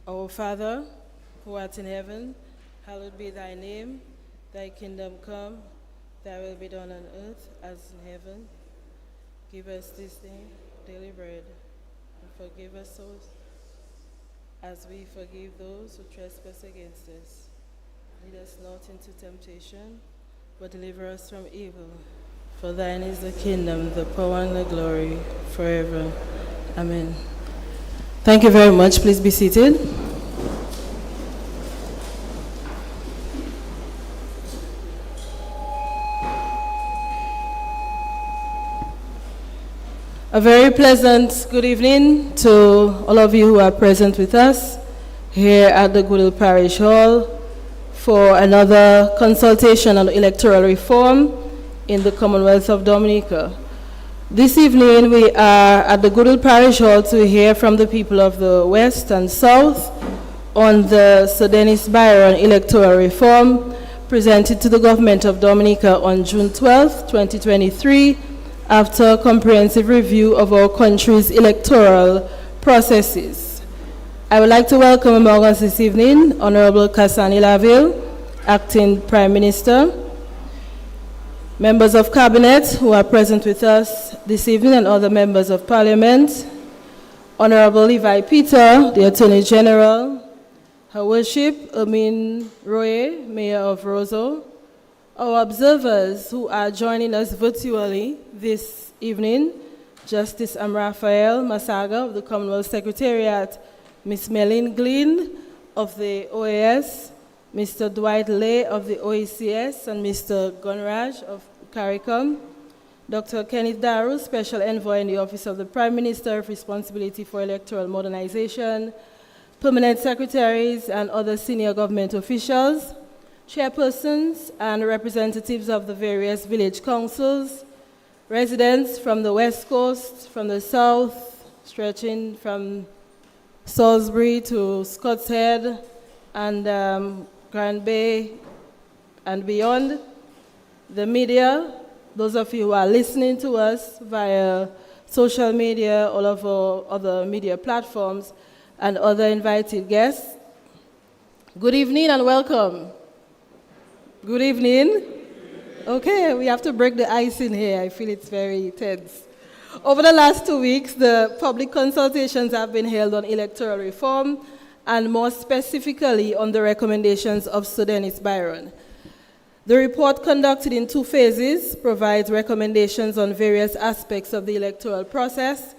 Our Father, who art in heaven, hallowed be thy name. Thy kingdom come, thy will be done on earth as in heaven. Give us this day daily bread, and forgive us those as we forgive those who trespass against us. Lead us not into temptation, but deliver us from evil. For thine is the kingdom, the power, and the glory, forever. Amen. Thank you very much. Please be seated. A very pleasant good evening to all of you who are present with us here at the Goodwill Parish Hall for another consultation on electoral reform in the Commonwealth of Dominica. This evening we are at the Goodwill Parish Hall to hear from the people of the West and South on the Sir Dennis Byron electoral reform presented to the Government of Dominica on June 12, 2023, after a comprehensive review of our country's electoral processes. I would like to welcome among us this evening Honorable Kasani Laville, Acting Prime Minister, members of Cabinet who are present with us this evening, and other members of Parliament, Honorable Levi Peter, the Attorney General, Her Worship Amin Roye, Mayor of Roseau, our observers who are joining us virtually this evening, Justice Amrafael Masaga of the Commonwealth Secretariat, Ms. Melin Glynn of the OAS, Mr. Dwight Lay of the OECS, and Mr. Gunraj of CARICOM, Dr. Kenneth Daru, Special Envoy in the Office of the Prime Minister of Responsibility for Electoral Modernization, Permanent Secretaries and other senior government officials, chairpersons and representatives of the various village councils, residents from the West Coast, from the South, stretching from Salisbury to Scott's Head and Grand Bay and beyond, the media, those of you who are listening to us via social media, all of our other media platforms, and other invited guests. Good evening and welcome. Good evening. Okay, we have to break the ice in here. I feel it's very tense. Over the last 2 weeks, the public consultations have been held on electoral reform, and more specifically on the recommendations of Sir Dennis Byron. The report, conducted in 2 phases, provides recommendations on various aspects of the electoral process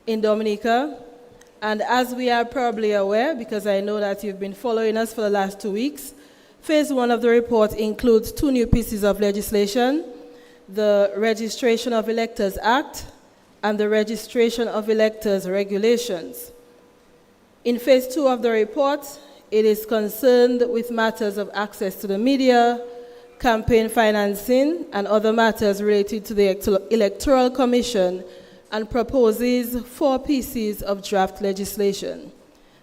in Dominica. And as we are probably aware, because I know that you've been following us for the last 2 weeks, Phase 1 of the report includes 2 new pieces of legislation, the Registration of Electors Act and the Registration of Electors Regulations. In Phase 2 of the report, it is concerned with matters of access to the media, campaign financing, and other matters related to the Electoral Commission, and proposes 4 pieces of draft legislation: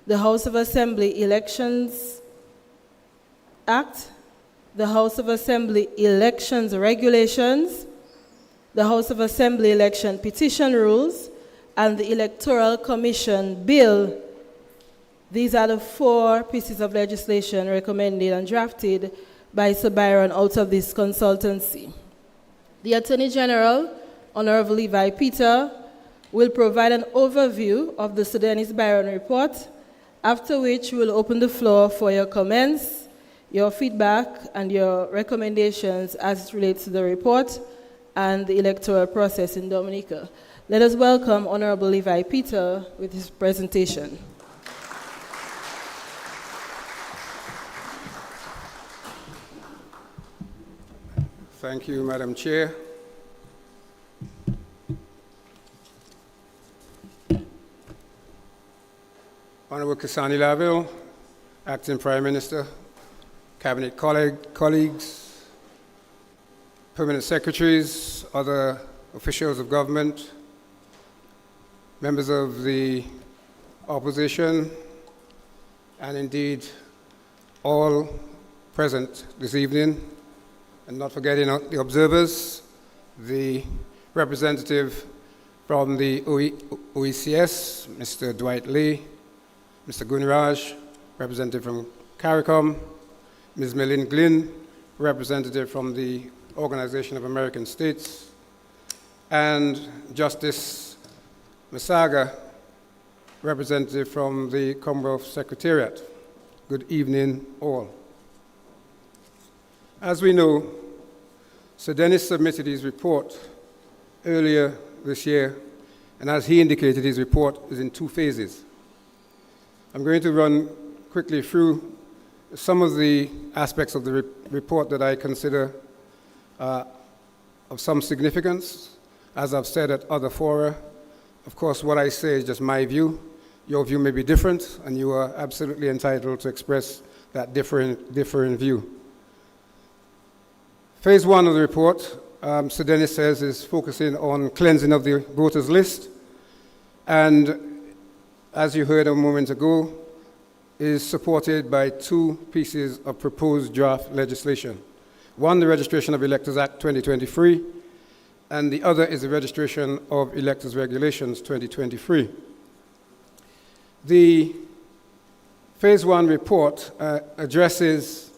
the House of Assembly Elections Act, the House of Assembly Elections Regulations, the House of Assembly Election Petition Rules, and the Electoral Commission Bill. These are the 4 pieces of legislation recommended and drafted by Sir Byron out of this consultancy. The Attorney General, Honorable Levi Peter, will provide an overview of the Sir Dennis Byron report, after which we will open the floor for your comments, your feedback, and your recommendations as it relates to the report and the electoral process in Dominica. Let us welcome Honorable Levi Peter with his presentation. Thank you, Madam Chair. Honorable Kasani Laville, Acting Prime Minister, Cabinet colleagues, Permanent Secretaries, other officials of government, members of the opposition, and indeed all present this evening, and not forgetting the observers, the representative from the OECS, Mr. Dwight Lee, Mr. Gunraj, representative from CARICOM, Ms. Melyn Glynn, representative from the Organization of American States, and Justice Masaga, representative from the Commonwealth Secretariat. Good evening, all. As we know, Sir Dennis submitted his report earlier this year, and as he indicated, his report is in 2 phases. I'm going to run quickly through some of the aspects of the report that I consider of some significance. As I've said at other fora, of course, what I say is just my view. Your view may be different, and you are absolutely entitled to express that differing view. Phase 1 of the report, Sir Dennis says, is focusing on cleansing of the voters list, and as you heard a moment ago, is supported by 2 pieces of proposed draft legislation. One, the Registration of Electors Act 2023, and the other is the Registration of Electors Regulations 2023. The Phase 1 report addresses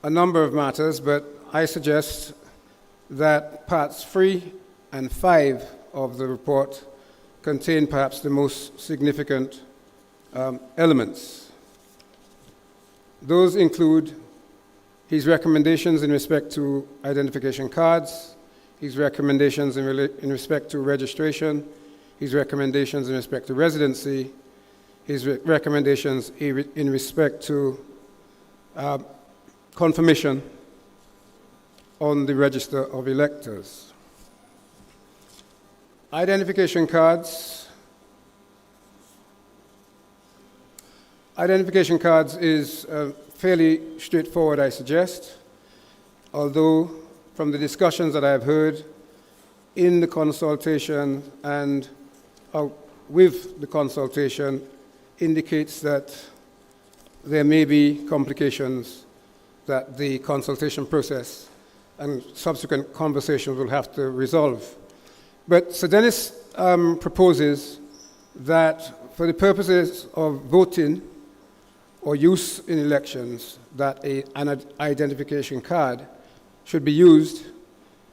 a number of matters, but I suggest that parts 3 and 5 of the report contain perhaps the most significant elements. Those include his recommendations in respect to identification cards, his recommendations in respect to registration, his recommendations in respect to residency, his recommendations in respect to confirmation on the register of electors. Identification cards. Identification cards is fairly straightforward, I suggest, although from the discussions that I've heard in the consultation and with the consultation indicates that there may be complications that the consultation process and subsequent conversations will have to resolve. But Sir Dennis proposes that for the purposes of voting or use in elections, that an identification card should be used,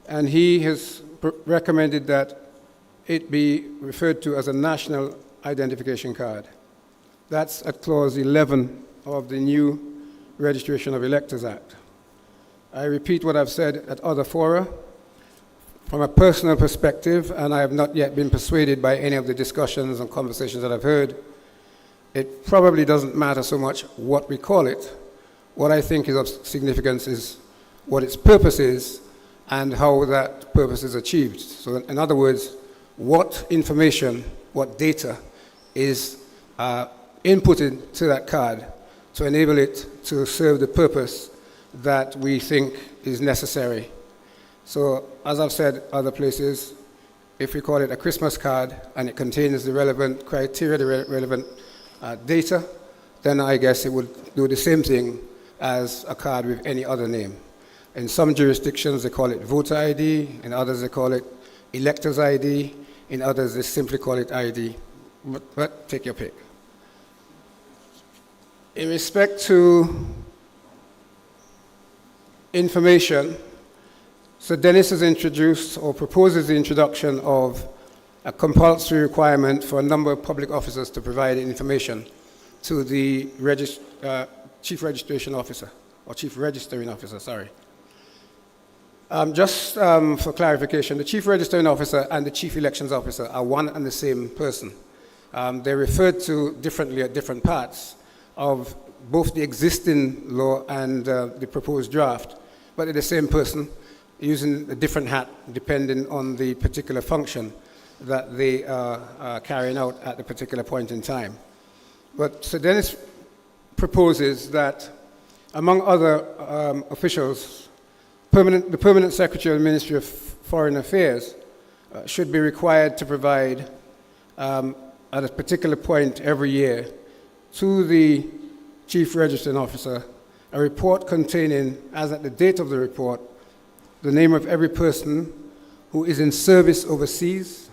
and he has recommended that it be referred to as a national identification card. That's at clause 11 of the new Registration of Electors Act. I repeat what I've said at other fora. From a personal perspective, and I have not yet been persuaded by any of the discussions and conversations that I've heard, it probably doesn't matter so much what we call it. What I think is of significance is what its purpose is and how that purpose is achieved. So in other words, what information, what data is inputted to that card to enable it to serve the purpose that we think is necessary. So, as I've said other places, if we call it a Christmas card and it contains the relevant criteria, the relevant data, then I guess it would do the same thing as a card with any other name. In some jurisdictions, they call it voter ID. In others, they call it elector's ID. In others, they simply call it ID. But take your pick. In respect to information, Sir Dennis has introduced or proposes the introduction of a compulsory requirement for a number of public officers to provide information to the Chief Registration Officer, or Chief Registering Officer, sorry. Just for clarification, the Chief Registering Officer and the Chief Elections Officer are one and the same person. They're referred to differently at different parts of both the existing law and the proposed draft, but they're the same person using a different hat depending on the particular function that they are carrying out at the particular point in time. But Sir Dennis proposes that, among other officials, the Permanent Secretary of the Ministry of Foreign Affairs should be required to provide, at a particular point every year, to the Chief Registering Officer a report containing, as at the date of the report, the name of every person who is in service overseas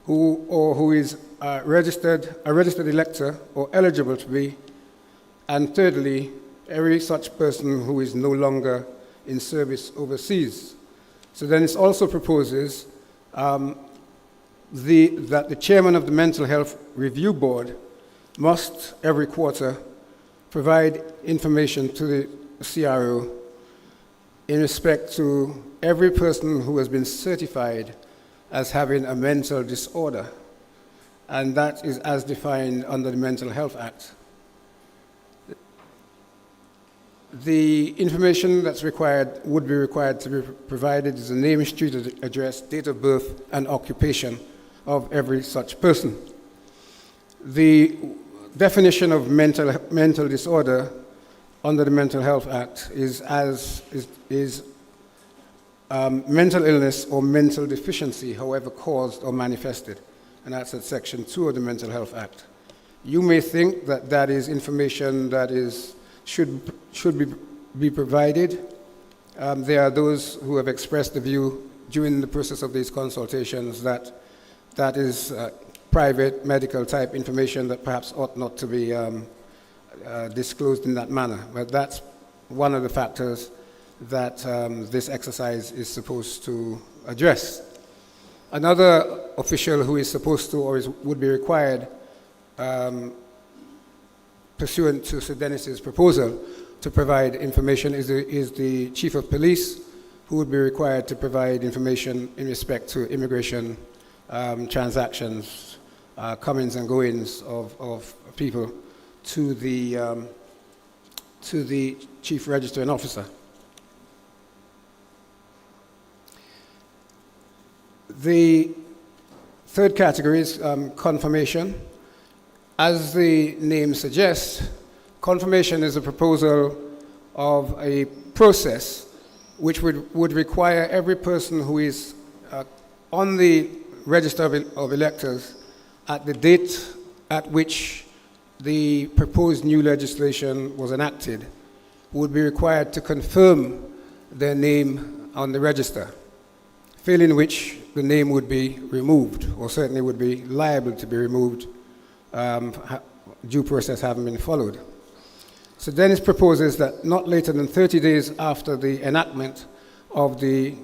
who is a registered elector or eligible to be, and thirdly, every such person who is no longer in service overseas. So then it also proposes that the chairman of the Mental Health Review Board must, every quarter, provide information to the CRO in respect to every person who has been certified as having a mental disorder, and that is as defined under the Mental Health Act. The information that's would be required to be provided is the name, street address, date of birth, and occupation of every such person. The definition of mental disorder under the Mental Health Act is mental illness or mental deficiency, however caused or manifested, and that's at Section 2 of the Mental Health Act. You may think that that is information that should be provided. There are those who have expressed the view during the process of these consultations that that is private medical type information that perhaps ought not to be disclosed in that manner. But that's one of the factors that this exercise is supposed to address. Another official who is supposed to or would be required pursuant to Sir Dennis's proposal to provide information is the Chief of Police, who would be required to provide information in respect to immigration transactions, comings and goings of people to the Chief Registering Officer. The third category is confirmation. As the name suggests, confirmation is a proposal of a process which would require every person who is on the register of electors at the date at which the proposed new legislation was enacted would be required to confirm their name on the register, failing which the name would be removed, or certainly would be liable to be removed, due process having been followed. So Dennis proposes that not later than 30 days after the enactment of the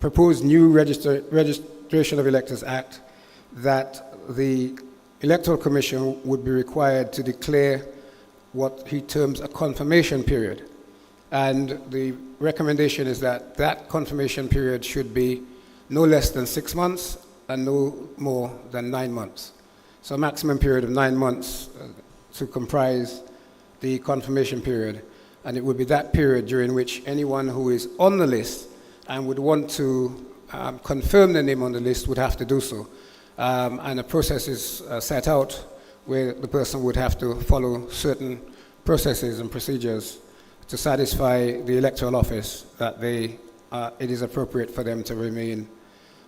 proposed new Registration of Electors Act, that the Electoral Commission would be required to declare what he terms a confirmation period. And the recommendation is that that confirmation period should be no less than 6 months and no more than 9 months. So a maximum period of 9 months to comprise the confirmation period. And it would be that period during which anyone who is on the list and would want to confirm their name on the list would have to do so. And a process is set out where the person would have to follow certain processes and procedures to satisfy the electoral office that it is appropriate for them to remain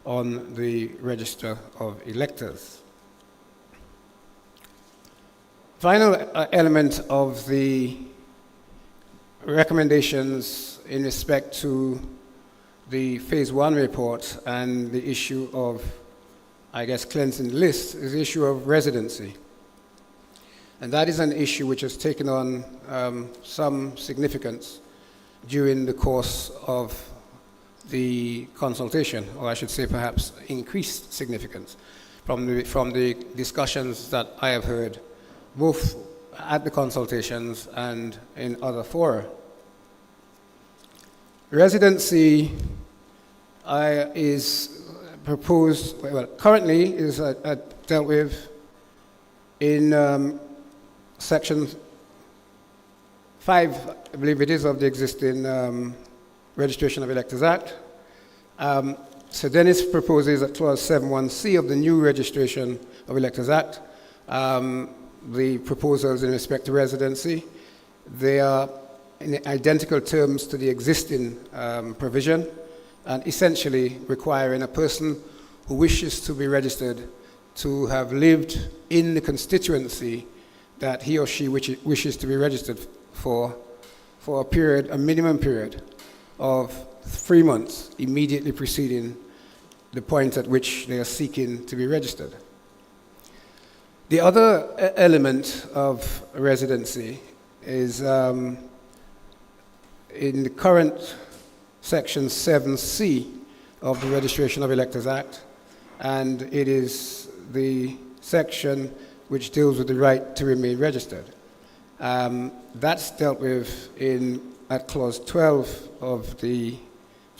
on the register of electors. Final element of the recommendations in respect to the Phase 1 report and the issue of, I guess, cleansing the list is the issue of residency. And that is an issue which has taken on some significance during the course of the consultation, or I should say perhaps increased significance from the discussions that I have heard, both at the consultations and in other fora. Residency is proposed, well, currently is dealt with in Section 5, I believe it is, of the existing Registration of Electors Act. So Dennis proposes at Clause 7.1c of the new Registration of Electors Act, the proposals in respect to residency. They are in identical terms to the existing provision, and essentially requiring a person who wishes to be registered to have lived in the constituency that he or she wishes to be registered for a minimum period of 3 months immediately preceding the point at which they are seeking to be registered. The other element of residency is in the current Section 7C of the Registration of Electors Act, and it is the section which deals with the right to remain registered. That's dealt with at clause 12 of the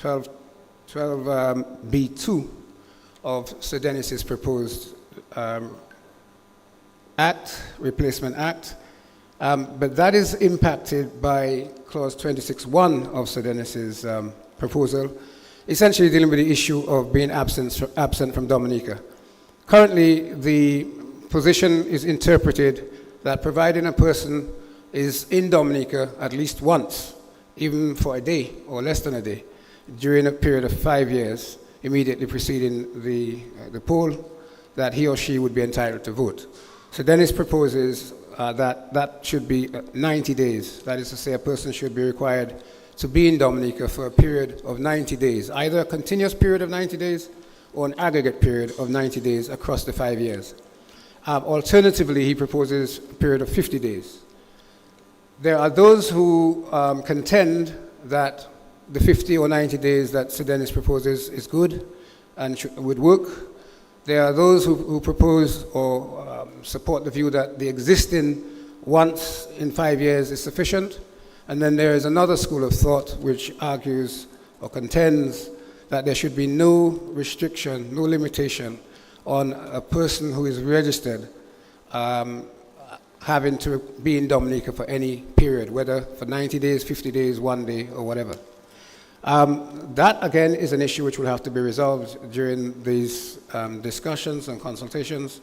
12B2 of Sir Dennis's proposed replacement act, but that is impacted by clause 26.1 of Sir Dennis's proposal, essentially dealing with the issue of being absent from Dominica. Currently, the position is interpreted that providing a person is in Dominica at least once, even for a day or less than a day, during a period of 5 years immediately preceding the poll, that he or she would be entitled to vote. So Dennis proposes that should be 90 days. That is to say, a person should be required to be in Dominica for a period of 90 days, either a continuous period of 90 days or an aggregate period of 90 days across the 5 years. Alternatively, he proposes a period of 50 days. There are those who contend that the 50 or 90 days that Sir Dennis proposes is good and would work. There are those who propose or support the view that the existing once in 5 years is sufficient. And then there is another school of thought which argues or contends that there should be no restriction, no limitation on a person who is registered having to be in Dominica for any period, whether for 90 days, 50 days, 1 day, or whatever. That, again, is an issue which will have to be resolved during these discussions and consultations,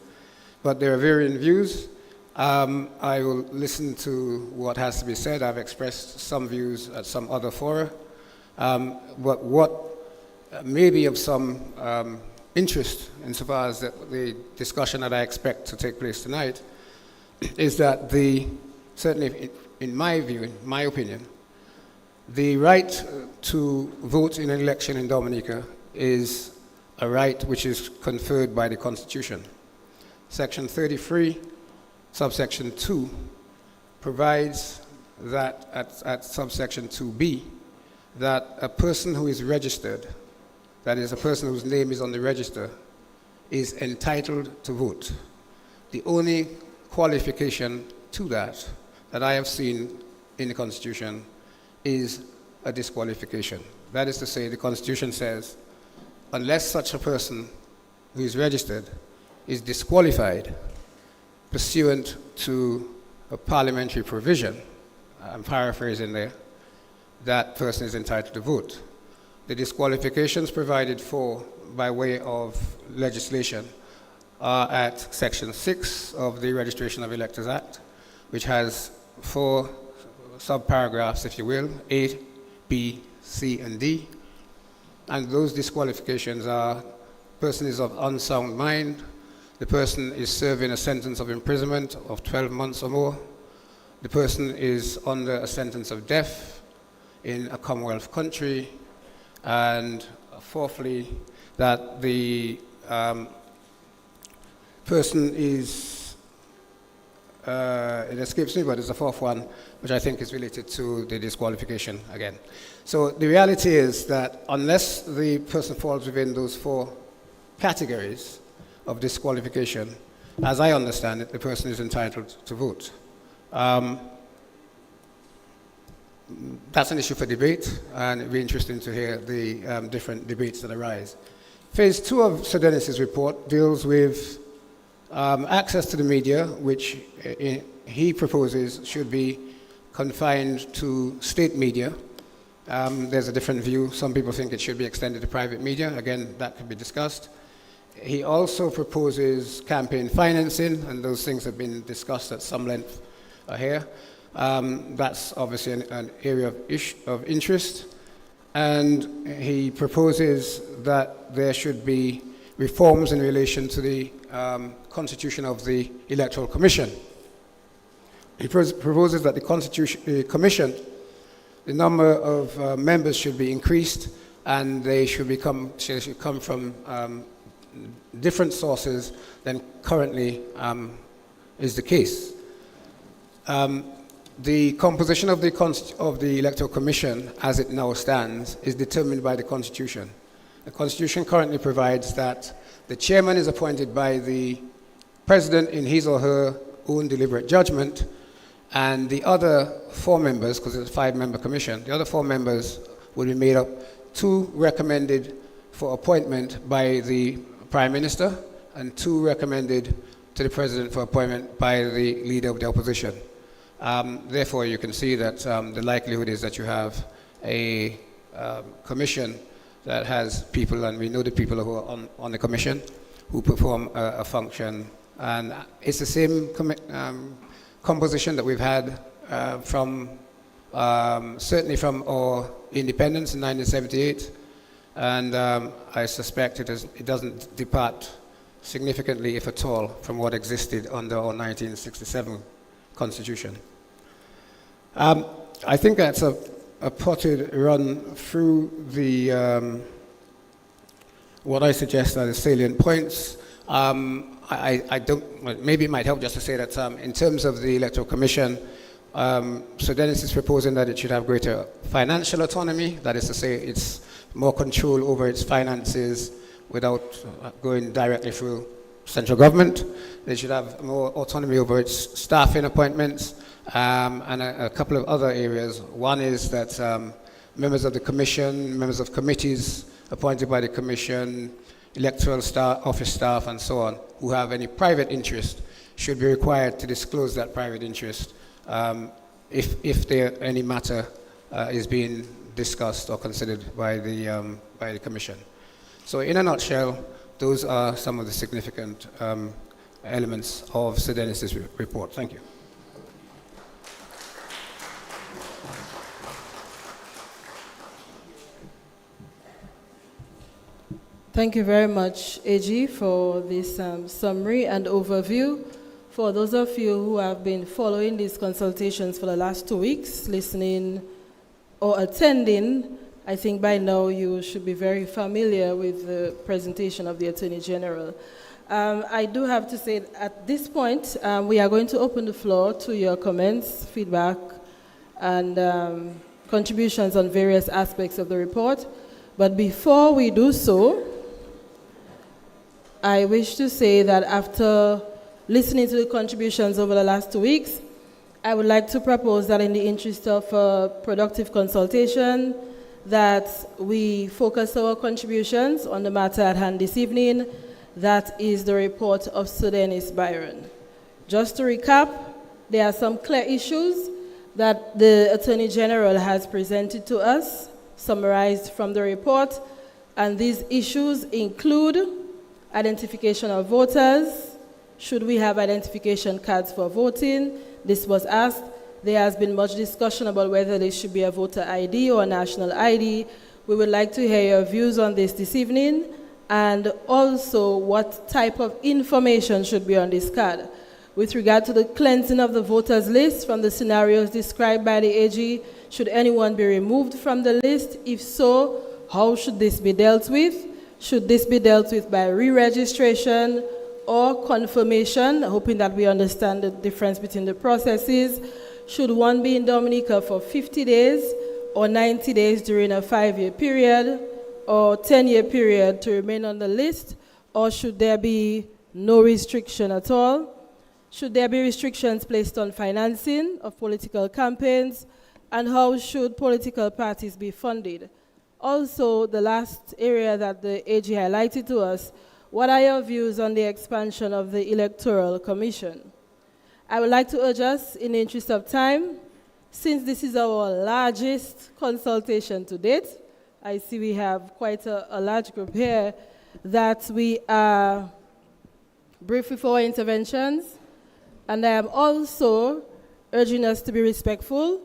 but there are varying views. I will listen to what has to be said. I've expressed some views at some other fora, but what may be of some interest insofar as the discussion that I expect to take place tonight is that certainly in my view, in my opinion, the right to vote in an election in Dominica is a right which is conferred by the Constitution. Section 33, subsection 2, provides that at subsection 2B, that a person who is registered, that is, a person whose name is on the register, is entitled to vote. The only qualification to that I have seen in the Constitution is a disqualification. That is to say, the Constitution says, unless such a person who is registered is disqualified pursuant to a parliamentary provision, I'm paraphrasing there, that person is entitled to vote. The disqualifications provided for by way of legislation are at Section 6 of the Registration of Electors Act, which has 4 subparagraphs, if you will, A, B, C, and D. And those disqualifications are: person is of unsound mind, the person is serving a sentence of imprisonment of 12 months or more, the person is under a sentence of death in a Commonwealth country, and fourthly, that the person is, it escapes me, but there's a fourth one, which I think is related to the disqualification again. So the reality is that unless the person falls within those 4 categories of disqualification, as I understand it, the person is entitled to vote. That's an issue for debate, and it'd be interesting to hear the different debates that arise. Phase 2 of Sir Dennis's report deals with access to the media, which he proposes should be confined to state media. There's a different view. Some people think it should be extended to private media. Again, that could be discussed. He also proposes campaign financing, and those things have been discussed at some length here. That's obviously an area of interest. And he proposes that there should be reforms in relation to the constitution of the Electoral Commission. He proposes that the Commission, the number of members should be increased and they should come from different sources than currently is the case. The composition of the Electoral Commission, as it now stands, is determined by the Constitution. The Constitution currently provides that the chairman is appointed by the president in his or her own deliberate judgment, and the other 4 members, because it's a 5-member commission, the other 4 members will be made up, 2 recommended for appointment by the Prime Minister, and 2 recommended to the President for appointment by the Leader of the Opposition. Therefore, you can see that the likelihood is that you have a commission that has people, and we know the people who are on the commission, who perform a function. And it's the same composition that we've had certainly from our independence in 1978, and I suspect it doesn't depart significantly, if at all, from what existed under our 1967 Constitution. I think that's a potted run through the what I suggest are the salient points. I don't. Maybe it might help just to say that in terms of the Electoral Commission, so Dennis is proposing that it should have greater financial autonomy. That is to say, it's more control over its finances without going directly through central government. They should have more autonomy over its staffing appointments, and a couple of other areas. One is that members of the commission, members of committees appointed by the commission, electoral office staff, and so on, who have any private interest, should be required to disclose that private interest if any matter is being discussed or considered by the commission. So in a nutshell, those are some of the significant elements of Sir Dennis's report. Thank you. Thank you very much, AG, for this summary and overview. For those of you who have been following these consultations for the last 2 weeks, listening or attending, I think by now you should be very familiar with the presentation of the Attorney General. I do have to say at this point, we are going to open the floor to your comments, feedback, and contributions on various aspects of the report. But before we do so, I wish to say that after listening to the contributions over the last 2 weeks, I would like to propose that in the interest of productive consultation, that we focus our contributions on the matter at hand this evening, that is the report of Sir Dennis Byron. Just to recap, there are some clear issues that the Attorney General has presented to us, summarized from the report, and these issues include identification of voters. Should we have identification cards for voting? This was asked. There has been much discussion about whether there should be a voter ID or a national ID. We would like to hear your views on this evening, and also what type of information should be on this card. With regard to the cleansing of the voters list from the scenarios described by the AG, should anyone be removed from the list? If so, how should this be dealt with? Should this be dealt with by re-registration or confirmation, hoping that we understand the difference between the processes? Should one be in Dominica for 50 days or 90 days during a 5-year period or 10-year period to remain on the list? Or should there be no restriction at all? Should there be restrictions placed on financing of political campaigns? And how should political parties be funded? Also, the last area that the AG highlighted to us, what are your views on the expansion of the Electoral Commission? I would like to urge us, in the interest of time, since this is our largest consultation to date, I see we have quite a large group here, that we are brief with our interventions, and I am also urging us to be respectful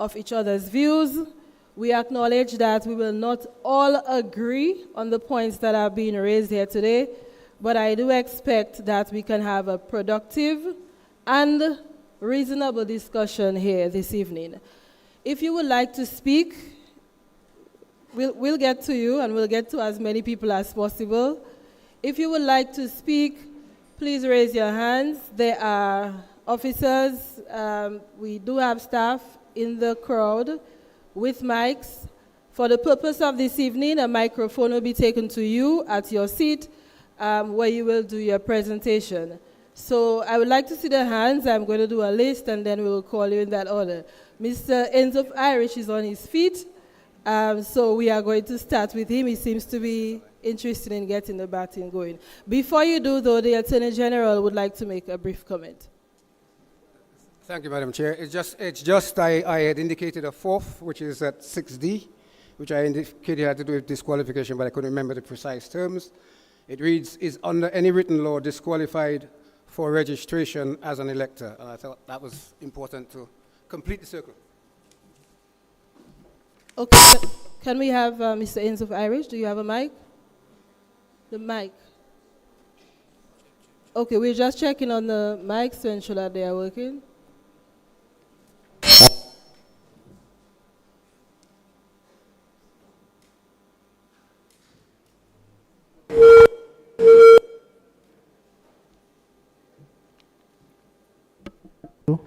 of each other's views. We acknowledge that we will not all agree on the points that are being raised here today, but I do expect that we can have a productive and reasonable discussion here this evening. If you would like to speak, we'll get to you, and we'll get to as many people as possible. If you would like to speak, please raise your hands. There are officers. We do have staff in the crowd with mics. For the purpose of this evening, a microphone will be taken to you at your seat where you will do your presentation. So I would like to see the hands. I'm going to do a list, and then we'll call you in that order. Mr. Enzo Irish is on his feet, so we are going to start with him. He seems to be interested in getting the baton going. Before you do, though, the Attorney General would like to make a brief comment. Thank you, Madam Chair. It's just I had indicated a fourth, which is at 6D, which I indicated had to do with disqualification, but I couldn't remember the precise terms. It reads, is under any written law disqualified for registration as an elector. And I thought that was important to complete the circle. Okay, can we have Mr. Inns of Irish? Do you have a mic? The mic. Okay, we're just checking on the mics to ensure that they are working.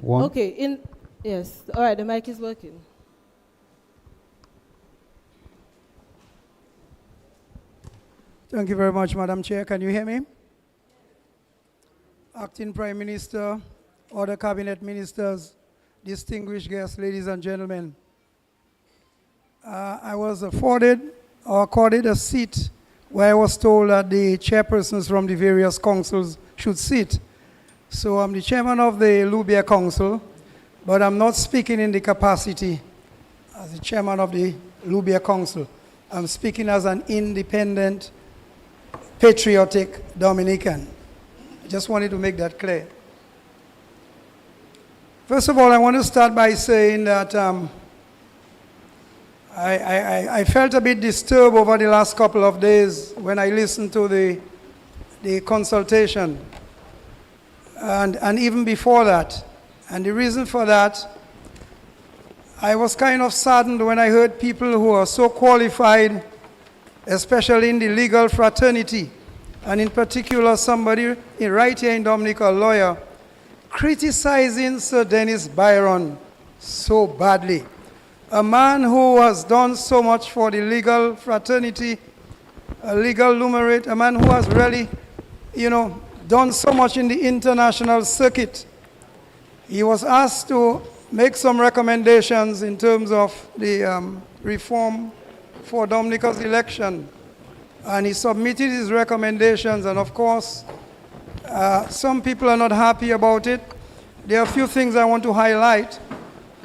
One. Okay, yes, all right, the mic is working. Thank you very much, Madam Chair. Can you hear me? Acting Prime Minister, other cabinet ministers, distinguished guests, ladies and gentlemen. I was accorded a seat where I was told that the chairpersons from the various councils should sit. So I'm the chairman of the Lubia Council, but I'm not speaking in the capacity as the chairman of the Lubia Council. I'm speaking as an independent, patriotic Dominican. I just wanted to make that clear. First of all, I want to start by saying that I felt a bit disturbed over the last couple of days when I listened to the consultation. And even before that. And the reason for that, I was kind of saddened when I heard people who are so qualified, especially in the legal fraternity, and in particular somebody right here in Dominica, a lawyer, criticizing Sir Dennis Byron so badly. A man who has done so much for the legal fraternity, a legal luminary, a man who has really, done so much in the international circuit. He was asked to make some recommendations in terms of the reform for Dominica's election. And he submitted his recommendations, and of course, some people are not happy about it. There are a few things I want to highlight,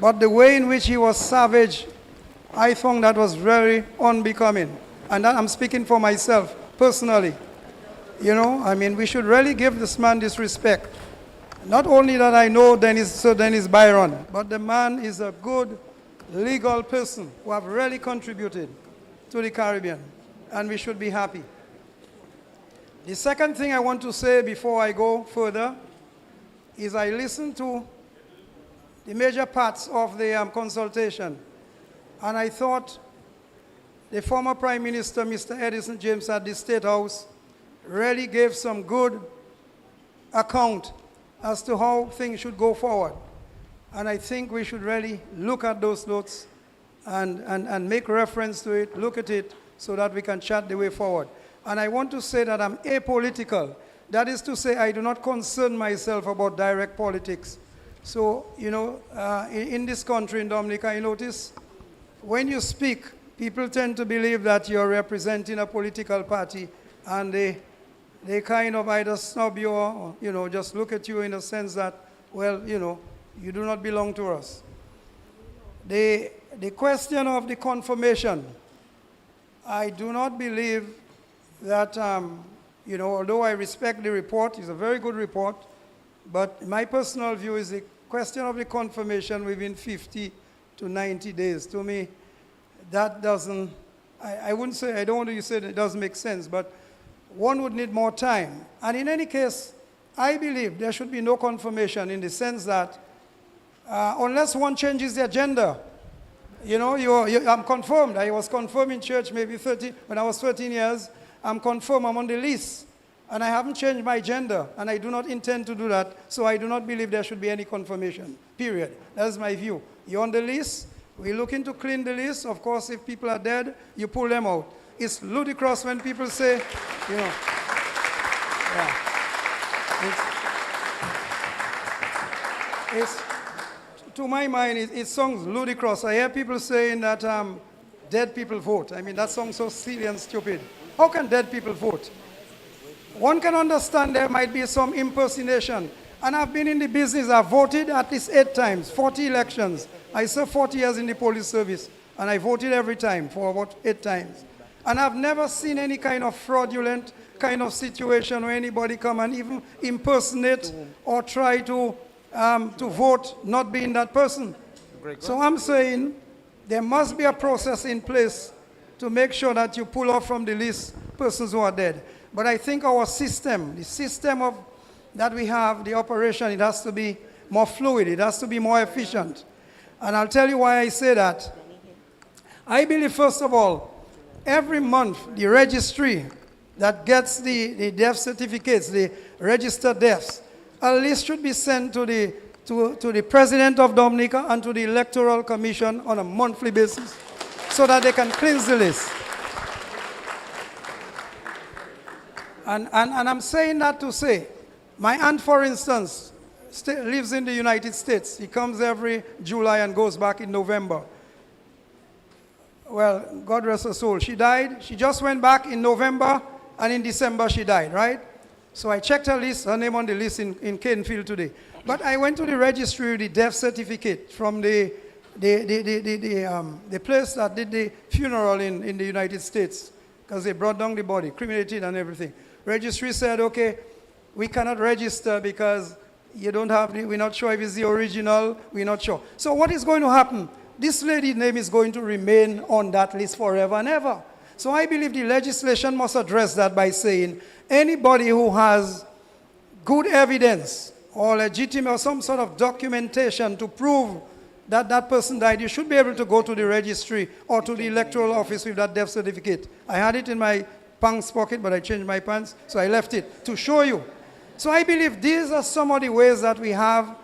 but the way in which he was savage, I found that was very unbecoming. And that I'm speaking for myself, personally. We should really give this man this respect. Not only that I know Sir Dennis Byron, but the man is a good legal person who have really contributed to the Caribbean, and we should be happy. The second thing I want to say before I go further is I listened to the major parts of the consultation, and I thought the former Prime Minister, Mr. Edison James, at the State House really gave some good account as to how things should go forward. And I think we should really look at those notes and make reference to it, look at it, so that we can chart the way forward. And I want to say that I'm apolitical. That is to say, I do not concern myself about direct politics. So, in this country, in Dominica, I notice when you speak, people tend to believe that you're representing a political party, and they kind of either snub you or, just look at you in the sense that, well, you do not belong to us. The question of the confirmation, I do not believe that, although I respect the report, it's a very good report, but my personal view is the question of the confirmation within 50 to 90 days. To me, that doesn't, I wouldn't say, I don't want to say that it doesn't make sense, but one would need more time. And in any case, I believe there should be no confirmation in the sense that unless one changes the agenda, You know, I'm confirmed. I was confirmed in church maybe 30, when I was 13 years. I'm confirmed, I'm on the list. And I haven't changed my gender, and I do not intend to do that, so I do not believe there should be any confirmation, period. That's my view. You're on the list. We're looking to clean the list. Of course, if people are dead, you pull them out. It's ludicrous when people say, you know, yeah. It's to my mind, it sounds ludicrous. I hear people saying that dead people vote. I mean, that sounds so silly and stupid. How can dead people vote? One can understand there might be some impersonation. And I've been in the business. I've voted at least 8 times, 40 elections. I served 40 years in the police service, and I voted every time for about 8 times. And I've never seen any kind of fraudulent kind of situation where anybody come and even impersonate or try to vote not being that person. So I'm saying there must be a process in place to make sure that you pull off from the list persons who are dead. But I think our system, the system that we have, the operation, it has to be more fluid. It has to be more efficient. And I'll tell you why I say that. I believe, first of all, every month, the registry that gets the death certificates, the registered deaths, a list should be sent to the President of Dominica and to the Electoral Commission on a monthly basis so that they can cleanse the list. And I'm saying that to say, my aunt, for instance, lives in the United States. He comes every July and goes back in November. Well, God rest her soul. She died. She just went back in November, and in December she died, right? So I checked her list, her name on the list in Canefield today. But I went to the registry with the death certificate from the place that did the funeral in the United States, because they brought down the body, cremated and everything. Registry said, okay, we cannot register because you don't have we're not sure if it's the original, we're not sure. So what is going to happen? This lady's name is going to remain on that list forever and ever. So I believe the legislation must address that by saying anybody who has good evidence or legitimate or some sort of documentation to prove that that person died, you should be able to go to the registry or to the electoral office with that death certificate. I had it in my pants pocket, but I changed my pants, so I left it to show you. So I believe these are some of the ways that we have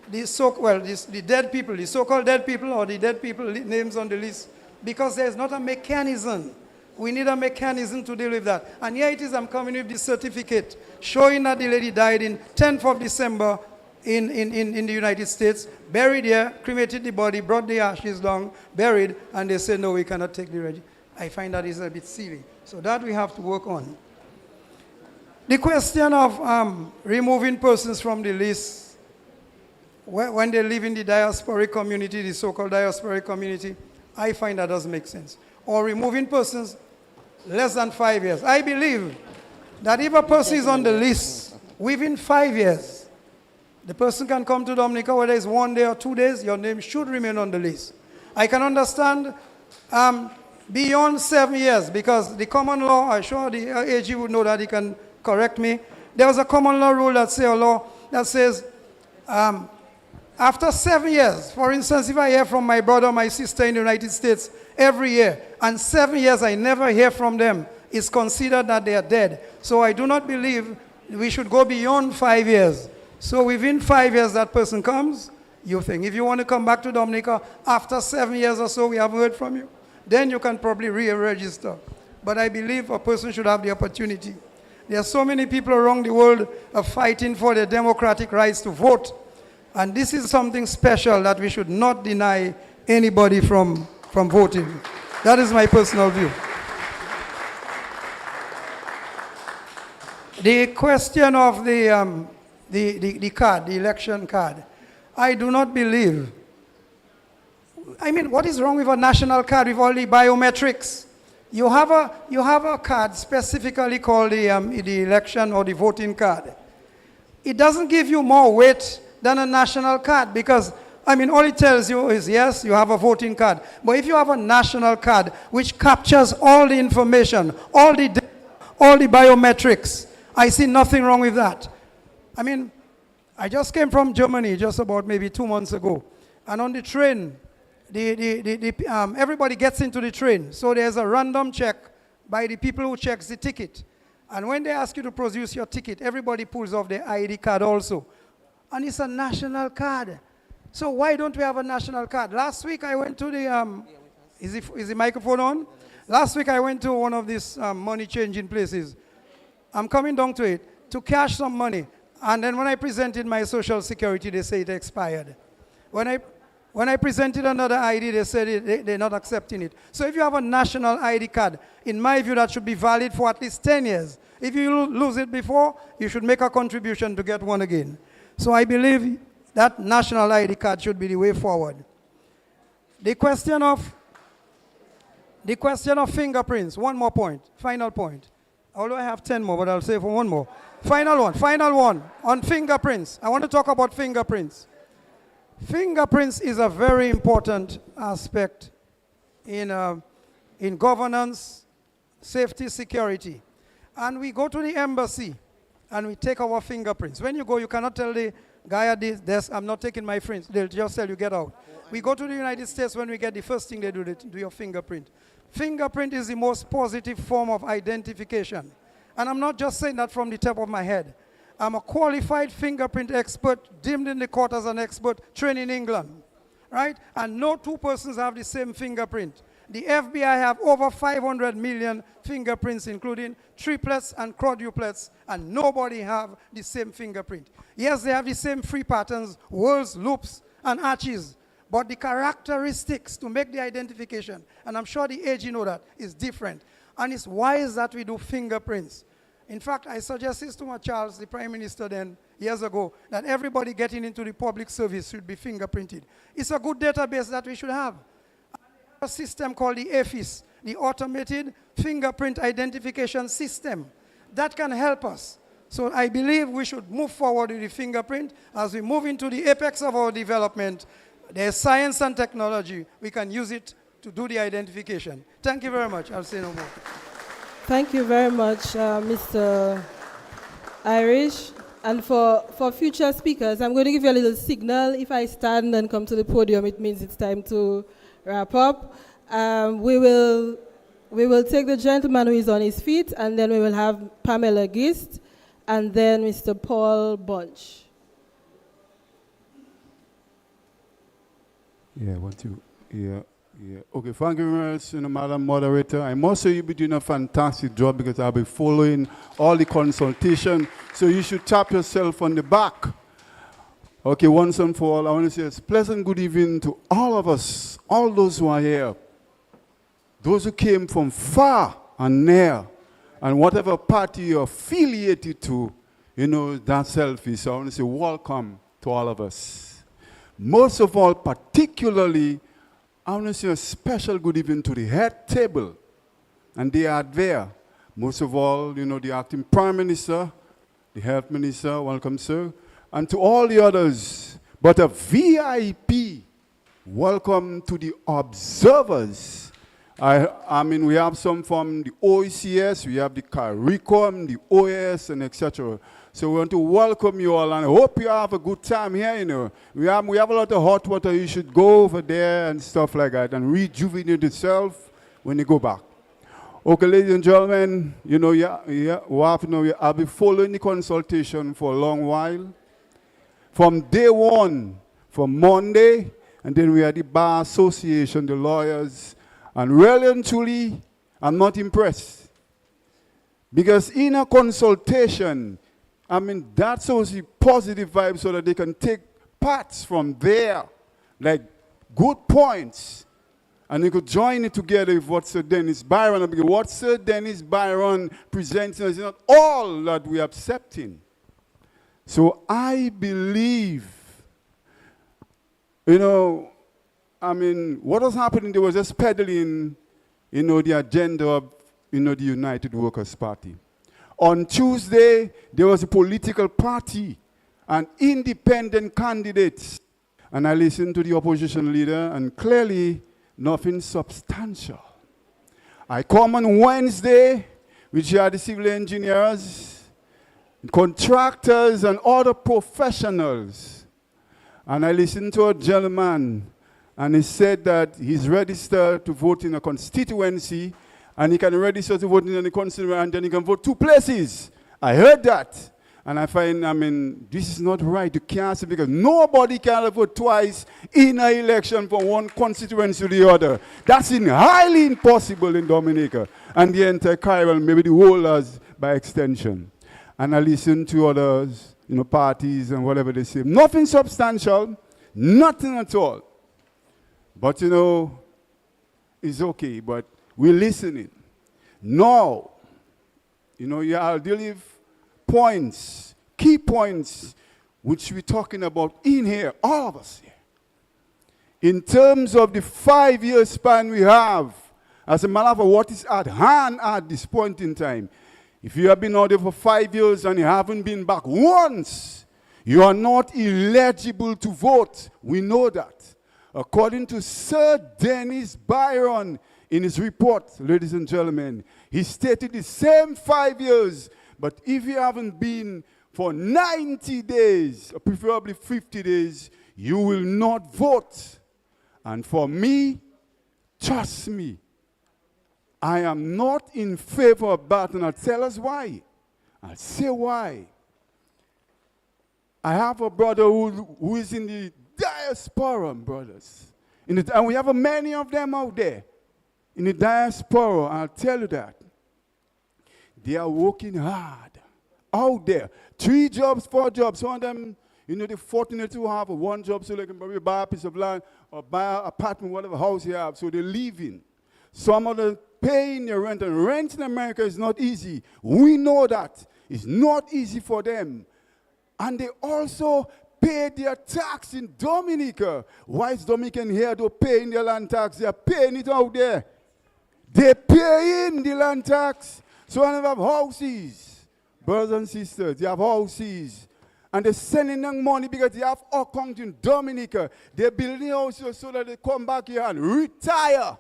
the dead people, the so-called dead people or the dead people names on the list, because there's not a mechanism. We need a mechanism to deal with that. And here it is, I'm coming with the certificate showing that the lady died in 10th of December in the United States, buried here, cremated the body, brought the ashes down, buried, and they said, no, we cannot take the registry. I find that is a bit silly. So that we have to work on. The question of removing persons from the list when they live in the diasporic community, the so-called diasporic community, I find that doesn't make sense. Or removing persons less than 5 years. I believe that if a person is on the list within 5 years, the person can come to Dominica, whether it's 1 day or 2 days, your name should remain on the list. I can understand beyond 7 years, because the common law, I'm sure the AG would know that, he can correct me. There was a common law rule that says, a law that says, after 7 years, for instance, if I hear from my brother or my sister in the United States every year, and 7 years I never hear from them, it's considered that they are dead. So I do not believe we should go beyond 5 years. So within 5 years that person comes, you think. If you want to come back to Dominica after 7 years or so, we haven't heard from you, then you can probably re-register. But I believe a person should have the opportunity. There are so many people around the world are fighting for their democratic rights to vote. And this is something special that we should not deny anybody from voting. That is my personal view. The question of the card, the election card, I do not believe. I mean, what is wrong with a national card with all the biometrics? You have a card specifically called the election or the voting card. It doesn't give you more weight than a national card, because, I mean, all it tells you is, yes, you have a voting card. But if you have a national card which captures all the information, all the biometrics, I see nothing wrong with that. I mean, I just came from Germany just about maybe 2 months ago. And on the train, everybody gets into the train. So there's a random check by the people who checks the ticket. And when they ask you to produce your ticket, everybody pulls off their ID card also. And it's a national card. So why don't we have a national card? Last week I went to the, is the microphone on? Last week I went to one of these money changing places. I'm coming down to it to cash some money. And then when I presented my social security, they say it expired. When I presented another ID, they said they're not accepting it. So if you have a national ID card, in my view, that should be valid for at least 10 years. If you lose it before, you should make a contribution to get one again. So I believe that national ID card should be the way forward. The question of fingerprints, one more point, final point. Although I have 10 more, but I'll say for one more. Final one, on fingerprints. I want to talk about fingerprints. Fingerprints is a very important aspect in governance, safety, security. And we go to the embassy and we take our fingerprints. When you go, you cannot tell the guy at this desk, I'm not taking my prints. They'll just tell you, get out. We go to the United States, when we get the first thing they do, they do your fingerprint. Fingerprint is the most positive form of identification. And I'm not just saying that from the top of my head. I'm a qualified fingerprint expert, deemed in the court as an expert, trained in England, right? And no two persons have the same fingerprint. The FBI have over 500 million fingerprints, including triplets and quadruplets, and nobody have the same fingerprint. Yes, they have the same free patterns, whorls, loops, and arches, but the characteristics to make the identification, and I'm sure the AG know that, is different. And it's wise that we do fingerprints. In fact, I suggested to Charles, the Prime Minister then, years ago, that everybody getting into the public service should be fingerprinted. It's a good database that we should have. A system called the AFIS, the Automated Fingerprint Identification System. That can help us. So I believe we should move forward with the fingerprint. As we move into the apex of our development, there's science and technology. We can use it to do the identification. Thank you very much. I'll say no more. Thank you very much, Mr. Irish. And for future speakers, I'm going to give you a little signal. If I stand and come to the podium, it means it's time to wrap up. We will take the gentleman who is on his feet, and then we will have Pamela Gist, and then Mr. Paul Bunch. Yeah, Okay, thank you very much, Madam Moderator. I must say you've been doing a fantastic job because I'll be following all the consultation. So you should tap yourself on the back. Okay, once and for all, I want to say a pleasant good evening to all of us, all those who are here. Those who came from far and near, and whatever party you're affiliated to, that's selfish. So I want to say welcome to all of us. Most of all, particularly, I want to say a special good evening to the head table. And they are there. Most of all, the acting Prime Minister, the Health Minister, welcome, sir. And to all the others. But a VIP, welcome to the observers. I mean, we have some from the OECS, we have the CARICOM, the OAS, and etc. So we want to welcome you all, and I hope you have a good time here, We have a lot of hot water. You should go over there and stuff like that and rejuvenate yourself when you go back. Okay, ladies and gentlemen, I'll be following the consultation for a long while. From day one, from Monday, and then we had the Bar Association, the lawyers, and really and truly, I'm not impressed. Because in a consultation, that's also positive vibes so that they can take parts from there, like good points, and they could join it together with what Sir Dennis Byron, because what Sir Dennis Byron presents is not all that we are accepting. So I believe, what was happening, there was just peddling, the agenda of, the United Workers' Party. On Tuesday, there was a political party and independent candidates. And I listened to the opposition leader, and clearly nothing substantial. I come on Wednesday, which are the civil engineers, contractors, and other professionals. And I listened to a gentleman, and he said that he's registered to vote in a constituency, and he can register to vote in any constituency, and then he can vote 2 places. I heard that. And I find, this is not right. You can't say, because nobody can vote twice in an election from one constituency to the other. That's highly impossible in Dominica. And the entire Caribbean, maybe the whole as by extension. And I listen to others, parties and whatever they say. Nothing substantial, nothing at all. But, it's okay, but we're listening. Now, I'll deal with points, key points, which we're talking about in here, all of us here. In terms of the 5-year span we have, as a matter of what is at hand at this point in time, if you have been out there for 5 years and you haven't been back once, you are not eligible to vote. We know that. According to Sir Dennis Byron in his report, ladies and gentlemen, he stated the same 5 years. But if you haven't been for 90 days, or preferably 50 days, you will not vote. And for me, trust me, I am not in favor of that, and I'll tell us why. I'll say why. I have a brother who is in the diaspora, brothers. And we have many of them out there in the diaspora, I'll tell you that. They are working hard out there. 3 jobs, 4 jobs. Some of them, they're fortunate to have 1 job so they can probably buy a piece of land or buy an apartment, whatever house you have. So they're living. Some of them paying their rent. And rent in America is not easy. We know that. It's not easy for them. And they also pay their tax in Dominica. Why is Dominican here though paying their land tax? They are paying it out there. They pay in the land tax. So when they have houses, brothers and sisters, they have houses, and they're sending them money because they have account in Dominica. They're building houses so that they come back here and retire.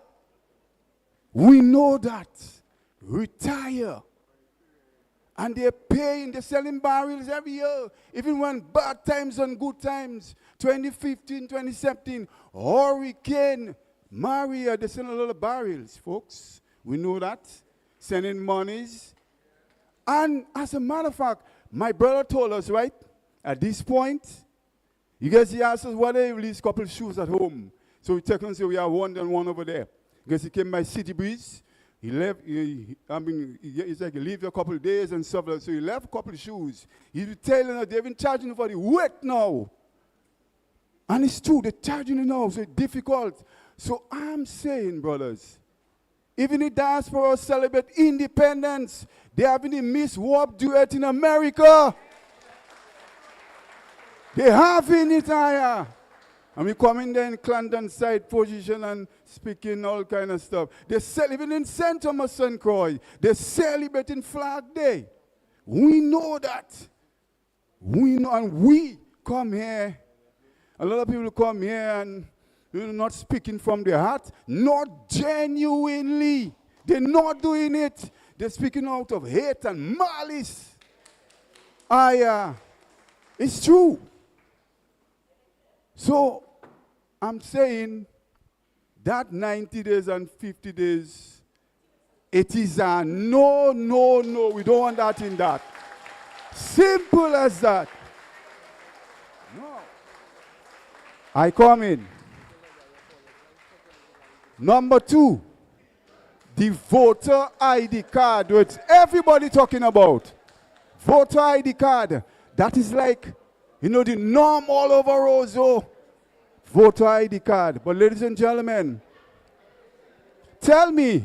We know that. Retire. And they're paying, they're selling barrels every year, even when bad times and good times. 2015, 2017, Hurricane Maria, they sell a lot of barrels, folks. We know that. Sending monies. And as a matter of fact, my brother told us, right, at this point, you guys, he asked us, what are these couple of shoes at home? So we check and say, we have one and one over there. Because he came by City Breeze. He left, it's like he leave a couple of days and stuff like that. So he left a couple of shoes. He's telling us they've been charging for the weight now. And it's true, they're charging it now, so it's difficult. So I'm saying, brothers, even the diaspora celebrate independence. They having the Miss Warp duet in America. They having it higher. And we come in there in clandestine position and speaking all kind of stuff. They even in St. Thomas St. Croix, they're celebrating Flag Day. We know that. We know, and we come here. A lot of people come here and not speaking from their heart, not genuinely. They're not doing it. They're speaking out of hate and malice. It's true. So, I'm saying that 90 days and 50 days, it is a no, no, no. We don't want that in that. Simple as that. No. I come in. Number 2, the voter ID card, which everybody talking about. Voter ID card. That is like, the norm all over Roseau. Voter ID card. But ladies and gentlemen, tell me,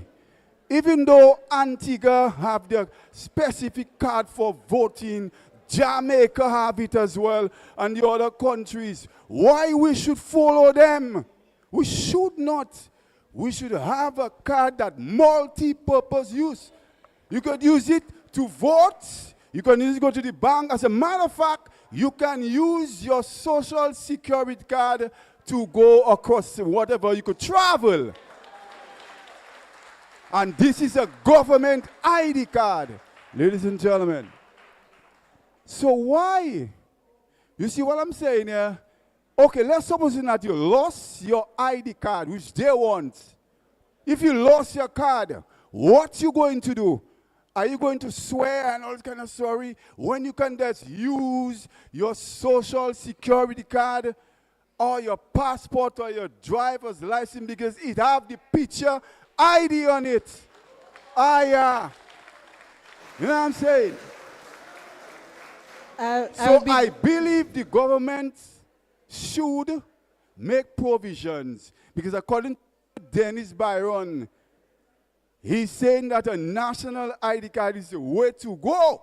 even though Antigua have their specific card for voting, Jamaica have it as well, and the other countries, why we should follow them? We should not. We should have a card that multi-purpose use. You could use it to vote. You can use it to go to the bank. As a matter of fact, you can use your social security card to go across whatever. You could travel. And this is a government ID card, ladies and gentlemen. So why? You see what I'm saying here? Okay, let's suppose that you lost your ID card, which they want. If you lost your card, what you going to do? Are you going to swear and all this kind of story when you can just use your social security card or your passport or your driver's license because it have the picture ID on it? Yeah. You know what I'm saying? So I believe the government should make provisions because according to Dennis Byron, he's saying that a national ID card is the way to go.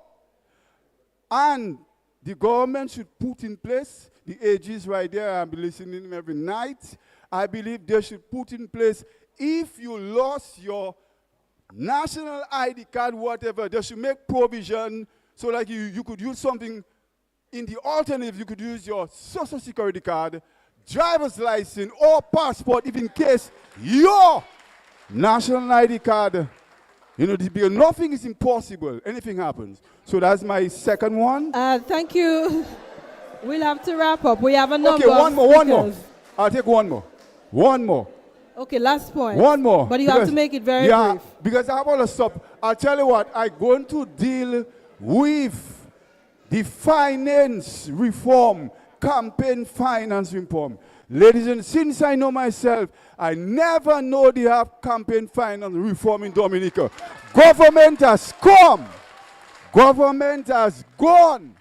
And the government should put in place, the AGs right there, I'll be listening to them every night. I believe they should put in place, if you lost your national ID card, whatever, they should make provision so that you could use something in the alternative. You could use your social security card, driver's license, or passport, if in case your national ID card, because nothing is impossible. Anything happens. So that's my second one. Thank you. We'll have to wrap up. We have a number Okay, one more. speakers. I'll take one more. One more. Okay, last point. One more. But you have to make it very brief. Because I want to stop. I'll tell you what, I'm going to deal with the finance reform, campaign finance reform. Ladies and since I know myself, I never know they have campaign finance reform in Dominica. Government has come. Government has gone.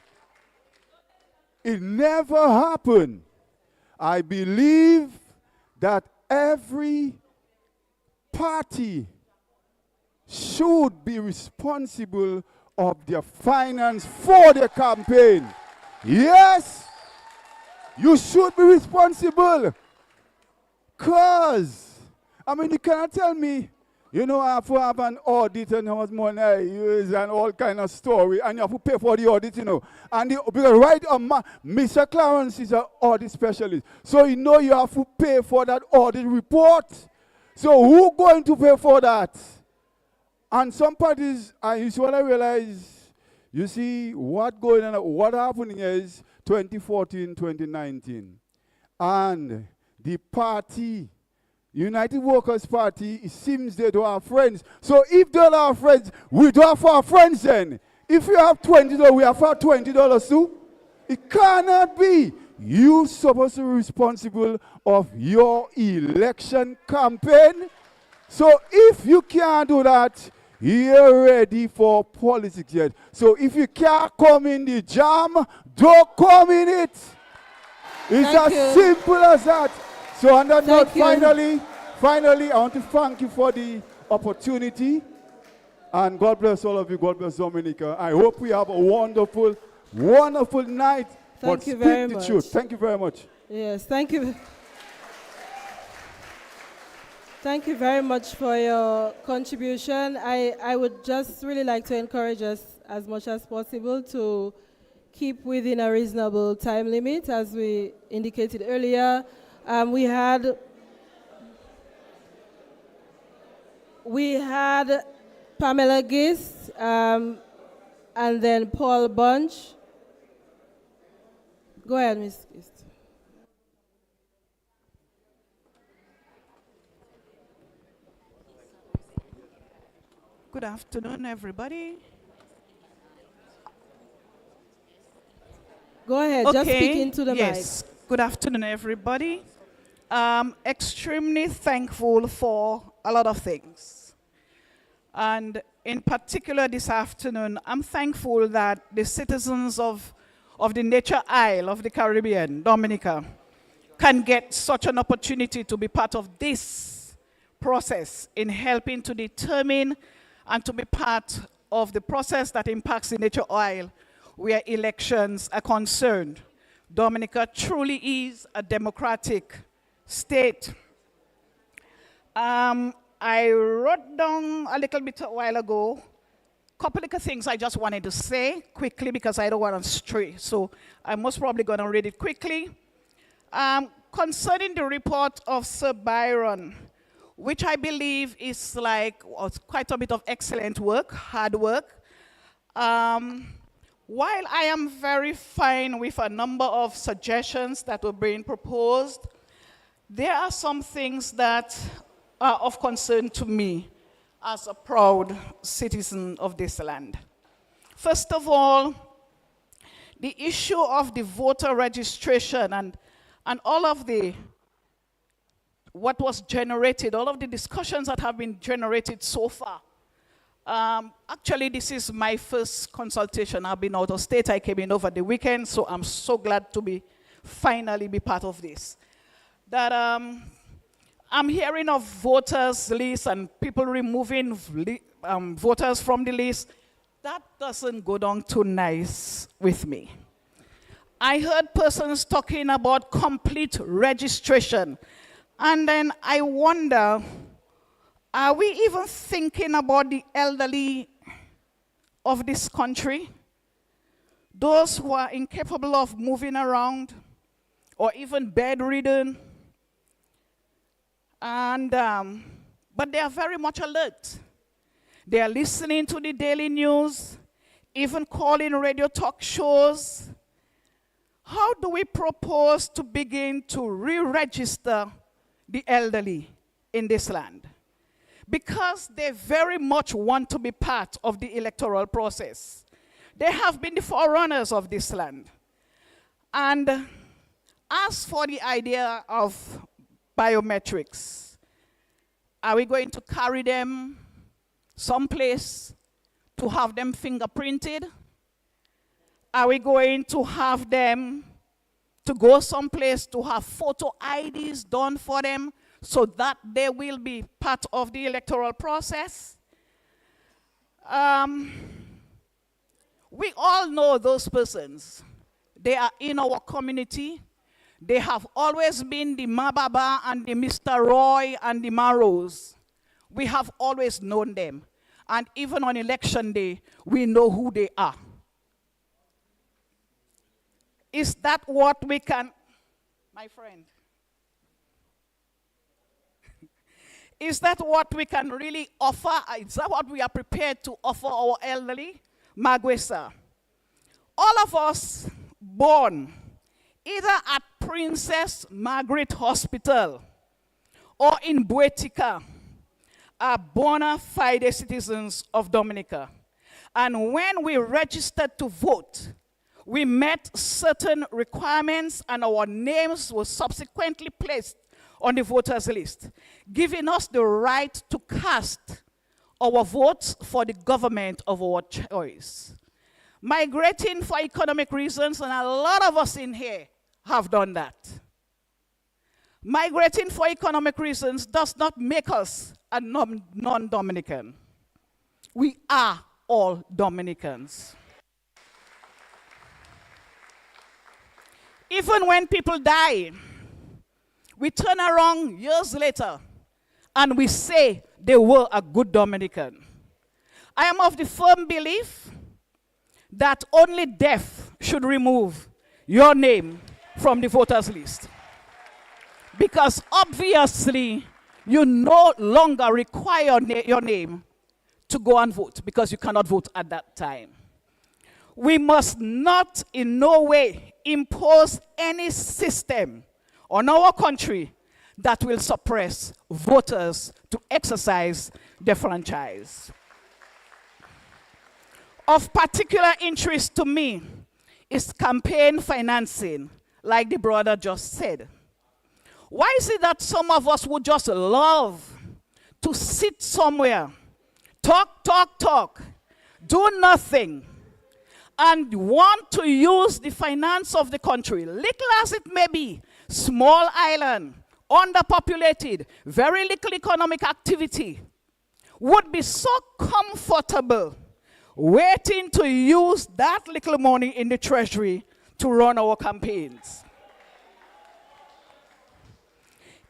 It never happened. I believe that every party should be responsible of their finance for their campaign. Yes, you should be responsible. Because, you cannot tell me, I have to have an audit and how much money I use and all kind of story, and you have to pay for the audit, And because Mr. Clarence is an audit specialist, so you have to pay for that audit report. So who going to pay for that? And some parties, you see what I realize, you see what going on, what happening is 2014, 2019. And the party, United Workers' Party, it seems they don't have friends. So if they don't have friends, we don't have our friends then. If you have $20, we have our $20 too. It cannot be. You're supposed to be responsible of your election campaign. So if you can't do that, you're ready for politics yet. So if you can't come in the jam, don't come in it. It's as simple as that. So on that note, finally, I want to thank you for the opportunity. And God bless all of you. God bless Dominica. I hope we have a wonderful, wonderful night. Thank you very much. Truth. Thank you very much. Yes, thank you. Thank you very much for your contribution. I would just really like to encourage us as much as possible to keep within a reasonable time limit, as we indicated earlier. We had Pamela Gist and then Paul Bunch. Go ahead, Ms. Gist. Good afternoon, everybody. Go ahead, just speak into the mic. Yes, good afternoon, everybody. Extremely thankful for a lot of things. And in particular this afternoon, I'm thankful that the citizens of the Nature Isle of the Caribbean, Dominica, can get such an opportunity to be part of this process in helping to determine and to be part of the process that impacts the Nature Isle where elections are concerned. Dominica truly is a democratic state. I wrote down a little bit a while ago a couple of things I just wanted to say quickly because I don't want to stray. So I'm most probably going to read it quickly. Concerning the report of Sir Byron, which I believe is quite a bit of excellent work, hard work. While I am very fine with a number of suggestions that were being proposed, there are some things that are of concern to me as a proud citizen of this land. First of all, the issue of the voter registration and all of what was generated, all of the discussions that have been generated so far. Actually, this is my first consultation. I've been out of state. I came in over the weekend, so I'm so glad to finally be part of this. That I'm hearing of voters lists and people removing voters from the list. That doesn't go down too nice with me. I heard persons talking about complete registration. And then I wonder, are we even thinking about the elderly of this country? Those who are incapable of moving around or even bedridden. But they are very much alert. They are listening to the daily news, even calling radio talk shows. How do we propose to begin to re-register the elderly in this land? Because they very much want to be part of the electoral process. They have been the forerunners of this land. And as for the idea of biometrics, are we going to carry them someplace to have them fingerprinted? Are we going to have them to go someplace to have photo IDs done for them so that they will be part of the electoral process? We all know those persons. They are in our community. They have always been the Mababa and the Mr. Roy and the Maros. We have always known them. And even on election day, we know who they are. Is that what we can, my friend? Is that what we can really offer? Is that what we are prepared to offer our elderly? Magwesa. All of us born either at Princess Margaret Hospital or in Buetica are bona fide citizens of Dominica. And when we registered to vote, we met certain requirements and our names were subsequently placed on the voters list, giving us the right to cast our votes for the government of our choice. Migrating for economic reasons, and a lot of us in here have done that. Migrating for economic reasons does not make us a non-Dominican. We are all Dominicans. Even when people die, we turn around years later and we say they were a good Dominican. I am of the firm belief that only death should remove your name from the voters list. Because obviously, you no longer require your name to go and vote because you cannot vote at that time. We must not in no way impose any system on our country that will suppress voters to exercise their franchise. Of particular interest to me is campaign financing, like the brother just said. Why is it that some of us would just love to sit somewhere, talk, do nothing, and want to use the finance of the country, little as it may be, small island, underpopulated, very little economic activity, would be so comfortable waiting to use that little money in the treasury to run our campaigns?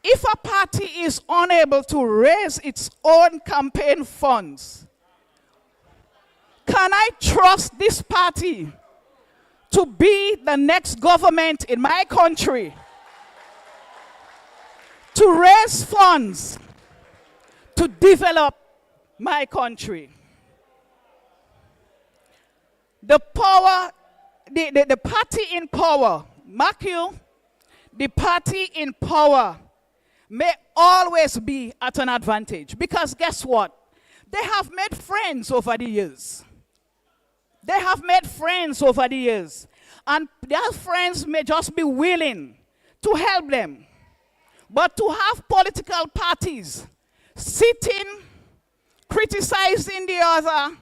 If a party is unable to raise its own campaign funds, can I trust this party to be the next government in my country to raise funds to develop my country? the power, the party in power, mark you, the party in power may always be at an advantage. Because guess what? They have made friends over the years. They have made friends over the years. And their friends may just be willing to help them. But to have political parties sitting, criticizing the other,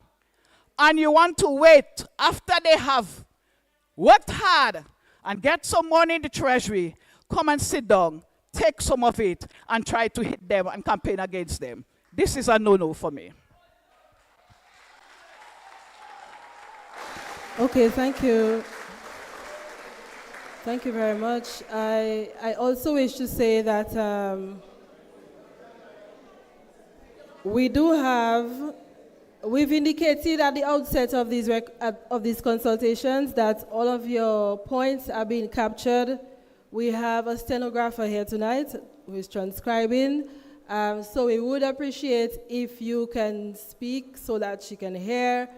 and you want to wait after they have worked hard and get some money in the treasury, come and sit down, take some of it, and try to hit them and campaign against them. This is a no-no for me. Okay, thank you. Thank you very much. I also wish to say that we've indicated at the outset of these consultations that all of your points are being captured. We have a stenographer here tonight who is transcribing. So we would appreciate if you can speak so that she can hear,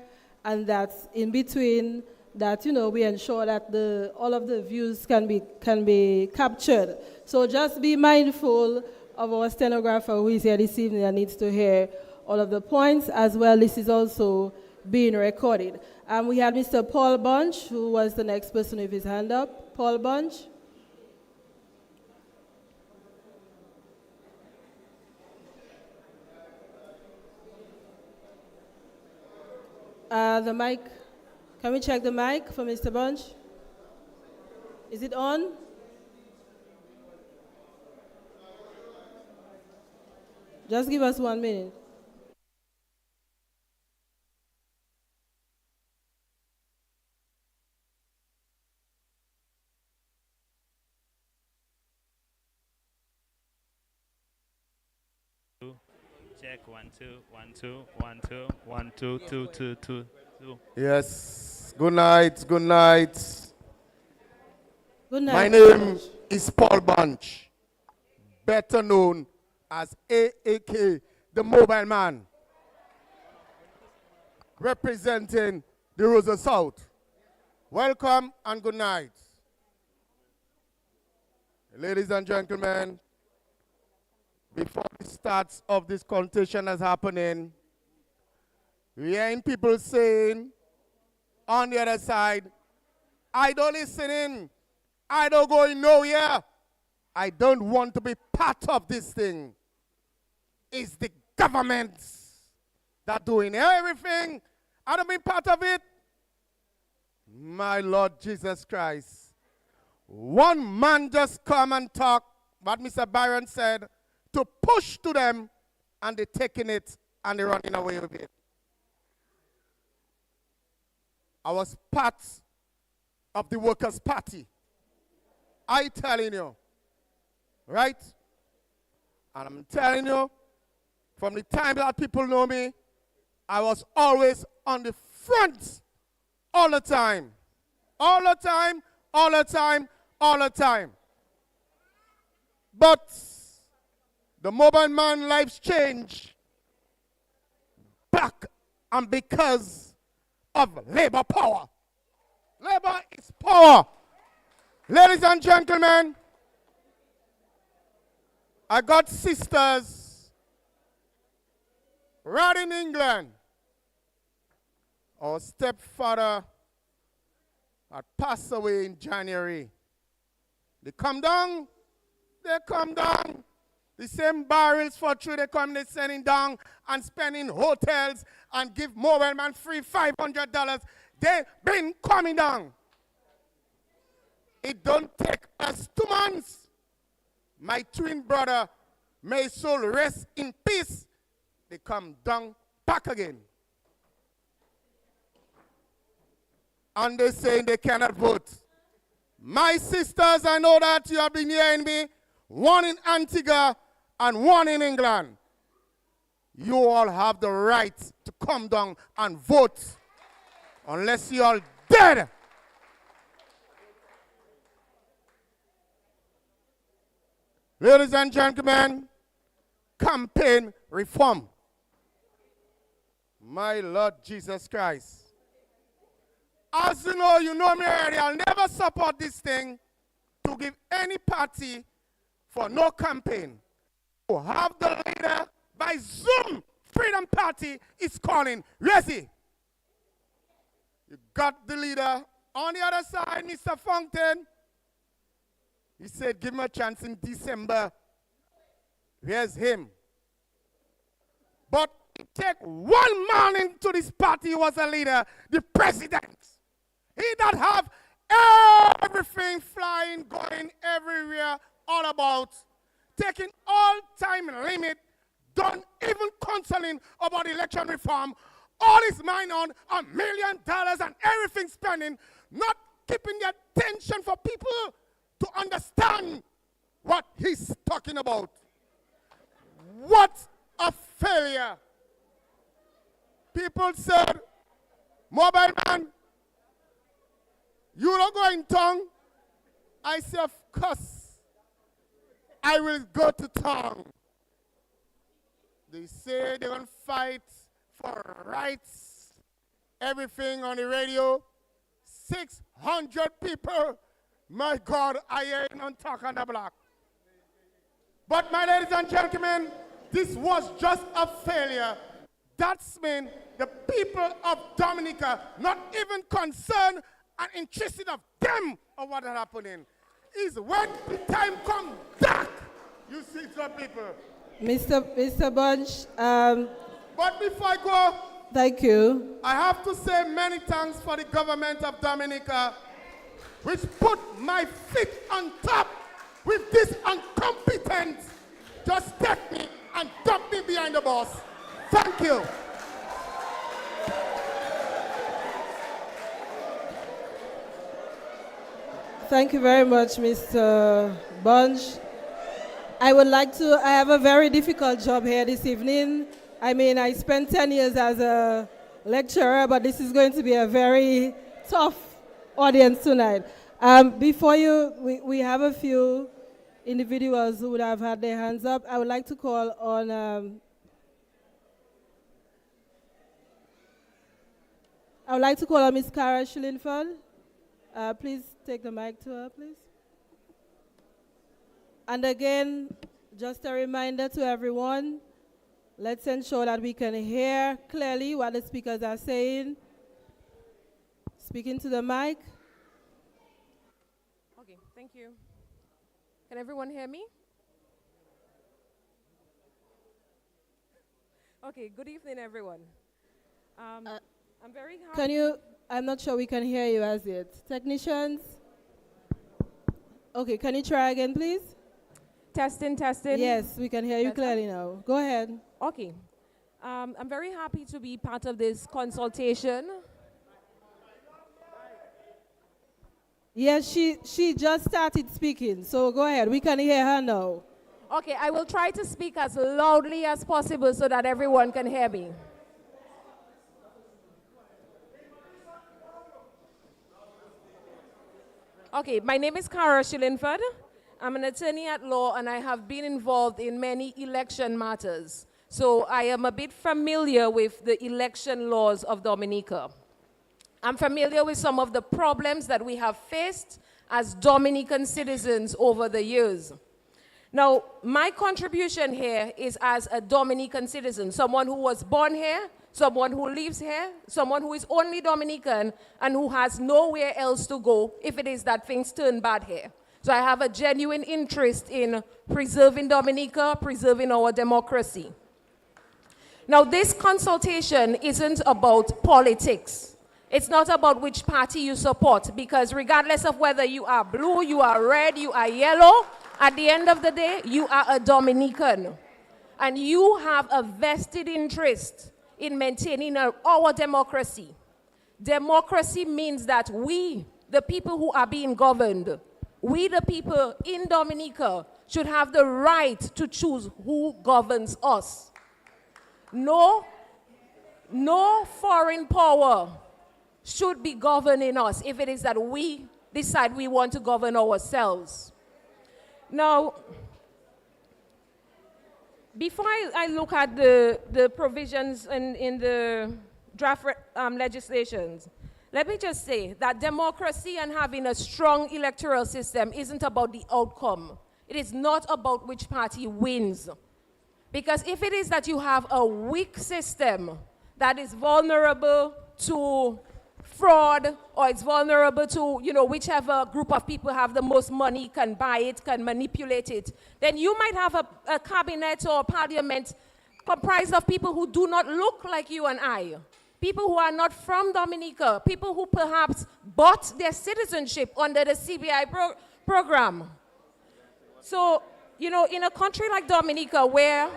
and that in between that, we ensure that all of the views can be captured. So just be mindful of our stenographer who is here this evening and needs to hear all of the points as well. This is also being recorded. We had Mr. Paul Bunch, who was the next person with his hand up. Paul Bunch. The mic, can we check the mic for Mr. Bunch? Is it on? Just give us 1 minute. Check 1 2 1 2 1 2 1 2 2 2 2 2. Yes. Good night. Good night. Good night. My name is Paul Bunch, better known as AAK, the Mobile Man, representing the Rosa South. Welcome and good night. Ladies and gentlemen, before the start of this consultation is happening, we are hearing people saying on the other side, I don't listen in, I don't go in nowhere, I don't want to be part of this thing. It's the government that doing everything. I don't be part of it. My Lord Jesus Christ. One man just come and talk, what Mr. Byron said, to push to them, and they're taking it and they're running away with it. I was part of the Workers' Party. I telling you, right? And I'm telling you, from the time that people know me, I was always on the front all the time. All the time, all the time, all the time. But the Mobile Man life's changed back and because of labor power. Labor is power. Ladies and gentlemen, I got sisters right in England. Our stepfather had passed away in January. They come down. The same barrels for true, they come, they sending down and spending hotels and give Mobile Man free $500. They been coming down. It don't take us 2 months. My twin brother, may his soul rest in peace, they come down back again. And they saying they cannot vote. My sisters, I know that you have been hearing me, one in Antigua and one in England. You all have the right to come down and vote unless you are dead. Ladies and gentlemen, campaign reform. My Lord Jesus Christ. As you know me already, I'll never support this thing to give any party for no campaign. To have the leader by Zoom, Freedom Party is calling. Resi. You got the leader on the other side, Mr. Fountain. He said, give him a chance in December. Here's him. But it take one man into this party who was a leader, the president. He that have everything flying, going everywhere, all about, taking all-time limit, done even counseling about election reform, all his mind on $1 million and everything spending, not keeping the attention for people to understand what he's talking about. What a failure. People said, mobile man, you don't go in tongue. I say, of course, I will go to tongue. They say they're going to fight for rights, everything on the radio. 600 people. My God, I ain't on talk on the block. But my ladies and gentlemen, this was just a failure. That's mean the people of Dominica not even concerned and interested of them of what is happening. Is when the time comes back, you see some people. Mr. Bunch, But before I go, thank you. I have to say many thanks for the government of Dominica, which put my feet on top with this incompetence. Just take me and dump me behind the bus. Thank you. Thank you very much, Mr. Bunch. I have a very difficult job here this evening. I mean, I spent 10 years as a lecturer, but this is going to be a very tough audience tonight. We have a few individuals who would have had their hands up. I would like to call on Ms. Cara Schillinford. Please take the mic to her, please. And again, just a reminder to everyone, let's ensure that we can hear clearly what the speakers are saying. Speaking to the mic. Okay, thank you. Can everyone hear me? Okay, good evening, everyone. I'm very happy. I'm not sure we can hear you as yet. Technicians? Okay, can you try again, please? Testing. Yes, we can hear you clearly now. Go ahead. Okay. I'm very happy to be part of this consultation. Yes, she just started speaking, so go ahead. We can hear her now. Okay, I will try to speak as loudly as possible so that everyone can hear me. Okay, my name is Cara Schillinford. I'm an attorney at law, and I have been involved in many election matters. So I am a bit familiar with the election laws of Dominica. I'm familiar with some of the problems that we have faced as Dominican citizens over the years. Now, my contribution here is as a Dominican citizen, someone who was born here, someone who lives here, someone who is only Dominican and who has nowhere else to go if it is that things turn bad here. So I have a genuine interest in preserving Dominica, preserving our democracy. Now, this consultation isn't about politics. It's not about which party you support, because regardless of whether you are blue, you are red, you are yellow, at the end of the day, you are a Dominican. And you have a vested interest in maintaining our democracy. Democracy means that we, the people who are being governed, we, the people in Dominica, should have the right to choose who governs us. No foreign power should be governing us if it is that we decide we want to govern ourselves. Now, before I look at the provisions in the draft legislations, let me just say that democracy and having a strong electoral system isn't about the outcome. It is not about which party wins. Because if it is that you have a weak system that is vulnerable to fraud, or it's vulnerable to, whichever group of people have the most money can buy it, can manipulate it, then you might have a cabinet or parliament comprised of people who do not look like you and I. People who are not from Dominica, people who perhaps bought their citizenship under the CBI program. So, in a country like Dominica Ladies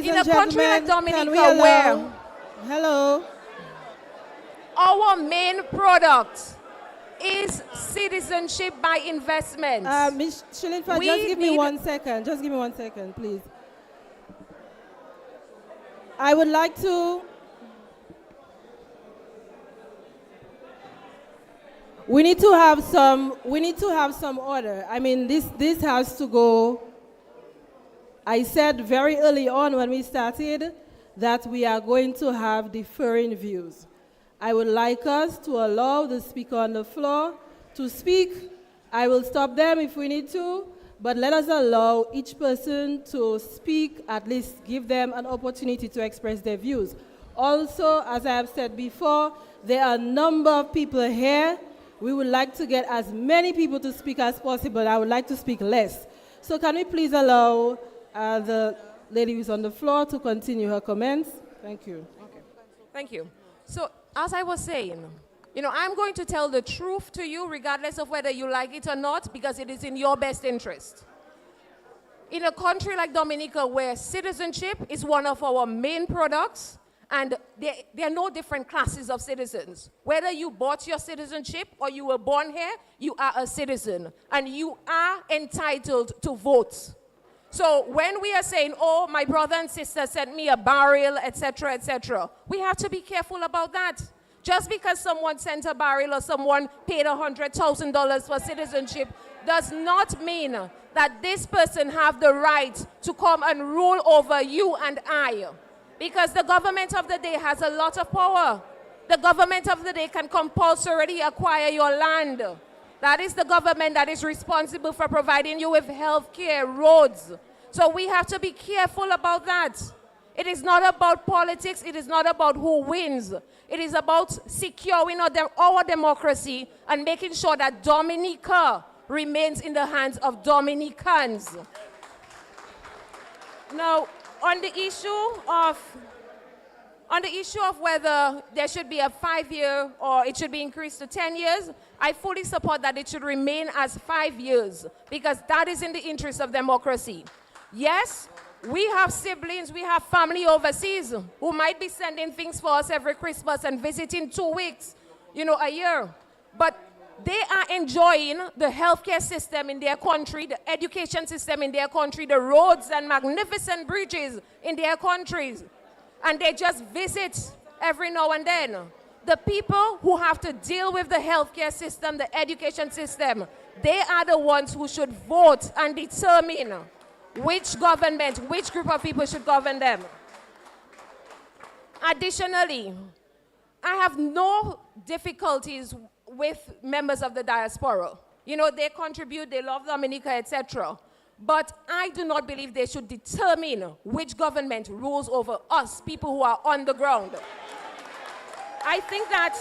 in and a country gentlemen, like can we Dominica allow... where Hello. our main product is citizenship by investment. Ms. Shilinfa, We just give me need- 1 second. Just give me 1 second, please. I would like to... We need to have some order. I mean, this has to go. I said very early on when we started that we are going to have differing views. I would like us to allow the speaker on the floor to speak. I will stop them if we need to, but let us allow each person to speak, at least give them an opportunity to express their views. Also, as I have said before, there are a number of people here. We would like to get as many people to speak as possible. I would like to speak less. So can we please allow the lady who's on the floor to continue her comments? Thank you. Okay. Thank you. So, as I was saying, I'm going to tell the truth to you regardless of whether you like it or not, because it is in your best interest. In a country like Dominica, where citizenship is one of our main products, and there are no different classes of citizens. Whether you bought your citizenship or you were born here, you are a citizen, and you are entitled to vote. So when we are saying, oh, my brother and sister sent me a barrel, etc., we have to be careful about that. Just because someone sent a barrel or someone paid $100,000 for citizenship does not mean that this person have the right to come and rule over you and I. Because the government of the day has a lot of power. The government of the day can compulsorily acquire your land. That is the government that is responsible for providing you with health care, roads. So we have to be careful about that. It is not about politics. It is not about who wins. It is about securing our democracy and making sure that Dominica remains in the hands of Dominicans. Now, on the issue of whether there should be a 5-year or it should be increased to 10 years, I fully support that it should remain as 5 years, because that is in the interest of democracy. Yes, we have siblings, we have family overseas who might be sending things for us every Christmas and visiting 2 weeks, a year. But they are enjoying the healthcare system in their country, the education system in their country, the roads and magnificent bridges in their countries. And they just visit every now and then. The people who have to deal with the healthcare system, the education system, they are the ones who should vote and determine which government, which group of people should govern them. Additionally, I have no difficulties with members of the diaspora. They contribute, they love Dominica, etc. But I do not believe they should determine which government rules over us, people who are on the ground. I think that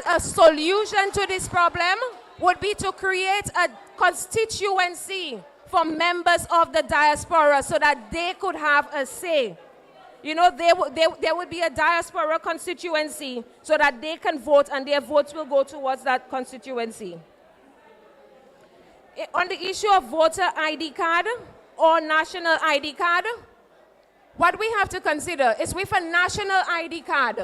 a solution to this problem would be to create a constituency for members of the diaspora so that they could have a say. There would be a diaspora constituency so that they can vote and their votes will go towards that constituency. On the issue of voter ID card or national ID card, what we have to consider is with a national ID card,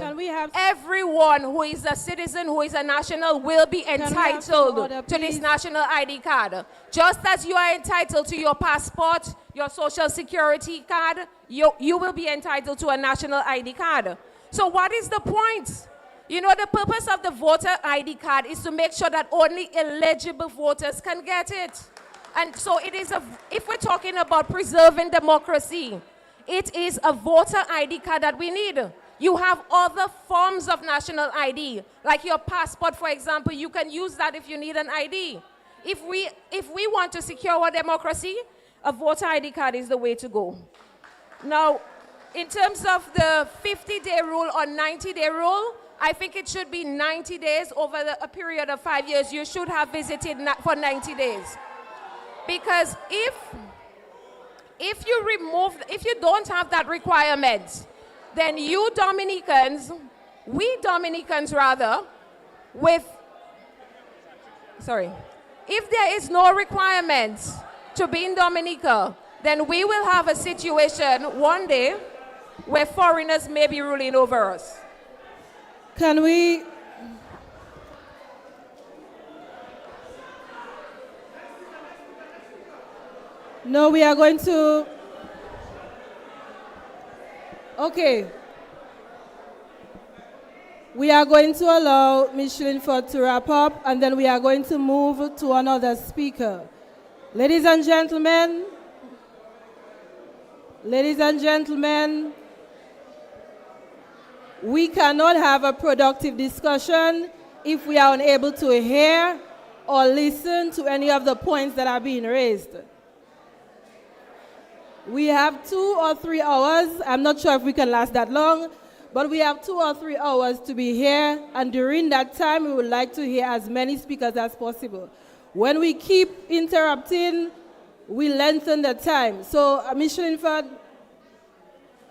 everyone who is a citizen, who is a national, will be entitled to this national ID card. Just as you are entitled to your passport, your social security card, you will be entitled to a national ID card. So what is the point? The purpose of the voter ID card is to make sure that only eligible voters can get it. And so it is if we're talking about preserving democracy, it is a voter ID card that we need. You have other forms of national ID, like your passport, for example. You can use that if you need an ID. If we want to secure our democracy, a voter ID card is the way to go. Now, in terms of the 50-day rule or 90-day rule, I think it should be 90 days over a period of 5 years. You should have visited for 90 days. Because if you don't have that requirement, then we Dominicans if there is no requirement to be in Dominica, then we will have a situation one day where foreigners may be ruling over us. Can we? No, we are going to. Okay. We are going to allow Ms. Shillingford to wrap up, and then we are going to move to another speaker. Ladies and gentlemen, we cannot have a productive discussion if we are unable to hear or listen to any of the points that are being raised. We have 2 or 3 hours. I'm not sure if we can last that long, but we have 2 or 3 hours to be here, and during that time, we would like to hear as many speakers as possible. When we keep interrupting, we lengthen the time. So, Ms. Shillingford,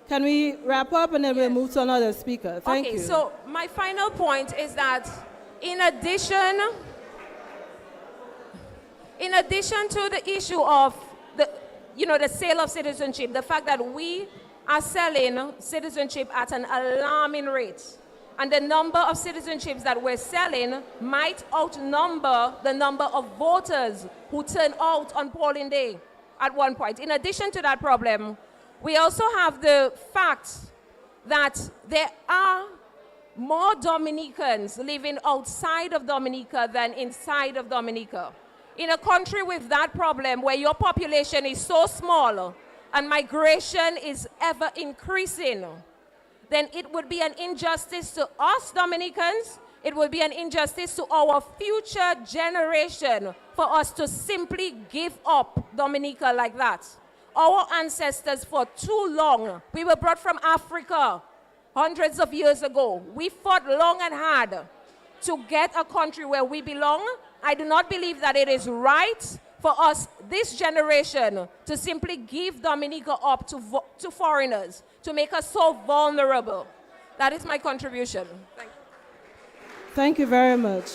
can we wrap up and then we'll move to another speaker? Thank you. Okay, so my final point is that in addition to the issue of the sale of citizenship, the fact that we are selling citizenship at an alarming rate, and the number of citizenships that we're selling might outnumber the number of voters who turn out on polling day at one point. In addition to that problem, we also have the fact that there are more Dominicans living outside of Dominica than inside of Dominica. In a country with that problem, where your population is so small and migration is ever increasing, then it would be an injustice to us Dominicans, it would be an injustice to our future generation for us to simply give up Dominica like that. Our ancestors for too long, we were brought from Africa hundreds of years ago. We fought long and hard to get a country where we belong. I do not believe that it is right for us, this generation, to simply give Dominica up to foreigners, to make us so vulnerable. That is my contribution. Thank you. Thank you very much.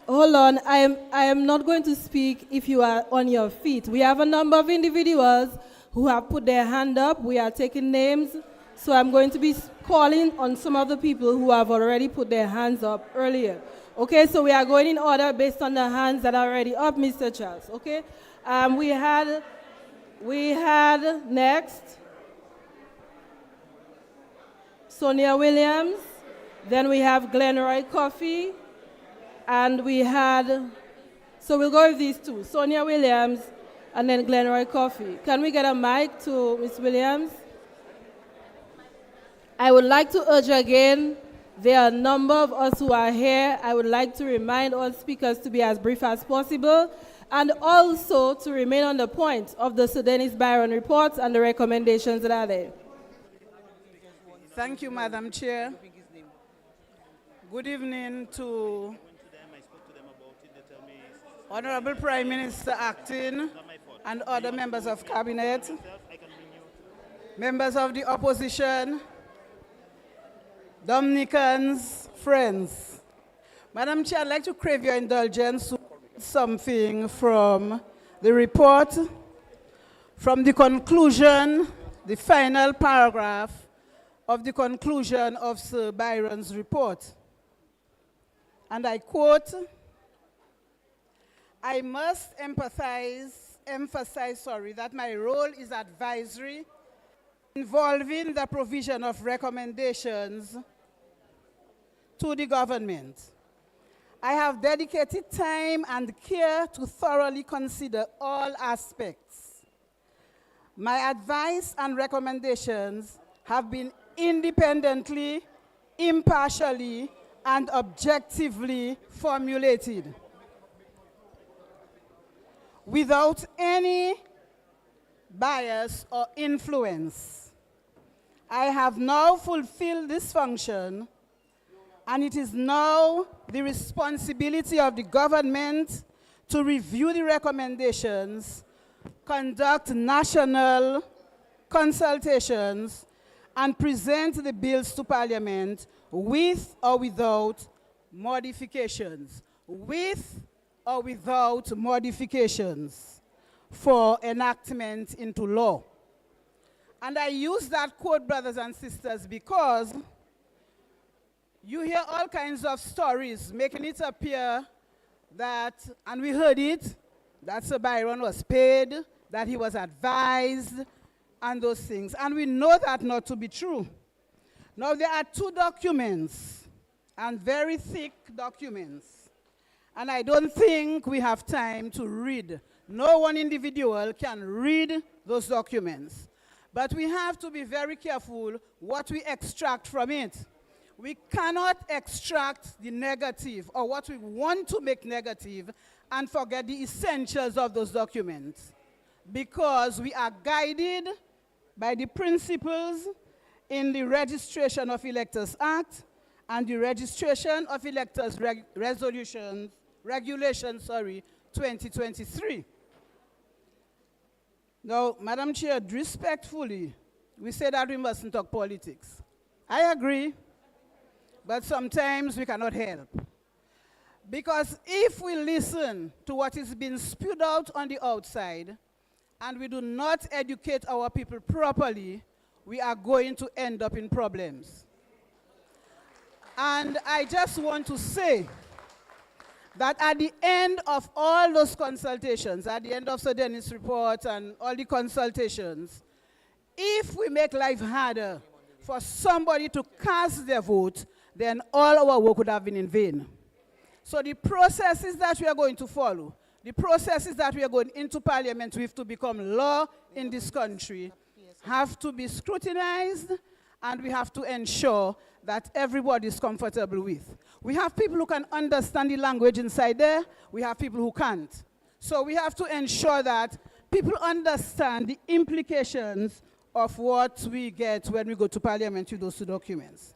Hold on, I am not going to speak if you are on your feet. We have a number of individuals who have put their hand up. We are taking names. So I'm going to be calling on some of the people who have already put their hands up earlier. Okay, so we are going in order based on the hands that are already up, Mr. Charles. Okay, we had next Sonia Williams. Then we have Glenroy Coffey. And we had, so we'll go with these two, Sonia Williams and then Glenroy Coffey. Can we get a mic to Ms. Williams? I would like to urge again, there are a number of us who are here. I would like to remind all speakers to be as brief as possible and also to remain on the point of the Sir Dennis Byron reports and the recommendations that are there. Thank you, Madam Chair. Good evening to Honorable Prime Minister Acting and other members of Cabinet, members of the opposition, Dominicans, friends. Madam Chair, I'd like to crave your indulgence to something from the report, from the conclusion, the final paragraph of the conclusion of Sir Byron's report. And I quote, I must emphasize that my role is advisory, involving the provision of recommendations to the government. I have dedicated time and care to thoroughly consider all aspects. My advice and recommendations have been independently, impartially, and objectively formulated, without any bias or influence. I have now fulfilled this function, and it is now the responsibility of the government to review the recommendations, conduct national consultations, and present the bills to Parliament with or without modifications. With or without modifications for enactment into law. And I use that quote, brothers and sisters, because you hear all kinds of stories making it appear that, and we heard it, that Sir Byron was paid, that he was advised, and those things. And we know that not to be true. Now, there are two documents, and very thick documents. And I don't think we have time to read. No one individual can read those documents. But we have to be very careful what we extract from it. We cannot extract the negative or what we want to make negative and forget the essentials of those documents, because we are guided by the principles in the Registration of Electors Act and the Registration of Electors Regulation 2023. Now, Madam Chair, respectfully, we say that we mustn't talk politics. I agree, but sometimes we cannot help. Because if we listen to what is being spewed out on the outside and we do not educate our people properly, we are going to end up in problems. And I just want to say that at the end of all those consultations, at the end of Sir Dennis' report and all the consultations, if we make life harder for somebody to cast their vote, then all our work would have been in vain. So the processes that we are going to follow, the processes that we are going into Parliament with to become law in this country, have to be scrutinized, and we have to ensure that everybody is comfortable with. We have people who can understand the language inside there. We have people who can't. So we have to ensure that people understand the implications of what we get when we go to Parliament with those two documents.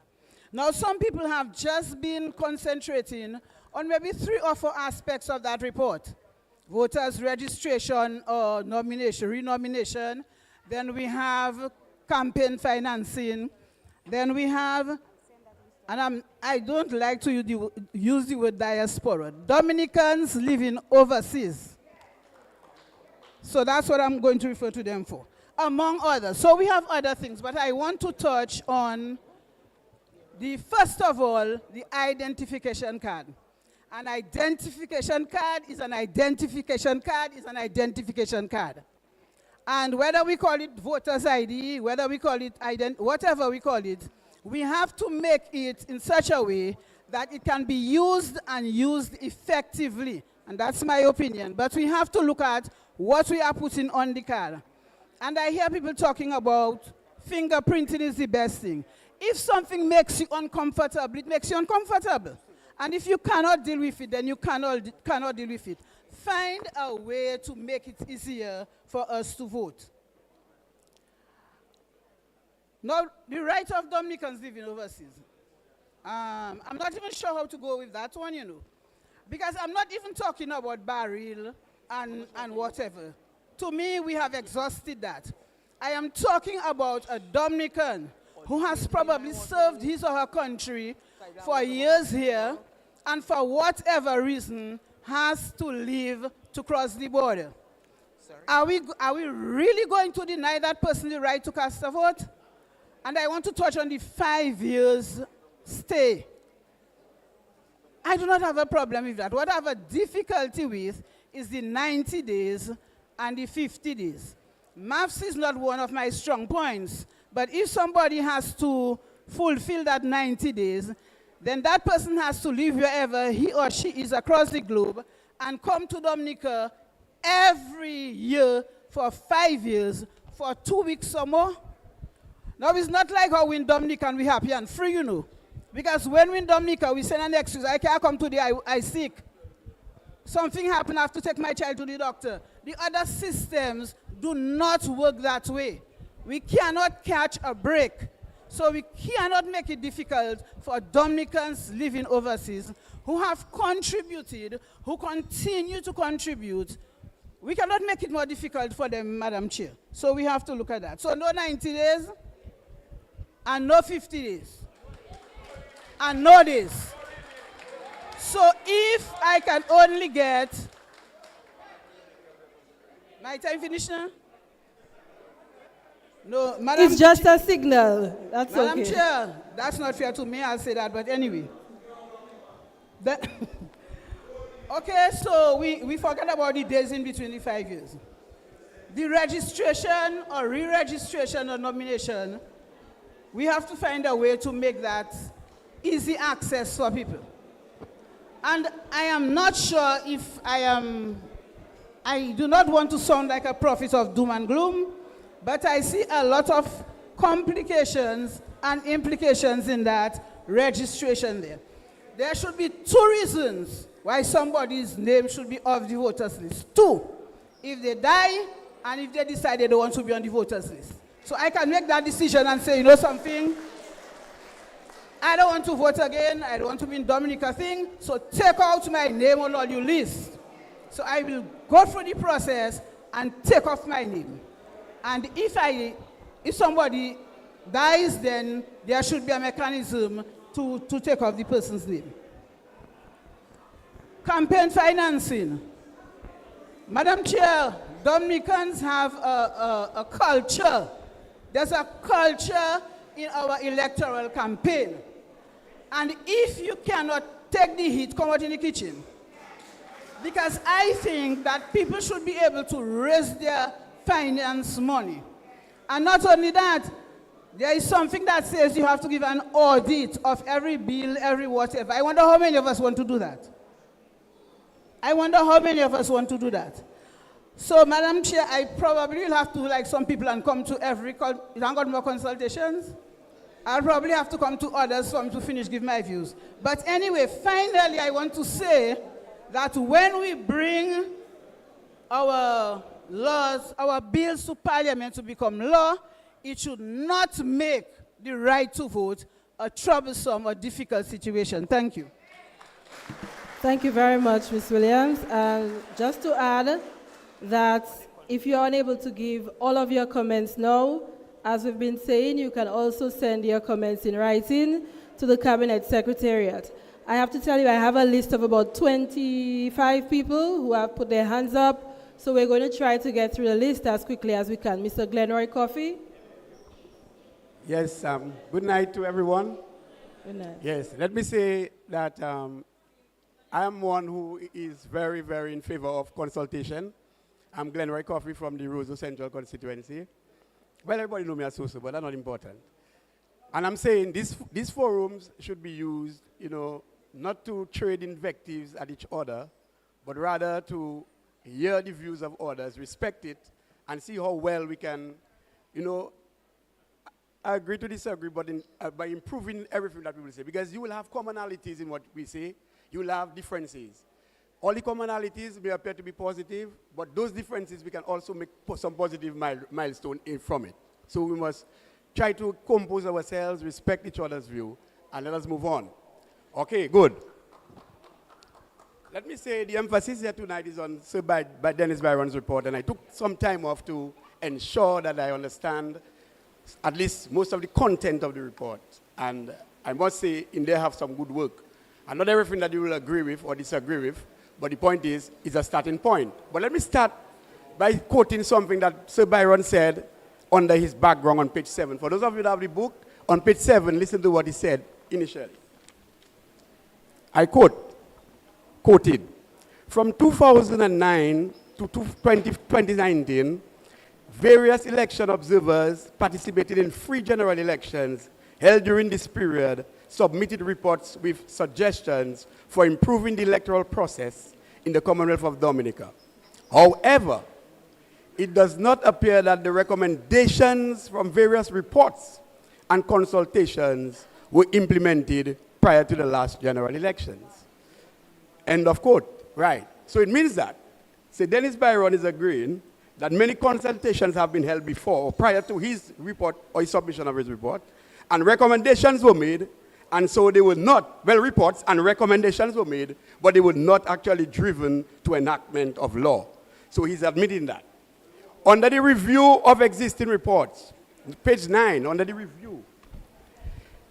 Now, some people have just been concentrating on maybe 3 or 4 aspects of that report. Voters registration or nomination, renomination. Then we have campaign financing. Then we have, and I don't like to use the word diaspora, Dominicans living overseas. So that's what I'm going to refer to them for, among others. So we have other things, but I want to touch on first of all, the identification card. An identification card is an identification card is an identification card. And whether we call it voter's ID, whether we call it whatever we call it, we have to make it in such a way that it can be used and used effectively. And that's my opinion. But we have to look at what we are putting on the card. And I hear people talking about fingerprinting is the best thing. If something makes you uncomfortable, it makes you uncomfortable. And if you cannot deal with it, then you cannot deal with it. Find a way to make it easier for us to vote. Now, the right of Dominicans living overseas. I'm not even sure how to go with that one, you know. Because I'm not even talking about barrel and whatever. To me, we have exhausted that. I am talking about a Dominican who has probably served his or her country for years here, and for whatever reason has to leave to cross the border. Are we really going to deny that person the right to cast a vote? And I want to touch on the 5 years stay. I do not have a problem with that. What I have a difficulty with is the 90 days and the 50 days. Maths is not one of my strong points, but if somebody has to fulfill that 90 days, then that person has to leave wherever he or she is across the globe and come to Dominica every year for 5 years for 2 weeks or more. Now, it's not like how we in Dominica and we happy and free, you know. Because when we in Dominica, we send an excuse. I can't come today, I sick. Something happened, I have to take my child to the doctor. The other systems do not work that way. We cannot catch a break. So we cannot make it difficult for Dominicans living overseas who have contributed, who continue to contribute. We cannot make it more difficult for them, Madam Chair. So we have to look at that. So no 90 days and no 50 days and no days. So if I can only get, my time finished now? No, Madam It's just a signal. That's Madam okay. Chair, that's not fair to me, I'll say that, but anyway. Okay, so we forgot about the days in between the 5 years. The registration or re-registration or nomination, we have to find a way to make that easy access for people. And I am not sure if I do not want to sound like a prophet of doom and gloom, but I see a lot of complications and implications in that registration there. There should be 2 reasons why somebody's name should be off the voters list. 2, if they die and if they decide they don't want to be on the voters list. So I can make that decision and say, you know something, I don't want to vote again, I don't want to be in Dominica thing, so take out my name on all your list. So I will go through the process and take off my name. And if somebody dies, then there should be a mechanism to take off the person's name. Campaign financing. Madam Chair, Dominicans have a culture. There's a culture in our electoral campaign. And if you cannot take the heat, come out in the kitchen. Because I think that people should be able to raise their finance money. And not only that, there is something that says you have to give an audit of every bill, every whatever. I wonder how many of us want to do that. I wonder how many of us want to do that. So, Madam Chair, I probably will have to, like some people, and come to every, you don't got more consultations? I'll probably have to come to others for me to finish, give my views. But anyway, finally, I want to say that when we bring our laws, our bills to Parliament to become law, it should not make the right to vote a troublesome or difficult situation. Thank you. Thank you very much, Ms. Williams. And just to add that if you're unable to give all of your comments now, as we've been saying, you can also send your comments in writing to the Cabinet Secretariat. I have to tell you, I have a list of about 25 people who have put their hands up, so we're going to try to get through the list as quickly as we can. Mr. Glenroy Coffey? Yes, good night to everyone. Good night. Yes, let me say that I am one who is very, very in favor of consultation. I'm Glenroy Coffey from the Roseau Central constituency. Well, everybody knows me as Soso, but that's not important. And I'm saying these forums should be used, you know, not to trade invectives at each other, but rather to hear the views of others, respect it, and see how well we can, you know, agree to disagree, but by improving everything that we will say. Because you will have commonalities in what we say, you will have differences. All the commonalities may appear to be positive, but those differences we can also make some positive milestone from it. So we must try to compose ourselves, respect each other's view, and let us move on. Okay, good. Let me say the emphasis here tonight is on Sir by Dennis Byron's report, and I took some time off to ensure that I understand at least most of the content of the report. And I must say, in there have some good work. And not everything that you will agree with or disagree with, but the point is, it's a starting point. But let me start by quoting something that Sir Byron said under his background on page 7. For those of you that have the book, on page 7, listen to what he said initially. I quoted, from 2009 to 2019, various election observers participated in free general elections held during this period submitted reports with suggestions for improving the electoral process in the Commonwealth of Dominica. However, it does not appear that the recommendations from various reports and consultations were implemented prior to the last general elections. End of quote. Right. So it means that, say, Dennis Byron is agreeing that many consultations have been held before or prior to his report or his submission of his report, and recommendations were made, and so they were not, well, reports and recommendations were made, but they were not actually driven to enactment of law. So he's admitting that. Under the review of existing reports, page 9, under the review,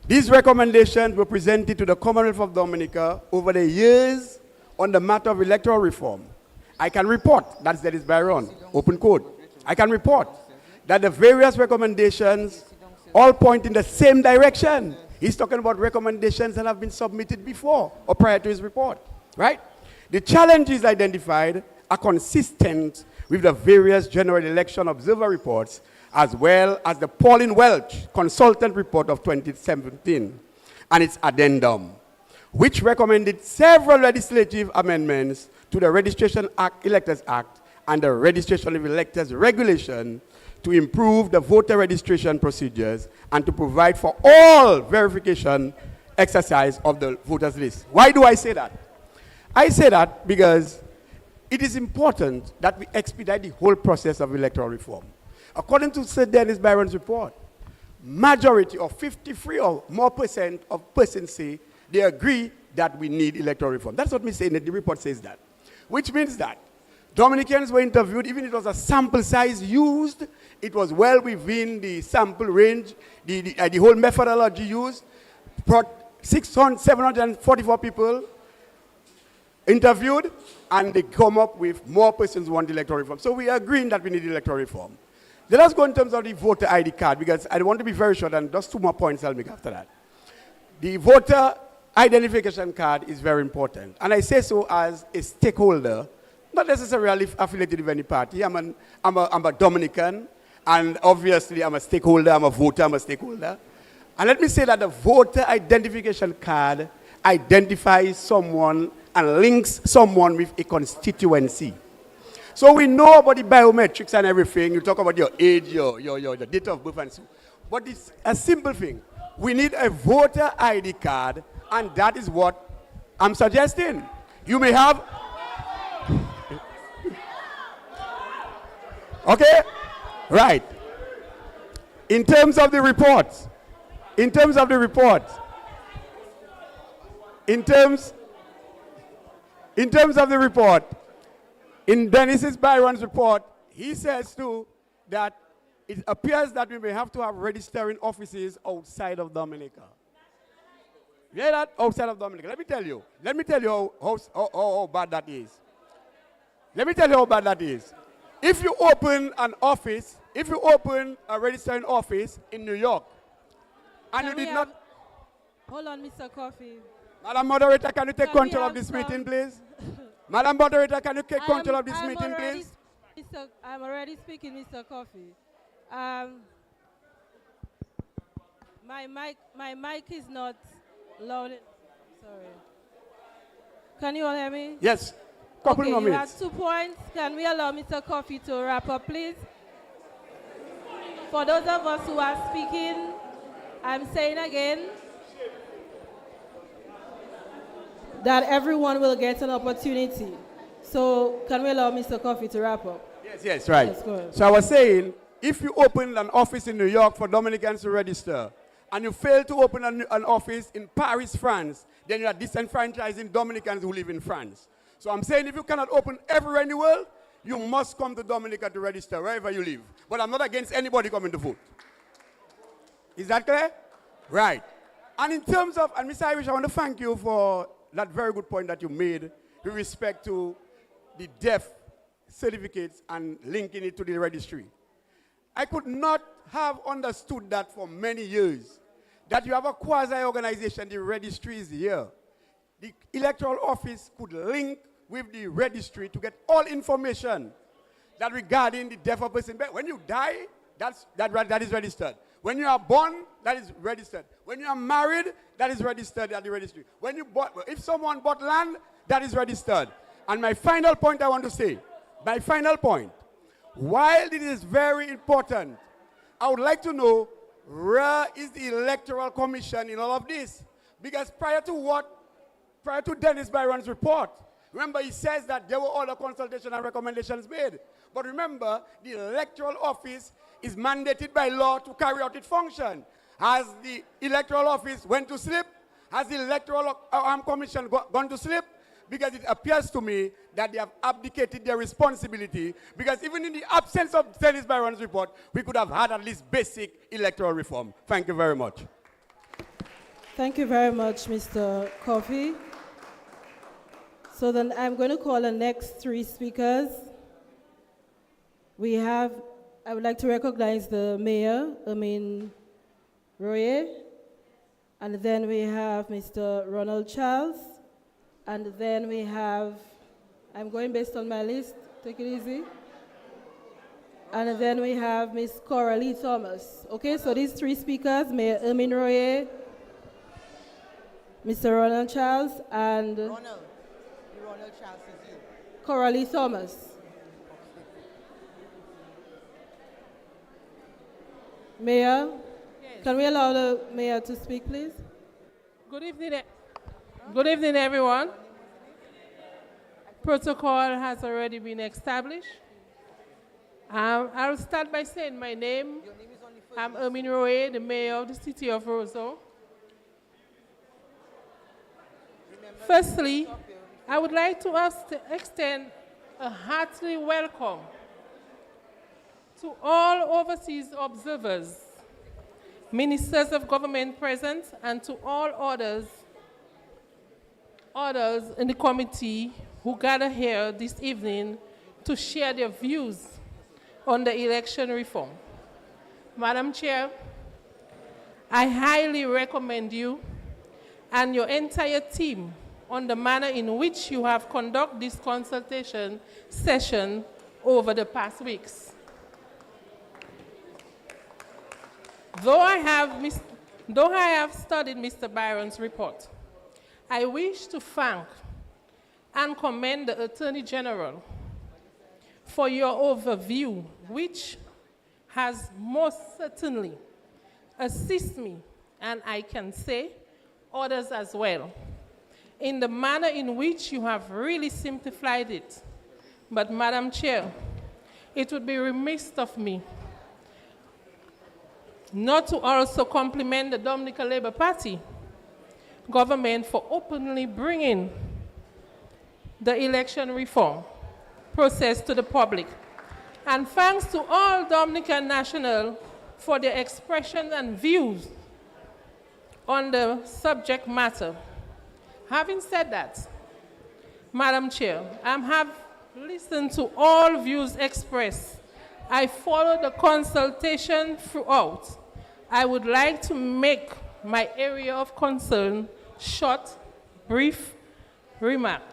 these recommendations were presented to the Commonwealth of Dominica over the years on the matter of electoral reform. I can report, that's Dennis Byron, open quote. I can report that the various recommendations all point in the same direction. He's talking about recommendations that have been submitted before or prior to his report, right? The challenges identified are consistent with the various general election observer reports, as well as the Pauline Welch consultant report of 2017 and its addendum, which recommended several legislative amendments to the Registration Act, Electors Act, and the Registration of Electors Regulation to improve the voter registration procedures and to provide for all verification exercise of the voters list. Why do I say that? I say that because it is important that we expedite the whole process of electoral reform. According to Sir Dennis Byron's report, majority of 53 or more percent of persons say they agree that we need electoral reform. That's what we say, and the report says that. Which means that Dominicans were interviewed, even if it was a sample size used, it was well within the sample range, the whole methodology used, brought 744 people interviewed, and they come up with more persons who want electoral reform. So we are agreeing that we need electoral reform. Let us go in terms of the voter ID card, because I want to be very short, and just 2 more points I'll make after that. The voter identification card is very important, and I say so as a stakeholder, not necessarily affiliated with any party. I'm a Dominican, and obviously I'm a stakeholder, I'm a voter, I'm a stakeholder. And let me say that the voter identification card identifies someone and links someone with a constituency. So we know about the biometrics and everything. You talk about your age, your date of birth and so. But it's a simple thing. We need a voter ID card, and that is what I'm suggesting. You may have... Okay? Right. In terms of the report, in Dennis Byron's report, he says too that it appears that we may have to have registering offices outside of Dominica. You hear that? Outside of Dominica. Let me tell you how bad that is. Let me tell you how bad that is. If you open an office, if you open a registering office in New York, and you did not... Hold on, Mr. Coffee. Madam Moderator, can you take control of this meeting, please? Madam Moderator, can you take control of this meeting, please? I'm already speaking, Mr. Coffee. My mic is not loud. Sorry. Can you all hear me? Yes. Couple more minutes. You have 2 points. Can we allow Mr. Coffee to wrap up, please? For those of us who are speaking, I'm saying again that everyone will get an opportunity. So can we allow Mr. Coffee to wrap up? Yes, right. Yes, so I was saying, if you open an office in New York for Dominicans to register, and you fail to open an office in Paris, France, then you are disenfranchising Dominicans who live in France. So I'm saying if you cannot open everywhere in the world, you must come to Dominica to register wherever you live. But I'm not against anybody coming to vote. Is that clear? Right. And in terms of, and Mr. Irish, I want to thank you for that very good point that you made with respect to the deaf certificates and linking it to the registry. I could not have understood that for many years, that you have a quasi-organization, the registry is here. The electoral office could link with the registry to get all information that regarding the deaf person. But when you die, that is registered. When you are born, that is registered. When you are married, that is registered at the registry. When you bought, if someone bought land, that is registered. And my final point I want to say, while it is very important, I would like to know where is the Electoral Commission in all of this? Because prior to Dennis Byron's report, remember he says that there were other consultations and recommendations made. But remember, the Electoral Office is mandated by law to carry out its function. Has the Electoral Office went to sleep? Has the Electoral Commission gone to sleep? Because it appears to me that they have abdicated their responsibility, because even in the absence of Dennis Byron's report, we could have had at least basic electoral reform. Thank you very much. Thank you very much, Mr. Coffey. So then I'm going to call the next three speakers. I would like to recognize the mayor, Royer, and then we have Mr. Ronald Charles, and then we have, I'm going based on my list, take it easy. And then we have Ms. Coralie Thomas. Okay, so these three speakers, Mayor Ermine Royer, Mr. Ronald Charles, and Ronald Charles is you. Coralie Thomas. Mayor, can we allow the mayor to speak, please? Good evening, everyone. Protocol has already been established. I'll start by saying my name. I'm Ermine Royer, the mayor of the city of Roseau. Firstly, I would like to extend a hearty welcome to all overseas observers, ministers of government present, and to all others in the committee who gather here this evening to share their views on the election reform. Madam Chair, I highly recommend you and your entire team on the manner in which you have conducted this consultation session over the past weeks. Though I have studied Mr. Byron's report, I wish to thank and commend the Attorney General for your overview, which has most certainly assisted me, and I can say others as well, in the manner in which you have really simplified it. But Madam Chair, it would be remiss of me not to also compliment the Dominican Labour Party government for openly bringing the election reform process to the public. And thanks to all Dominican nationals for their expressions and views on the subject matter. Having said that, Madam Chair, I have listened to all views expressed. I followed the consultation throughout. I would like to make my area of concern short, brief remark.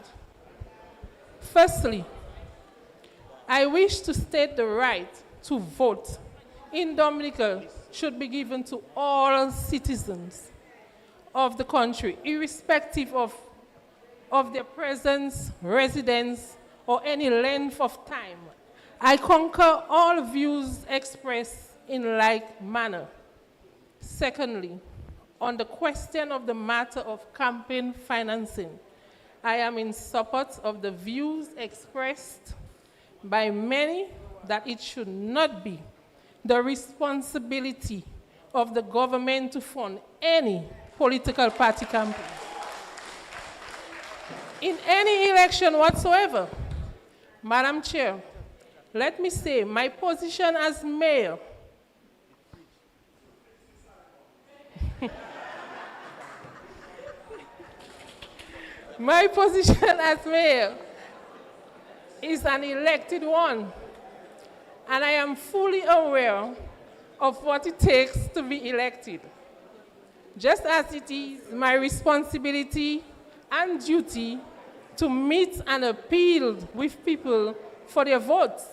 Firstly, I wish to state the right to vote in Dominica should be given to all citizens of the country, irrespective of their presence, residence, or any length of time. I concur all views expressed in like manner. Secondly, on the question of the matter of campaign financing, I am in support of the views expressed by many that it should not be the responsibility of the government to fund any political party campaign in any election whatsoever. Madam Chair, let me say my position as mayor my position as mayor is an elected one, and I am fully aware of what it takes to be elected, just as it is my responsibility and duty to meet and appeal with people for their votes.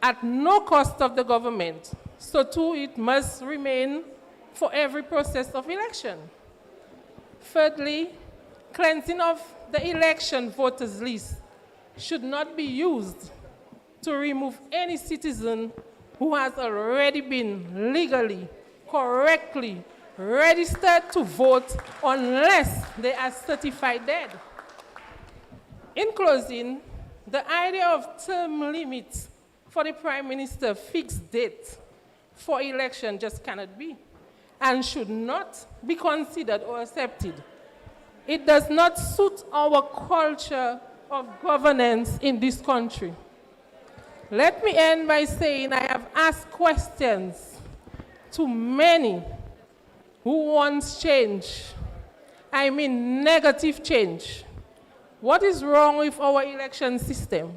at no cost of the government. So too it must remain for every process of election. Thirdly, cleansing of the election voters list should not be used to remove any citizen who has already been legally, correctly registered to vote unless they are certified dead. In closing, the idea of term limits for the Prime Minister fixed date for election just cannot be and should not be considered or accepted. It does not suit our culture of governance in this country. Let me end by saying I have asked questions to many who want change. I mean negative change. What is wrong with our election system?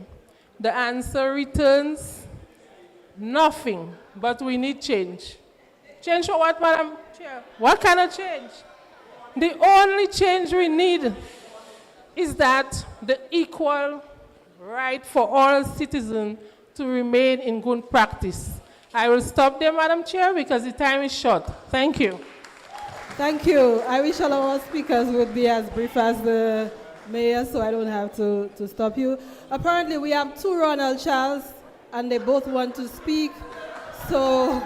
The answer returns nothing, but we need change. Change for what, Madam Chair? What kind of change? The only change we need is that the equal right for all citizens to remain in good practice. I will stop there, Madam Chair, because the time is short. Thank you. Thank you. I wish all of our speakers would be as brief as the mayor, so I don't have to stop you. Apparently, we have two Ronald Charles, and they both want to speak. So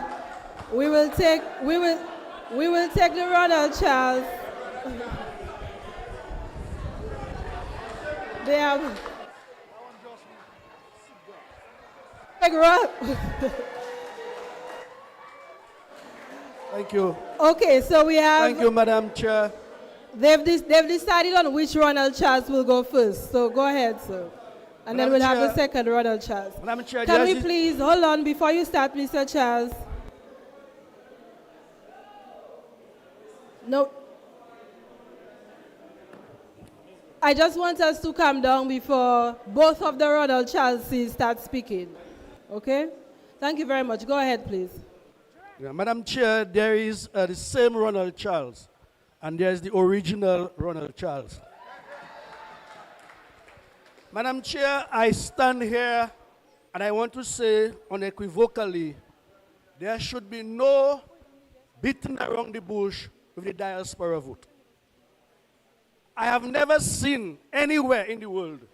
we will take the Ronald Charles. They have. Thank you. Okay, so we have. Thank you, Madam Chair. They've decided on which Ronald Charles will go first. So go ahead, sir. And then we'll have the second Ronald Charles. Madam Chair, can we please hold on before you start, Mr. Charles? No. I just want us to calm down before both of the Ronald Charleses start speaking. Okay? Thank you very much. Go ahead, please. Yeah, Madam Chair, there is the same Ronald Charles, and there is the original Ronald Charles. Madam Chair, I stand here and I want to say unequivocally, there should be no beating around the bush with the diaspora vote. I have never seen anywhere in the world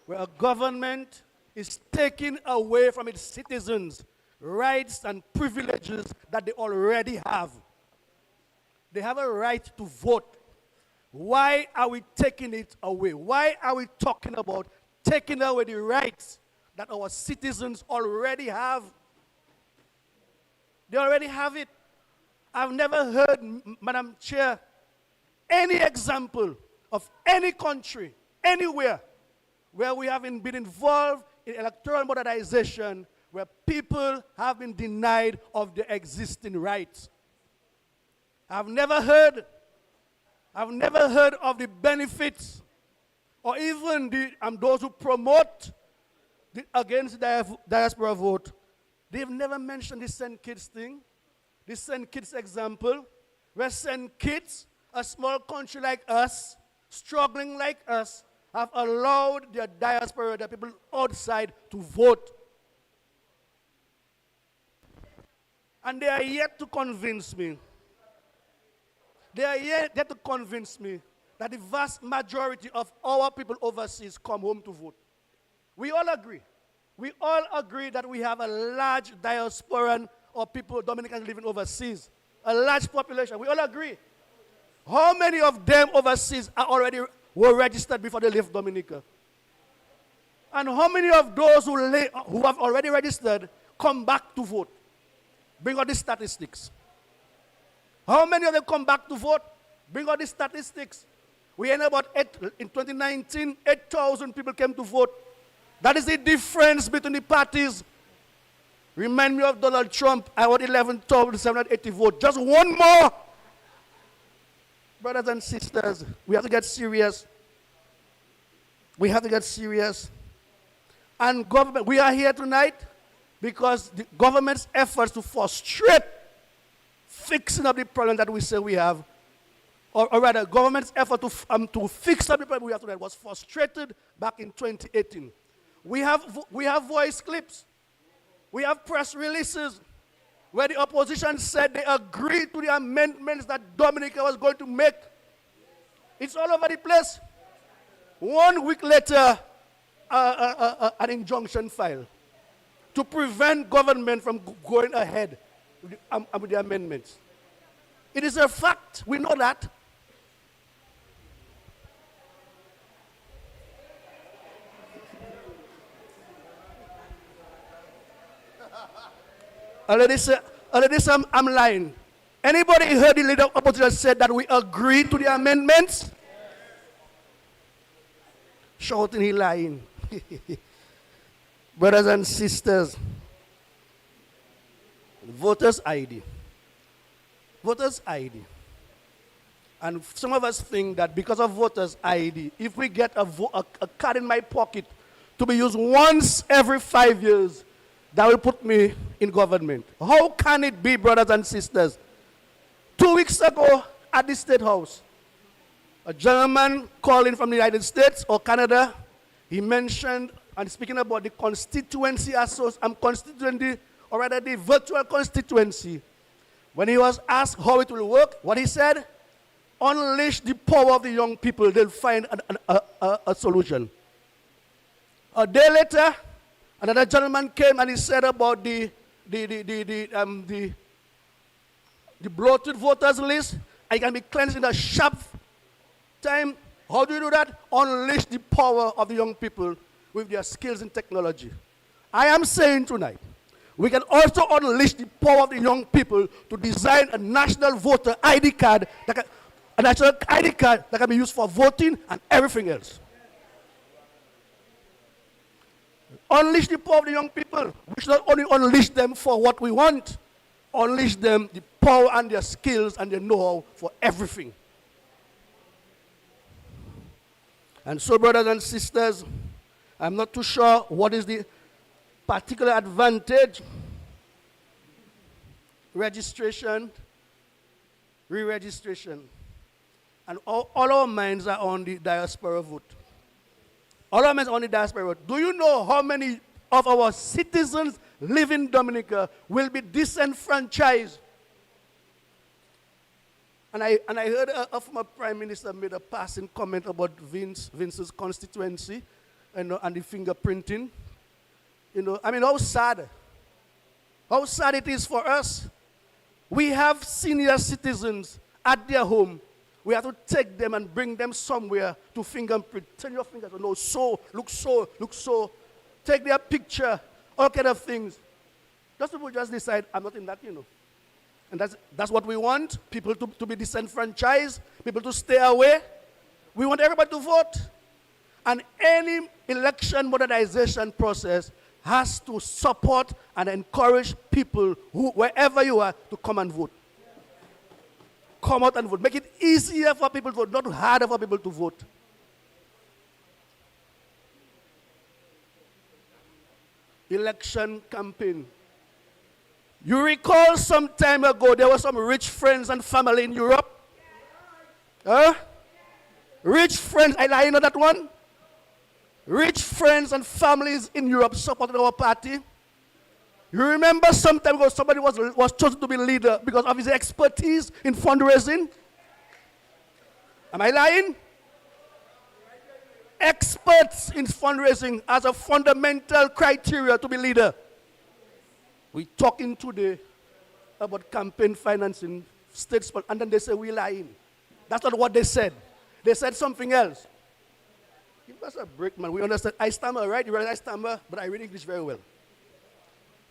where a government is taking away from its citizens rights and privileges that they already have. They have a right to vote. Why are we taking it away? Why are we talking about taking away the rights that our citizens already have? They already have it. I've never heard, Madam Chair, any example of any country, anywhere, where we have been involved in electoral modernization, where people have been denied of their existing rights. I've never heard of the benefits or even those who promote against the diaspora vote. They've never mentioned the St. Kitts thing, the St. Kitts example, where St. Kitts, a small country like us, struggling like us, have allowed their diaspora, the people outside, to vote. And they are yet to convince me. They are yet to convince me that the vast majority of our people overseas come home to vote. We all agree. We all agree that we have a large diasporan or people, Dominicans living overseas, a large population. We all agree. How many of them overseas were registered before they left Dominica? And how many of those who have already registered come back to vote? Bring out the statistics. How many of them come back to vote? Bring out the statistics. We had about in 2019, 8,000 people came to vote. That is the difference between the parties. Remind me of Donald Trump. I got 11,780 votes. Just one more. Brothers and sisters, we have to get serious. We have to get serious. And government, we are here tonight because the government's efforts to frustrate fixing up the problem that we say we have, or rather, government's effort to fix up the problem we have tonight was frustrated back in 2018. We have voice clips. We have press releases where the opposition said they agreed to the amendments that Dominica was going to make. It's all over the place. 1 week later, an injunction filed to prevent government from going ahead with the amendments. It is a fact. We know that. Already I'm lying. Anybody heard the leader of opposition said that we agreed to the amendments? Shouting he lying. Brothers and sisters, voters ID. Voters ID. And some of us think that because of voters ID, if we get a card in my pocket to be used once every 5 years, that will put me in government. How can it be, brothers and sisters? 2 weeks ago at the State House, a gentleman calling from the United States or Canada, he mentioned and speaking about the constituency constituency, or rather the virtual constituency. When he was asked how it will work, what he said, unleash the power of the young people, they'll find a solution. A day later, another gentleman came and he said about the bloated voters list, I can be cleansed in a sharp time. How do you do that? Unleash the power of the young people with their skills in technology. I am saying tonight, we can also unleash the power of the young people to design a national voter ID card, a national ID card that can be used for voting and everything else. Unleash the power of the young people. We should not only unleash them for what we want, unleash them the power and their skills and their know-how for everything. And so, brothers and sisters, I'm not too sure what is the particular advantage. Registration, re-registration. And all our minds are on the diaspora vote. All our minds are on the diaspora vote. Do you know how many of our citizens living in Dominica will be disenfranchised? And I heard a former prime minister made a passing comment about Vince's constituency and the fingerprinting. I mean, how sad it is for us. We have senior citizens at their home. We have to take them and bring them somewhere to fingerprint. Turn your fingers, no, so, look so. Take their picture, all kind of things. Those people just decide, I'm not in that, And that's what we want, people to be disenfranchised, people to stay away. We want everybody to vote. And any election modernization process has to support and encourage people, wherever you are, to come and vote. Come out and vote. Make it easier for people to vote, not harder for people to vote. Election campaign. You recall some time ago, there were some rich friends and family in Europe? Huh? Rich friends, I know that one? Rich friends and families in Europe supported our party. You remember some time ago somebody was chosen to be leader because of his expertise in fundraising? Am I lying? Experts in fundraising as a fundamental criteria to be leader. We're talking today about campaign financing, state sponsor, and then they say we're lying. That's not what they said. They said something else. Give us a break, man. We understand. I stammer, right? You realize I stammer, but I read English very well.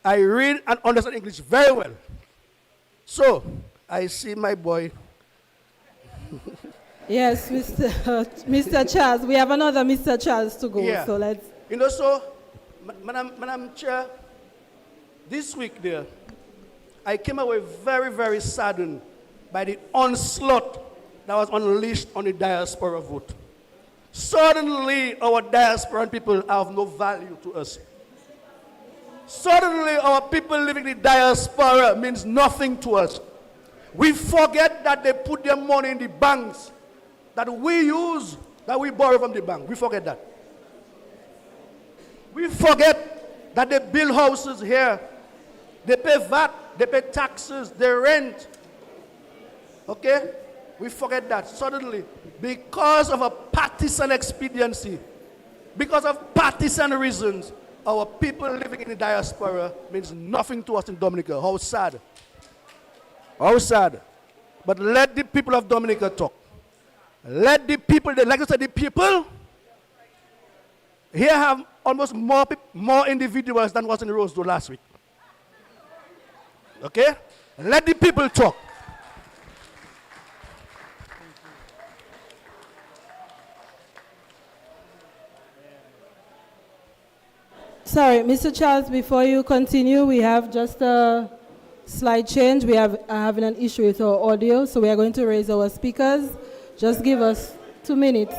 I read and understand English very well. So, I see my boy. Yes, Mr. Charles. We have another Mr. Charles to go. Yeah. So let's. Madam Chair, this week there, I came away very, very saddened by the onslaught that was unleashed on the diaspora vote. Suddenly, our diaspora people are of no value to us. Suddenly, our people living in the diaspora means nothing to us. We forget that they put their money in the banks that we use, that we borrow from the bank. We forget that. We forget that they build houses here They pay VAT, they pay taxes, they rent. Okay? We forget that suddenly. Because of a partisan expediency, because of partisan reasons, our people living in the diaspora means nothing to us in Dominica. How sad. How sad. But let the people of Dominica talk. Let the people, like I said, the people here have almost more individuals than was in the Rosedale last week. Okay? Let the people talk. Sorry, Mr. Charles, before you continue, we have just a slight change. We are having an issue with our audio, so we are going to raise our speakers. Just give us 2 minutes.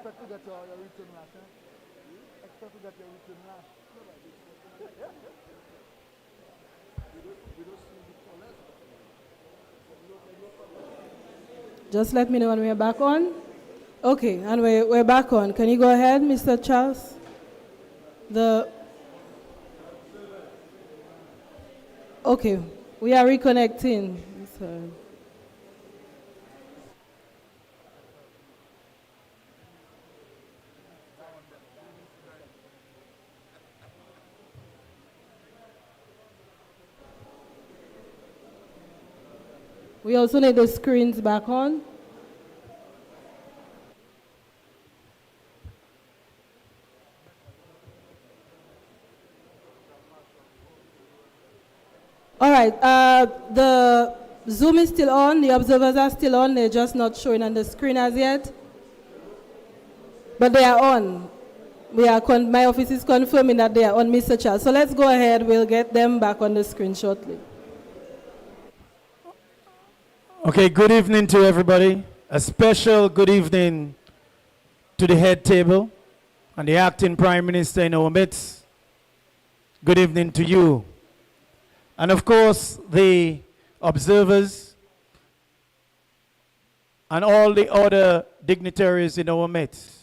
Expect to get your return last, huh? Expect to get your return last. Just let me know when we're back on. Okay, and we're back on. Can you go ahead, Mr. Charles? Okay, we are reconnecting. Sorry. We also need the screens back on. All right, the Zoom is still on, the observers are still on, they're just not showing on the screen as yet. But they are on. My office is confirming that they are on, Mr. Charles. So let's go ahead, we'll get them back on the screen shortly. Okay, good evening to everybody. A special good evening to the head table and the acting Prime Minister in our midst. Good evening to you. And of course, the observers and all the other dignitaries in our midst.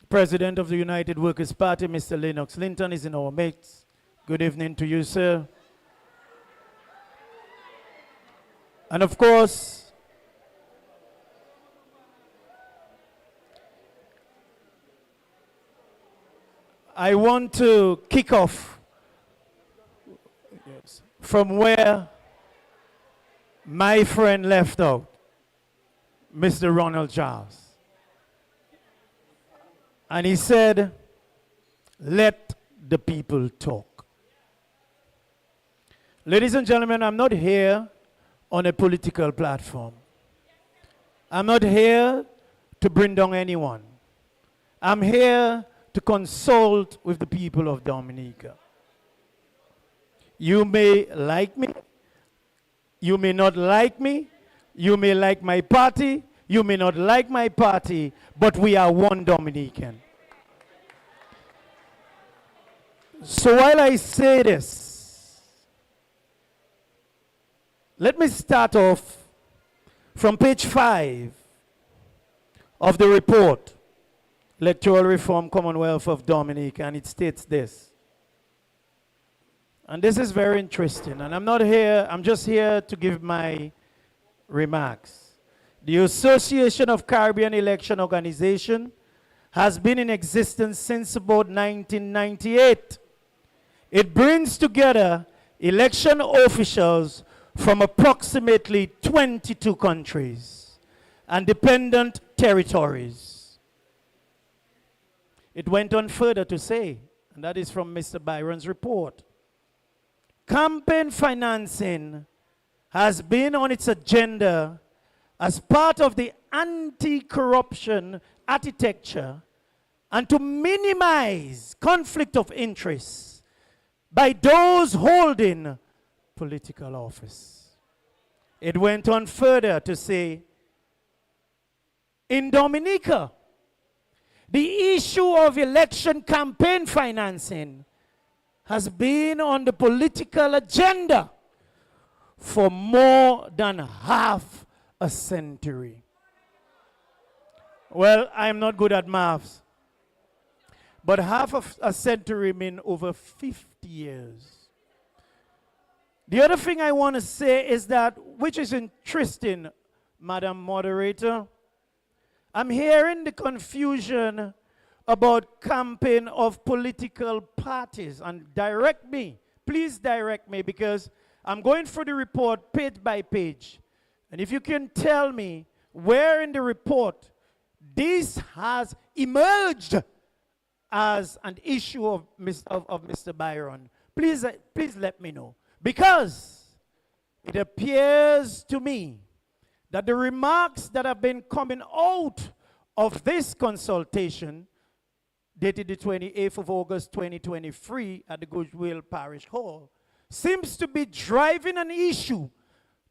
President of the United Workers' Party, Mr. Lennox Linton, is in our midst. Good evening to you, sir. And of course, I want to kick off from where my friend left out, Mr. Ronald Charles. And he said, let the people talk. Ladies and gentlemen, I'm not here on a political platform. I'm not here to bring down anyone. I'm here to consult with the people of Dominica. You may like me, you may not like me, you may like my party, you may not like my party, but we are one Dominican. So while I say this, let me start off from page 5 of the report, Electoral Reform Commonwealth of Dominica, and it states this. And this is very interesting, and I'm just here to give my remarks. The Association of Caribbean Election Organization has been in existence since about 1998. It brings together election officials from approximately 22 countries and dependent territories. It went on further to say, and that is from Mr. Byron's report, campaign financing has been on its agenda as part of the anti-corruption architecture and to minimize conflict of interest by those holding political office. It went on further to say, in Dominica, the issue of election campaign financing has been on the political agenda for more than half a century. Well, I'm not good at maths, but half of a century means over 50 years. The other thing I want to say is that, which is interesting, Madam Moderator, I'm hearing the confusion about campaign of political parties. And direct me, please direct me, because I'm going through the report page by page. And if you can tell me where in the report this has emerged as an issue of Mr. Byron, please let me know. Because it appears to me that the remarks that have been coming out of this consultation, dated the 28th of August 2023 at the Goodwill Parish Hall, seems to be driving an issue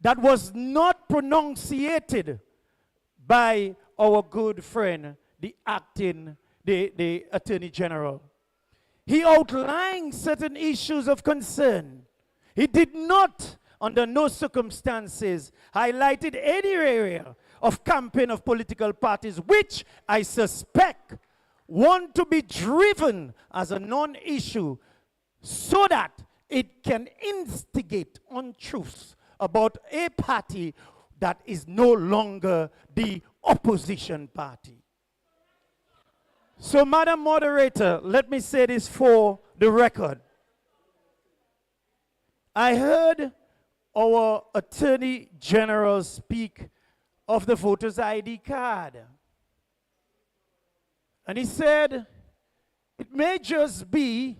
that was not pronunciated by our good friend, the Attorney General. He outlined certain issues of concern. He did not, under no circumstances, highlighted any area of campaign of political parties, which I suspect want to be driven as a non-issue so that it can instigate untruths about a party that is no longer the opposition party. So, Madam Moderator, let me say this for the record. I heard our Attorney General speak of the voter's ID card. And he said, it may just be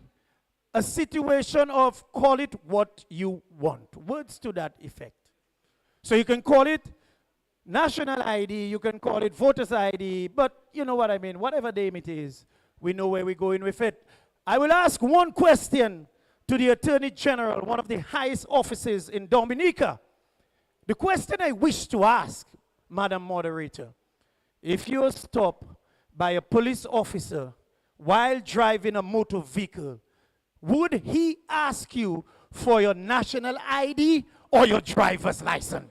a situation of call it what you want. Words to that effect. So you can call it national ID, you can call it voter's ID, but you know what I mean. Whatever name it is, we know where we're going with it. I will ask one question to the Attorney General, one of the highest offices in Dominica. The question I wish to ask, Madam Moderator, if you're stopped by a police officer while driving a motor vehicle, would he ask you for your national ID or your driver's license?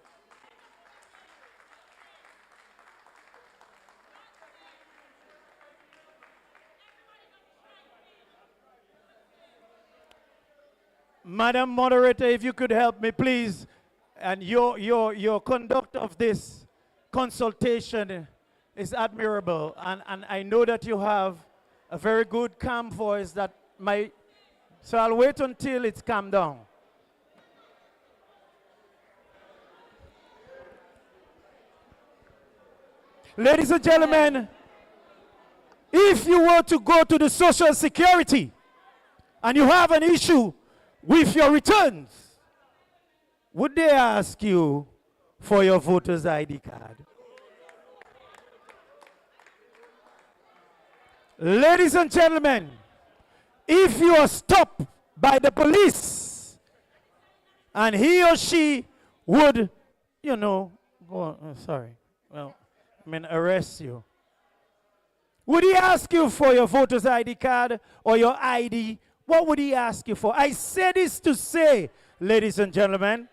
Madam Moderator, if you could help me, please. And your conduct of this consultation is admirable. And I know that you have a very good, calm voice that might... So I'll wait until it's calmed down. Ladies and gentlemen, if you were to go to the Social Security and you have an issue with your returns, would they ask you for your voter's ID card? Ladies and gentlemen, if you are stopped by the police and he or she would, you know, arrest you, would he ask you for your voter's ID card or your ID? What would he ask you for? I say this to say, ladies and gentlemen.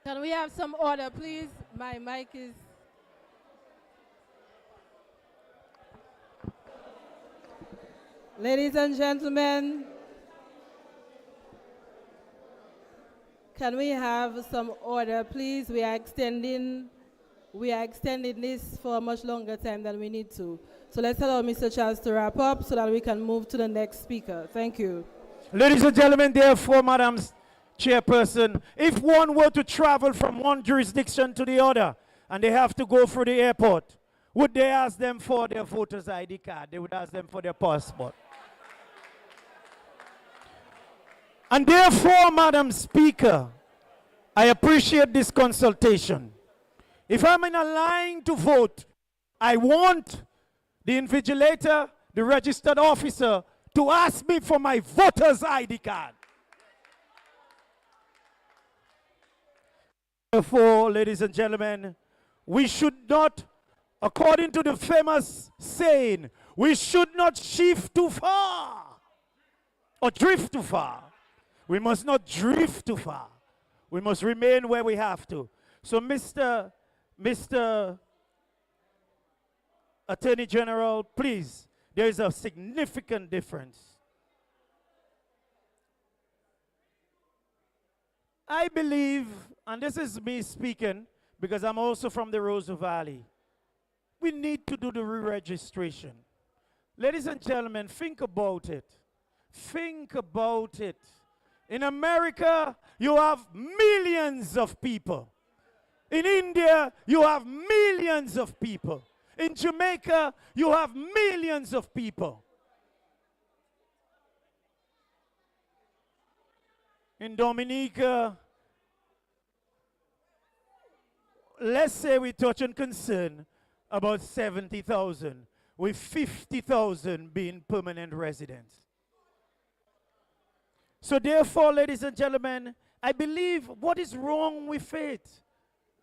Can we have some order, please? My mic is... Ladies and gentlemen, can we have some order, please? We are extending this for a much longer time than we need to. So let's allow Mr. Charles to wrap up so that we can move to the next speaker. Thank you. Ladies and gentlemen, therefore, Madam Chairperson, if one were to travel from one jurisdiction to the other and they have to go through the airport, would they ask them for their voter's ID card? They would ask them for their passport. And therefore, Madam Speaker, I appreciate this consultation. If I'm in a line to vote, I want the invigilator, the registered officer, to ask me for my voter's ID card. Therefore, ladies and gentlemen, we should not, according to the famous saying, we should not shift too far or drift too far. We must not drift too far. We must remain where we have to. So, Mr. Attorney General, please, there is a significant difference. I believe, and this is me speaking, because I'm also from the Roseau Valley, we need to do the re-registration. Ladies and gentlemen, think about it. Think about it. In America, you have millions of people. In India, you have millions of people. In Jamaica, you have millions of people. In Dominica, let's say we touch on concern about 70,000, with 50,000 being permanent residents. So therefore, ladies and gentlemen, I believe what is wrong with it?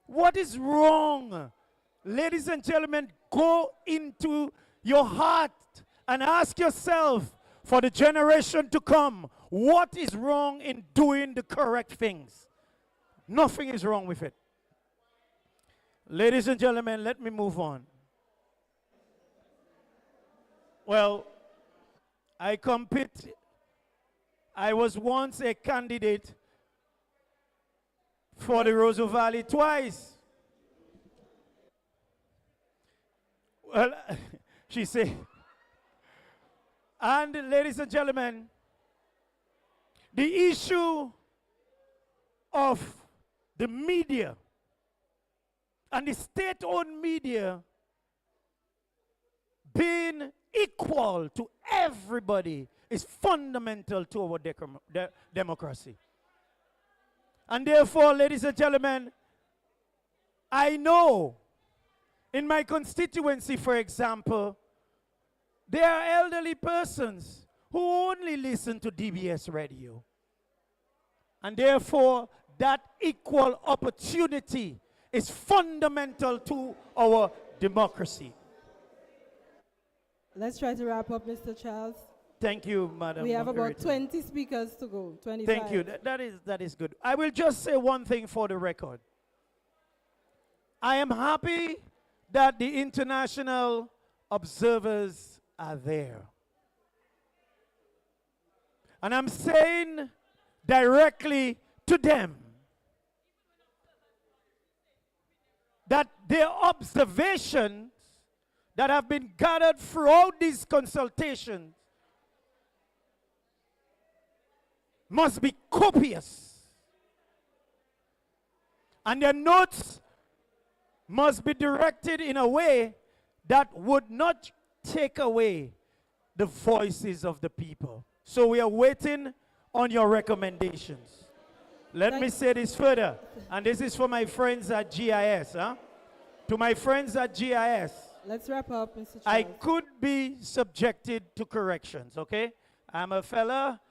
What is wrong? Ladies and gentlemen, go into your heart and ask yourself for the generation to come, what is wrong in doing the correct things? Nothing is wrong with it. Ladies and gentlemen, let me move on. Well, I was once a candidate for the Roseau Valley twice. Well, she said, and ladies and gentlemen, the issue of the media and the state-owned media being equal to everybody is fundamental to our democracy. And therefore, ladies and gentlemen, I know in my constituency, for example, there are elderly persons who only listen to DBS radio. And therefore, that equal opportunity is fundamental to our democracy. Let's try to wrap up, Mr. Charles. Thank you, Madam We have about Moderator. 20 speakers to go, 25. Thank you. That is good. I will just say one thing for the record. I am happy that the international observers are there. And I'm saying directly to them that their observations that have been gathered throughout these consultations must be copious. And their notes must be directed in a way that would not take away the voices of the people. So we are waiting on your recommendations. Let me say this further, and this is for my friends at GIS. To my friends at GIS, let's wrap up, Mr. Charles. I could be subjected to corrections, okay? I'm a fella.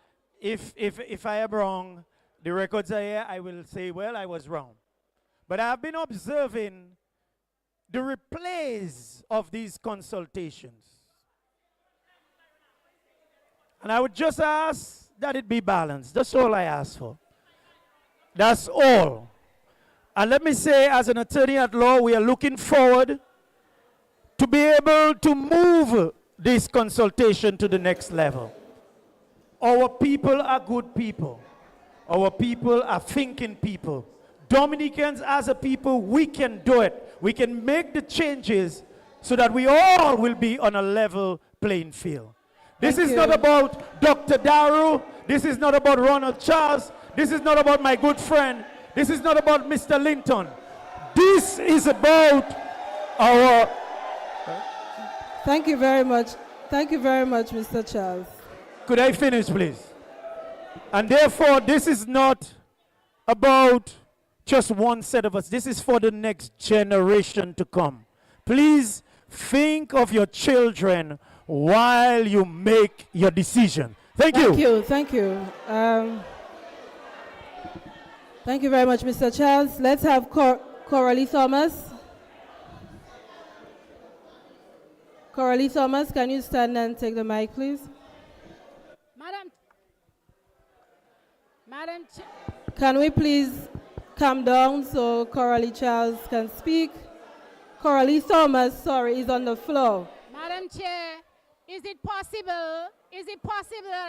If I am wrong, the records are here, I will say, well, I was wrong. But I've been observing the replays of these consultations. And I would just ask that it be balanced. That's all I ask for. That's all. And let me say, as an attorney at law, we are looking forward to be able to move this consultation to the next level. Our people are good people. Our people are thinking people. Dominicans as a people, we can do it. We can make the changes so that we all will be on a level playing field. This is not about Dr. Daru. This is not about Ronald Charles. This is not about my good friend. This is not about Mr. Linton. This is about our... Thank you very much. Thank you very much, Mr. Charles. Could I finish, please? And therefore, this is not about just one set of us. This is for the next generation to come. Please think of your children while you make your decision. Thank you. Thank you. Thank you very much, Mr. Charles. Let's have Coralie Thomas. Coralie Thomas, can you stand and take the mic, please? Madam Chair. Can we please calm down so Coralie Charles can speak? Coralie Thomas, sorry, is on the floor. Madam Chair, is it possible that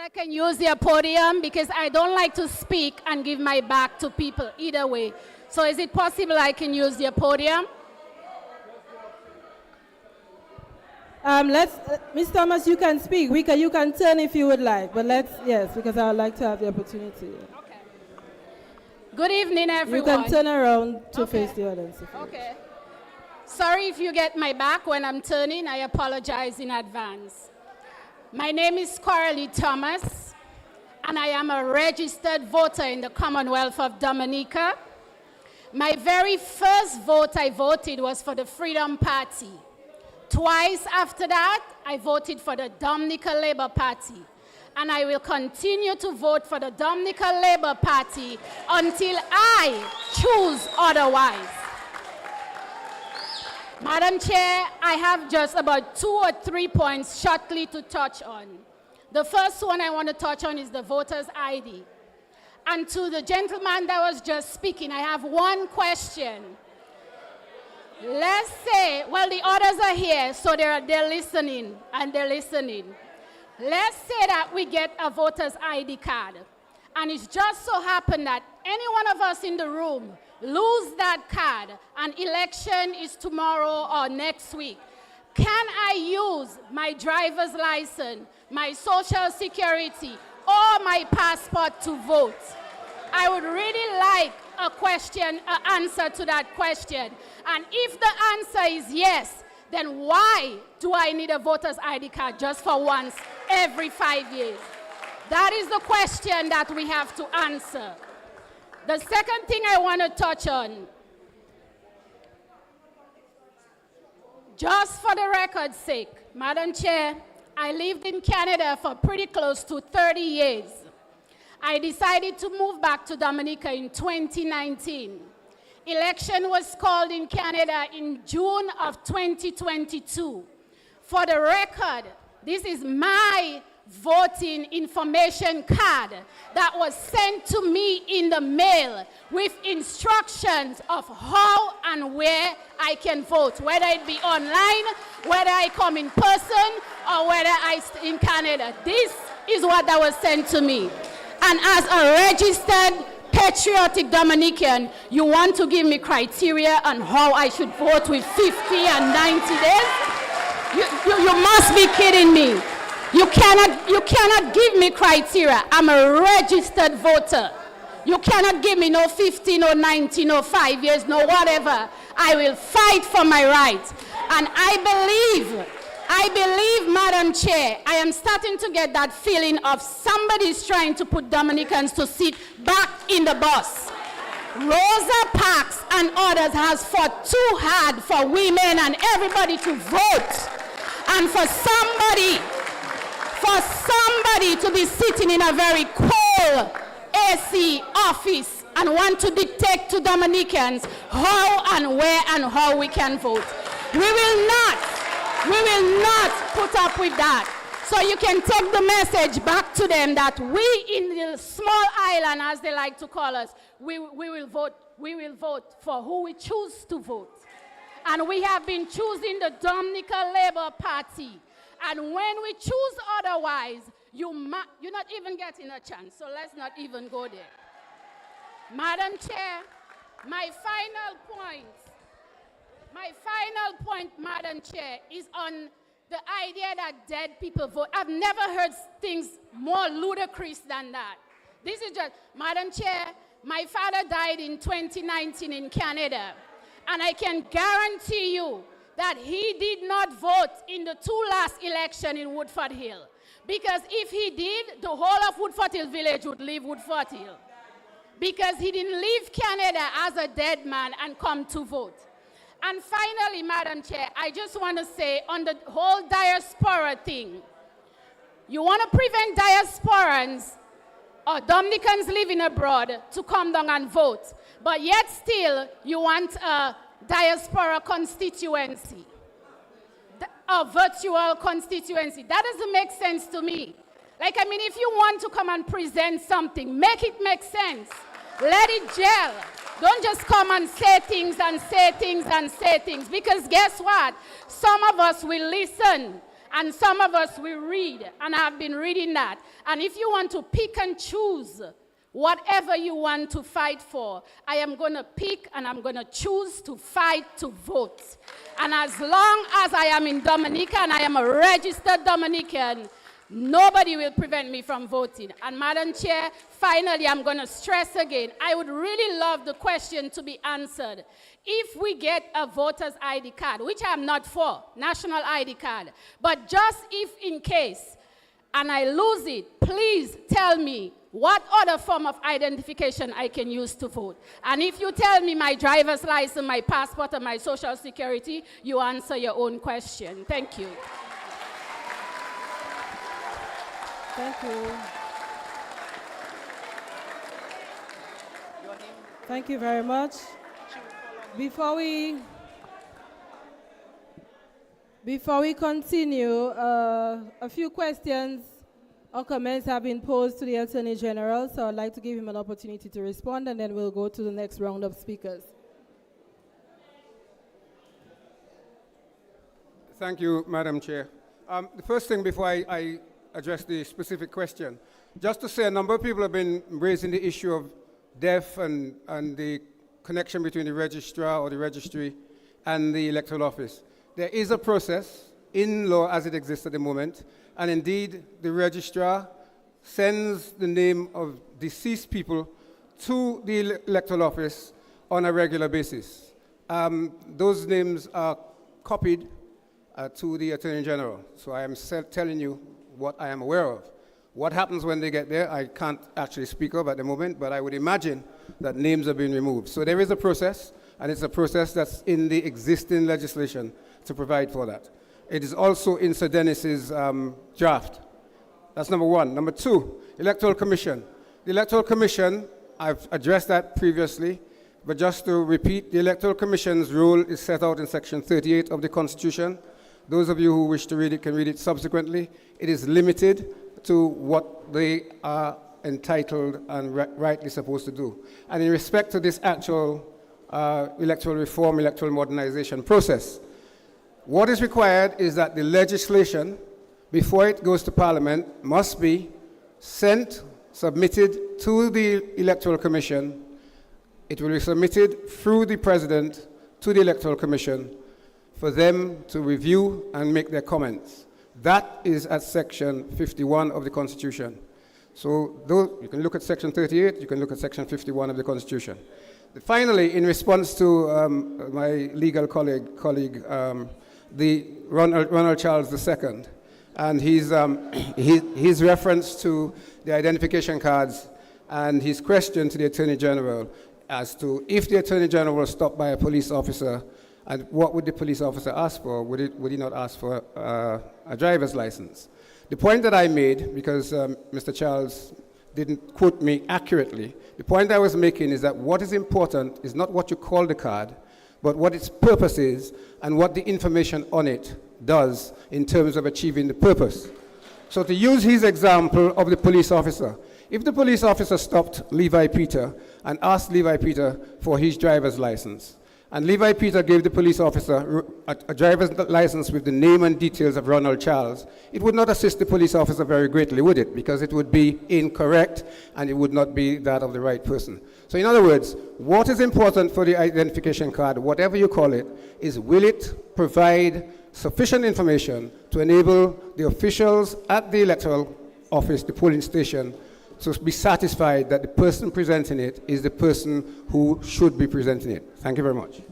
I can use their podium? Because I don't like to speak and give my back to people either way. So is it possible I can use their podium? Ms. Thomas, you can speak. You can turn if you would like, but yes, because I would like to have the opportunity. Okay. Good evening, everyone. You can turn around to face the audience. Okay. Sorry if you get my back when I'm turning. I apologize in advance. My name is Coralie Thomas, and I am a registered voter in the Commonwealth of Dominica. My very first vote I voted was for the Freedom Party. Twice after that, I voted for the Dominica Labour Party. And I will continue to vote for the Dominica Labour Party until I choose otherwise. Madam Chair, I have just about 2 or 3 points shortly to touch on. The first one I want to touch on is the voter's ID. And to the gentleman that was just speaking, I have one question. Let's say, well, the others are here, so they're listening, and they're listening. Let's say that we get a voter's ID card, and it's just so happened that any one of us in the room lose that card, and election is tomorrow or next week. Can I use my driver's license, my social security, or my passport to vote? I would really like an answer to that question. And if the answer is yes, then why do I need a voter's ID card just for once every 5 years? That is the question that we have to answer. The second thing I want to touch on, just for the record's sake, Madam Chair, I lived in Canada for pretty close to 30 years. I decided to move back to Dominica in 2019. Election was called in Canada in June of 2022. For the record, this is my voting information card that was sent to me in the mail with instructions of how and where I can vote, whether it be online, whether I come in person, or whether I stay in Canada. This is what that was sent to me. And as a registered patriotic Dominican, you want to give me criteria on how I should vote with 50 and 90 days? You must be kidding me. You cannot give me criteria. I'm a registered voter. You cannot give me no 50, no 90, no 5 years, no whatever. I will fight for my rights. And I believe, Madam Chair, I am starting to get that feeling of somebody's trying to put Dominicans to sit back in the bus. Rosa Parks and others has fought too hard for women and everybody to vote. And for somebody to be sitting in a very cold AC office and want to dictate to Dominicans how and where and how we can vote. We will not put up with that. So you can take the message back to them that we in the small island, as they like to call us, we will vote for who we choose to vote. And we have been choosing the Dominica Labour Party. And when we choose otherwise, you're not even getting a chance. So let's not even go there. Madam Chair, my final point, Madam Chair, is on the idea that dead people vote. I've never heard things more ludicrous than that. This is just, Madam Chair, my father died in 2019 in Canada. And I can guarantee you that he did not vote in the 2 last elections in Woodford Hill. Because if he did, the whole of Woodford Hill village would leave Woodford Hill. because he didn't leave Canada as a dead man and come to vote. And finally, Madam Chair, I just want to say on the whole diaspora thing, you want to prevent diasporans or Dominicans living abroad to come down and vote, but yet still you want a diaspora constituency, a virtual constituency. That doesn't make sense to me. Like, I mean, if you want to come and present something, make it make sense. Let it gel. Don't just come and say things and say things and say things, because guess what? Some of us will listen and some of us will read, and I've been reading that. And if you want to pick and choose whatever you want to fight for, I am going to pick and I'm going to choose to fight to vote. And as long as I am in Dominica and I am a registered Dominican, nobody will prevent me from voting. And Madam Chair, finally, I'm going to stress again, I would really love the question to be answered. If we get a voter's ID card, which I'm not for, national ID card, but just if in case, and I lose it, please tell me what other form of identification I can use to vote. And if you tell me my driver's license, my passport, and my social security, you answer your own question. Thank you. Thank you. Thank you very much. Before we continue, a few questions or comments have been posed to the Attorney General, so I'd like to give him an opportunity to respond, and then we'll go to the next round of speakers. Thank you, Madam Chair. The first thing before I address the specific question, just to say a number of people have been raising the issue of deaf and the connection between the registrar or the registry and the electoral office. There is a process in law as it exists at the moment, and indeed the registrar sends the name of deceased people to the electoral office on a regular basis. Those names are copied to the Attorney General, so I am telling you what I am aware of. What happens when they get there, I can't actually speak of at the moment, but I would imagine that names are being removed. So there is a process, and it's a process that's in the existing legislation to provide for that. It is also in Sir Dennis's draft. That's number one. Number two, Electoral Commission. The Electoral Commission, I've addressed that previously, but just to repeat, the Electoral Commission's role is set out in Section 38 of the Constitution. Those of you who wish to read it can read it subsequently. It is limited to what they are entitled and rightly supposed to do. And in respect to this actual electoral reform, electoral modernization process, what is required is that the legislation, before it goes to Parliament, must be sent, submitted to the Electoral Commission. It will be submitted through the President to the Electoral Commission for them to review and make their comments. That is at Section 51 of the Constitution. So you can look at Section 38, you can look at Section 51 of the Constitution. Finally, in response to my legal colleague, the Ronald Charles II, and his reference to the identification cards and his question to the Attorney General as to if the Attorney General was stopped by a police officer, and what would the police officer ask for? Would he not ask for a driver's license? The point that I made, because Mr. Charles didn't quote me accurately, the point I was making is that what is important is not what you call the card, but what its purpose is and what the information on it does in terms of achieving the purpose. So to use his example of the police officer, if the police officer stopped Levi Peter and asked Levi Peter for his driver's license, and Levi Peter gave the police officer a driver's license with the name and details of Ronald Charles, it would not assist the police officer very greatly, would it? Because it would be incorrect and it would not be that of the right person. So in other words, what is important for the identification card, whatever you call it, is will it provide sufficient information to enable the officials at the electoral office, the polling station, to be satisfied that the person presenting it is the person who should be presenting it. Thank you very much.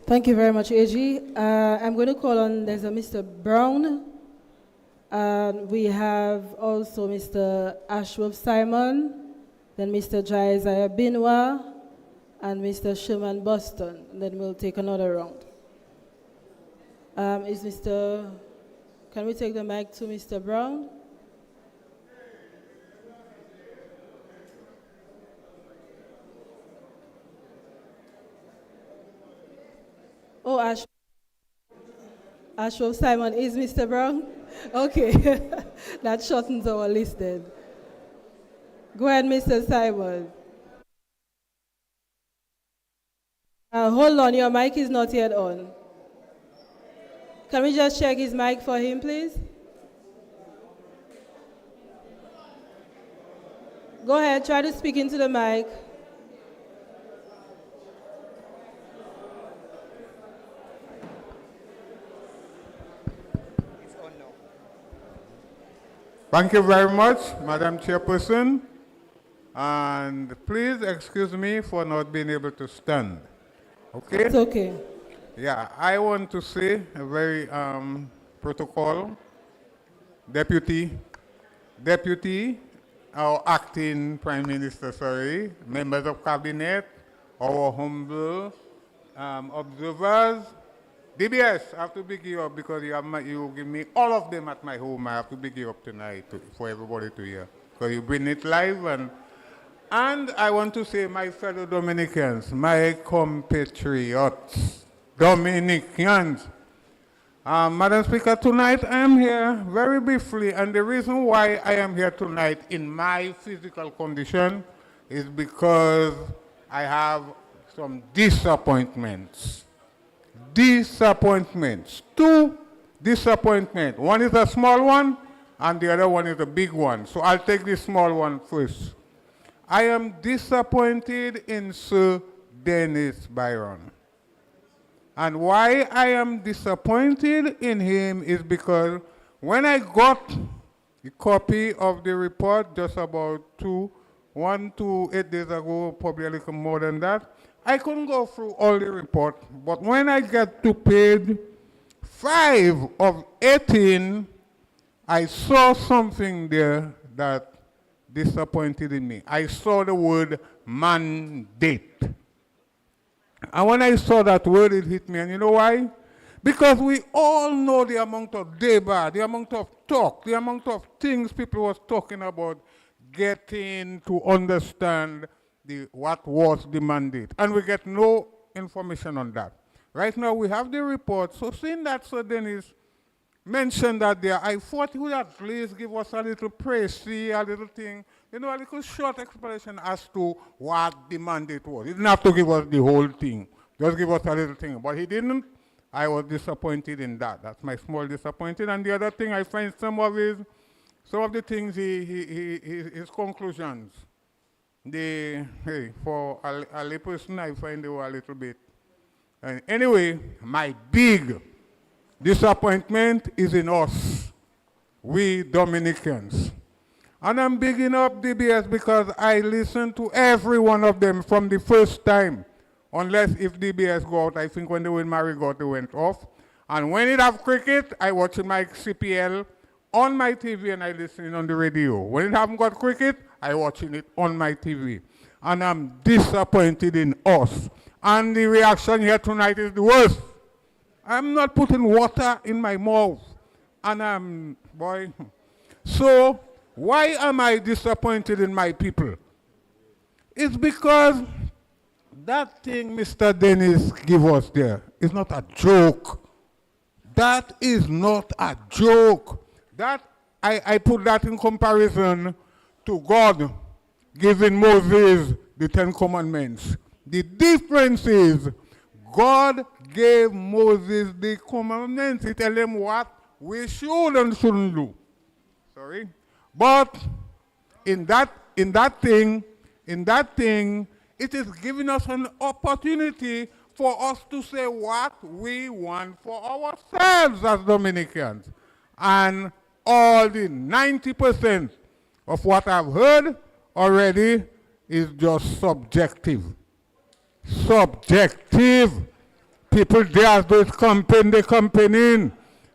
Thank you very much, AG. I'm going to call on, there's a Mr. Brown. And we have also Mr. Ashworth Simon, then Mr. Jaiziah Binwa, and Mr. Sherman Boston. And then we'll take another round. Can we take the mic to Mr. Brown? Oh, Ashworth Simon is Mr. Brown? Okay, that shortens our list then. Go ahead, Mr. Simon. Hold on, your mic is not yet on. Can we just check his mic for him, please? Go ahead, try to speak into the mic. Thank you very much, Madam Chairperson. And please excuse me for not being able to stand. Okay? It's okay. Yeah, I want to say a very protocol. Deputy, our acting Prime Minister, members of Cabinet, our humble observers, DBS, I have to big you up because you give me all of them at my home. I have to big you up tonight for everybody to hear. Because you bring it live. And I want to say, my fellow Dominicans, my compatriots, Dominicans. Madam Speaker, tonight I am here very briefly. And the reason why I am here tonight in my physical condition is because I have some disappointments. Two disappointments. One is a small one and the other one is a big one. So I'll take the small one first. I am disappointed in Sir Dennis Byron. And why I am disappointed in him is because when I got the copy of the report just about 1 to 8 days ago, probably a little more than that, I couldn't go through all the report, but when I get to page 5 of 18, I saw something there that disappointed in me. I saw the word mandate. And when I saw that word, it hit me, and you know why? Because we all know the amount of debate, the amount of talk, the amount of things people was talking about getting to understand what was the mandate. And we get no information on that. Right now we have the report. So seeing that Sir Dennis mentioned that there, I thought he would at least give us a little précis, a little thing, a little short explanation as to what the mandate was. He didn't have to give us the whole thing. Just give us a little thing. But he didn't. I was disappointed in that. That's my small disappointment. And the other thing, I find some of the things, his conclusions. For a lay person, I find they were a little bit. Anyway, my big disappointment is in us, we Dominicans. And I'm bigging up DBS because I listen to every one of them from the first time. Unless if DBS go out, I think when they went Marigot, they went off. And when it have cricket, I watch my CPL on my TV and I listen on the radio. When it haven't got cricket, I watching it on my TV. And I'm disappointed in us. And the reaction here tonight is the worst. I'm not putting water in my mouth. And So, why am I disappointed in my people? It's because that thing Mr. Dennis give us there is not a joke. That is not a joke. That I put that in comparison to God giving Moses the 10 Commandments. The difference is God gave Moses the commandments. He tell him what we should and shouldn't do. Sorry. But in that thing, it is giving us an opportunity for us to say what we want for ourselves as Dominicans. And all the 90% of what I've heard already is just subjective. Subjective. People there, those campaigning.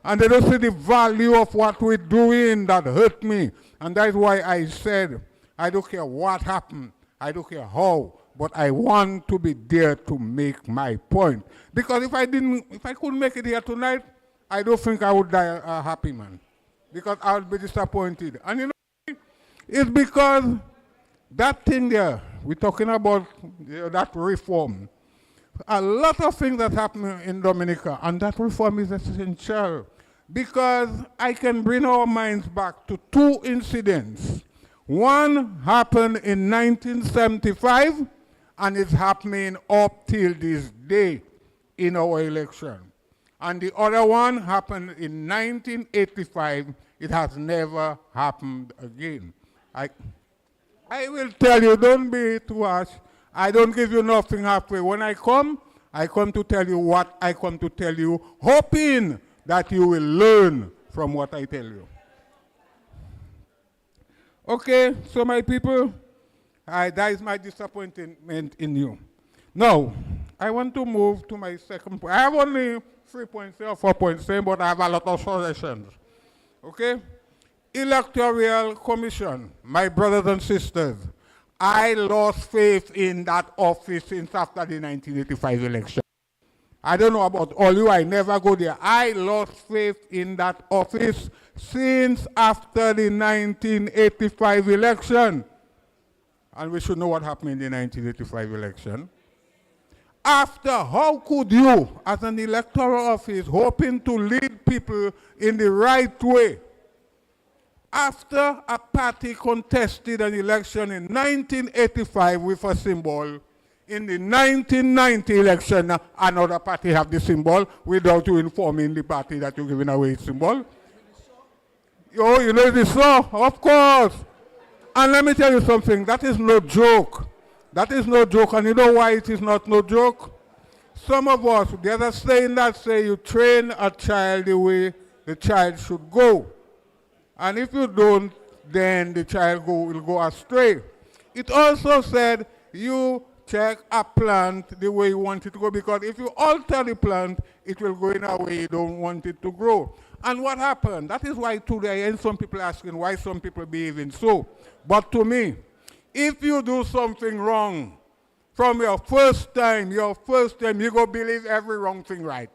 And they don't see the value of what we're doing. That hurt me. And that's why I said, I don't care what happened. I don't care how. But I want to be there to make my point. Because if I couldn't make it here tonight, I don't think I would die a happy man. Because I would be disappointed. And you know, it's because that thing there, we're talking about that reform. A lot of things that happen in Dominica, and that reform is essential. Because I can bring our minds back to two incidents. One happened in 1975, and it's happening up till this day in our election. And the other one happened in 1985. It has never happened again. I will tell you, don't be too harsh. I don't give you nothing halfway. When I come to tell you what I come to tell you, hoping that you will learn from what I tell you. Okay, so my people, that is my disappointment in you. Now, I want to move to my second point. I have only 3 points or 4 points, but I have a lot of suggestions. Okay? Electoral Commission, my brothers and sisters, I lost faith in that office since after the 1985 election. I don't know about all you, I never go there. I lost faith in that office since after the 1985 election. And we should know what happened in the 1985 election. After, how could you, as an electoral office, hoping to lead people in the right way, after a party contested an election in 1985 with a symbol, in the 1990 election, another party have the symbol without you informing the party that you're giving away its symbol? Oh, you know this law? Of course. And let me tell you something, that is no joke. That is no joke, and you know why it is not no joke? Some of us, there's a saying that say you train a child the way the child should go. And if you don't, then the child will go astray. It also said you check a plant the way you want it to go, because if you alter the plant, it will go in a way you don't want it to grow. And what happened? That is why today I hear some people asking why some people behaving so. But to me, if you do something wrong from your first time, you go believe every wrong thing right.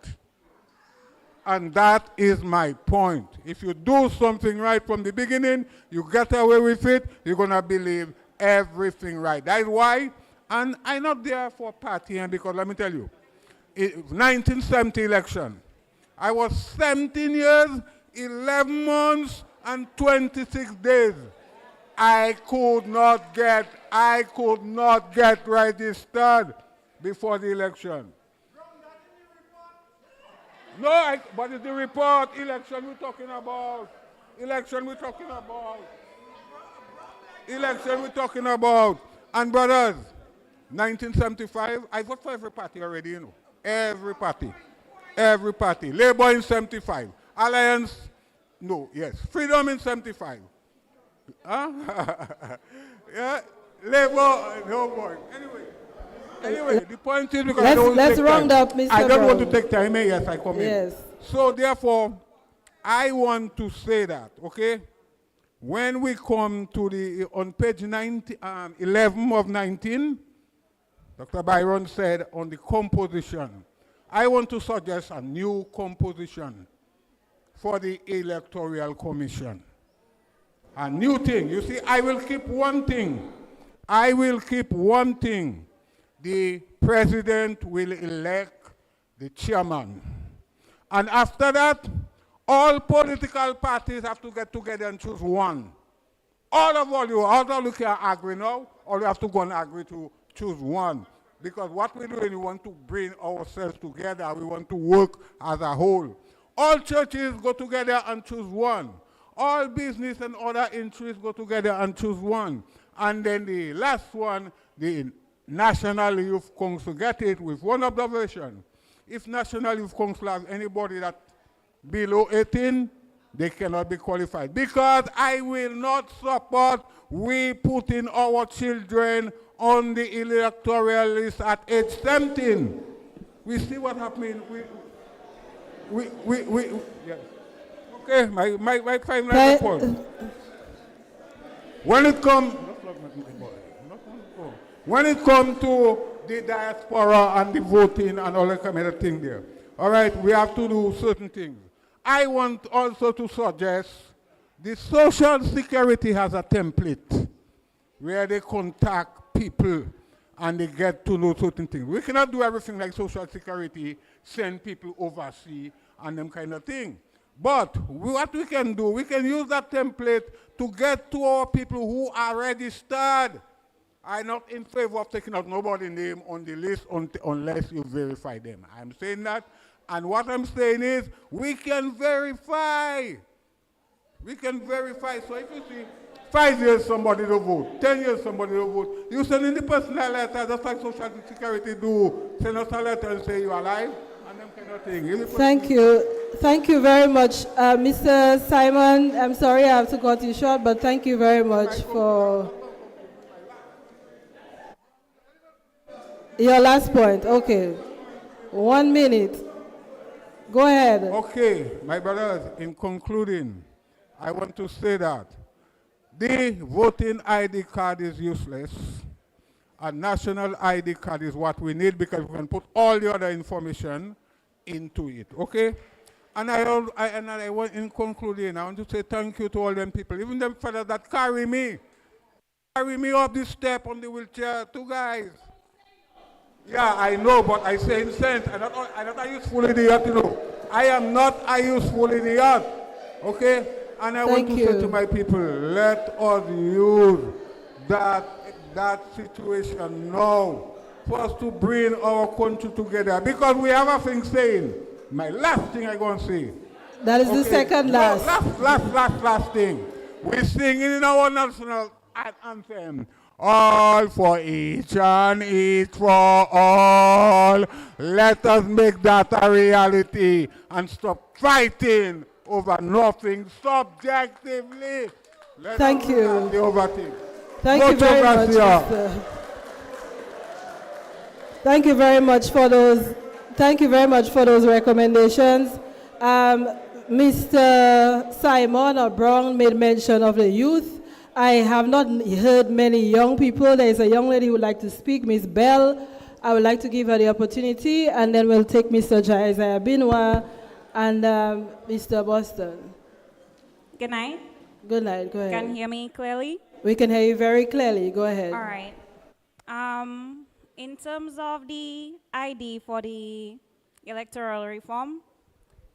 And that is my point. If you do something right from the beginning, you get away with it, you're going to believe everything right. That's why, and I'm not there for partying, because let me tell you, 1970 election, I was 17 years, 11 months, and 26 days. I could not get registered before the election. No, but it's the report, election we're talking about. Election we're talking about. And brothers, 1975, I vote for every party already, you know. Every party. Labour in 75. Alliance, no, yes. Freedom in 75. Huh? Yeah, Labour, no boy. Anyway, the point is because let's round up, Mr. I don't Brown. want to take time. Yes, I come in. Yes. So therefore, I want to say that, okay? When we come to on page 11 of 19, Dr. Byron said on the composition, I want to suggest a new composition for the Electoral Commission. A new thing. You see, I will keep one thing. The president will elect the chairman. And after that, all political parties have to get together and choose one. All of you can agree now, or you have to go and agree to choose one. Because what we're doing, we want to bring ourselves together. We want to work as a whole. All churches go together and choose one. All business and other interests go together and choose one. And then the last one, the National Youth Council, get it with one observation. If National Youth Council has anybody that below 18, they cannot be qualified. Because I will not support we putting our children on the electoral list at age 17. We see what happened. Yes. Okay, my final point. When it comes to the diaspora and the voting and all that kind of thing there, all right, we have to do certain things. I want also to suggest the Social Security has a template where they contact people and they get to know certain things. We cannot do everything like Social Security, send people overseas and them kind of thing. But what we can do, we can use that template to get to our people who are registered. I'm not in favor of taking out nobody's name on the list unless you verify them. I'm saying that. And what I'm saying is we can verify. We can verify. So if you see 5 years somebody to vote, 10 years somebody to vote, you send in the personal letter, just like Social Security do. Send us a letter and say you're alive. Thank you. Thank you very much. Mr. Simon, I'm sorry I have to cut you short, but thank you very much for your last point. Okay. 1 minute. Go ahead. Okay, my brothers, in concluding, I want to say that the voting ID card is useless. A national ID card is what we need because we can put all the other information into it, okay? And I want, in concluding, I want to say thank you to all them people, even them fellas that carry me up this step on the wheelchair, 2 guys. Yeah, I know, but I say in sense, I'm not a useful idiot, you know. I am not a useful idiot, okay? And I want to say to my people, let us use that situation now for us to bring our country together. Because we have a thing saying, my last thing I'm going to say. That is the second last. Last thing. We're singing in our national anthem. All for each and each for all. Let us make that a reality and stop fighting over nothing subjectively. Thank you. Thank you very much, Mr. Thank you very much for those. Thank you very much for those recommendations. Mr. Simon or Brown made mention of the youth. I have not heard many young people. There is a young lady who would like to speak, Miss Bell. I would like to give her the opportunity, and then we'll take Mr. Isaiah Binwa and Mr. Boston. Good night. Good night. Go ahead. Can you hear me clearly? We can hear you very clearly. Go ahead. All right. In terms of the ID for the electoral reform,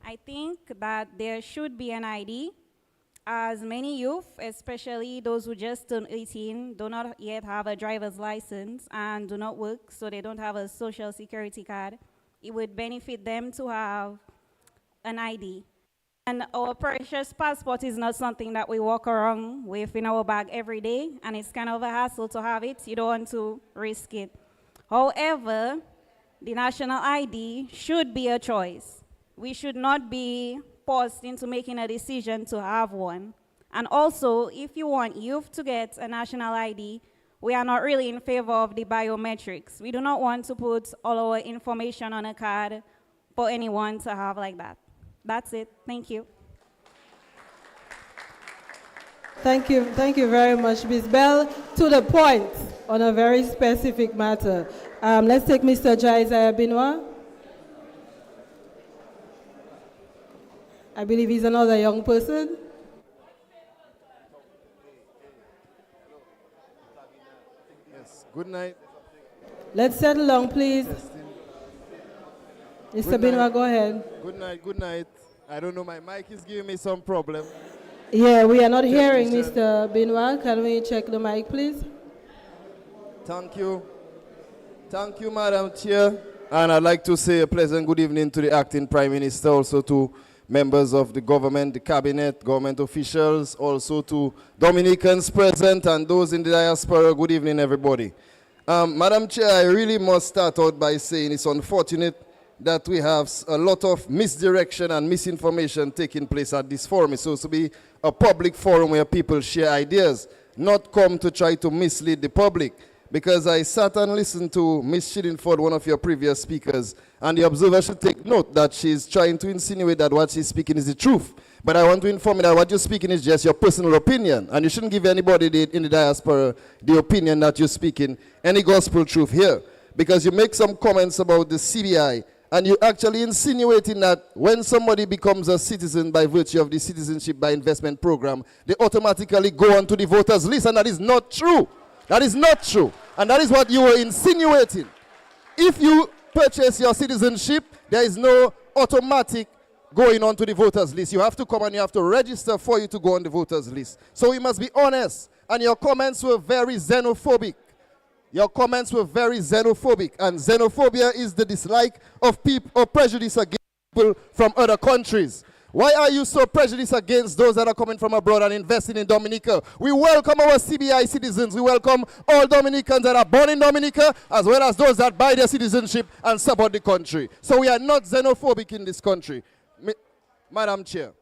I think that there should be an ID, as many youth, especially those who just turned 18, do not yet have a driver's license and do not work, so they don't have a social security card. It would benefit them to have an ID. And our precious passport is not something that we walk around with in our bag every day, and it's kind of a hassle to have it. You don't want to risk it. However, the national ID should be a choice. We should not be forced into making a decision to have one. And also, if you want youth to get a national ID, we are not really in favor of the biometrics. We do not want to put all our information on a card for anyone to have like that. That's it. Thank you. Thank you. Thank you very much, Ms. Bell. To the point on a very specific matter. Let's take Mr. Isaiah Binwa. I believe he's another young person. Yes, good night. Let's settle down, please. Mr. Binwa, go ahead. Good night. I don't know, my mic is giving me some problem. Yeah, we are not hearing Mr. Binwa. Can we check the mic, please? Thank you. Thank you, Madam Chair. And I'd like to say a pleasant good evening to the Acting Prime Minister, also to members of the government, the cabinet, government officials, also to Dominicans present and those in the diaspora. Good evening, everybody. Madam Chair, I really must start out by saying it's unfortunate that we have a lot of misdirection and misinformation taking place at this forum. It's supposed to be a public forum where people share ideas, not come to try to mislead the public. Because I sat and listened to Ms. Shillingford, one of your previous speakers, and the observer should take note that she's trying to insinuate that what she's speaking is the truth. But I want to inform you that what you're speaking is just your personal opinion, and you shouldn't give anybody in the diaspora the opinion that you're speaking any gospel truth here, because you make some comments about the CBI, and you're actually insinuating that when somebody becomes a citizen by virtue of the citizenship by investment program, they automatically go onto the voters list, and that is not true. That is not true, and that is what you were insinuating. If you purchase your citizenship, there is no automatic going on to the voters list. You have to come and you have to register for you to go on the voters list. So we must be honest. And your comments were very xenophobic. Your comments were very xenophobic. And xenophobia is the dislike of people or prejudice against people from other countries. Why are you so prejudiced against those that are coming from abroad and investing in Dominica? We welcome our CBI citizens. We welcome all Dominicans that are born in Dominica, as well as those that buy their citizenship and support the country. So we are not xenophobic in this country. Madam Chair,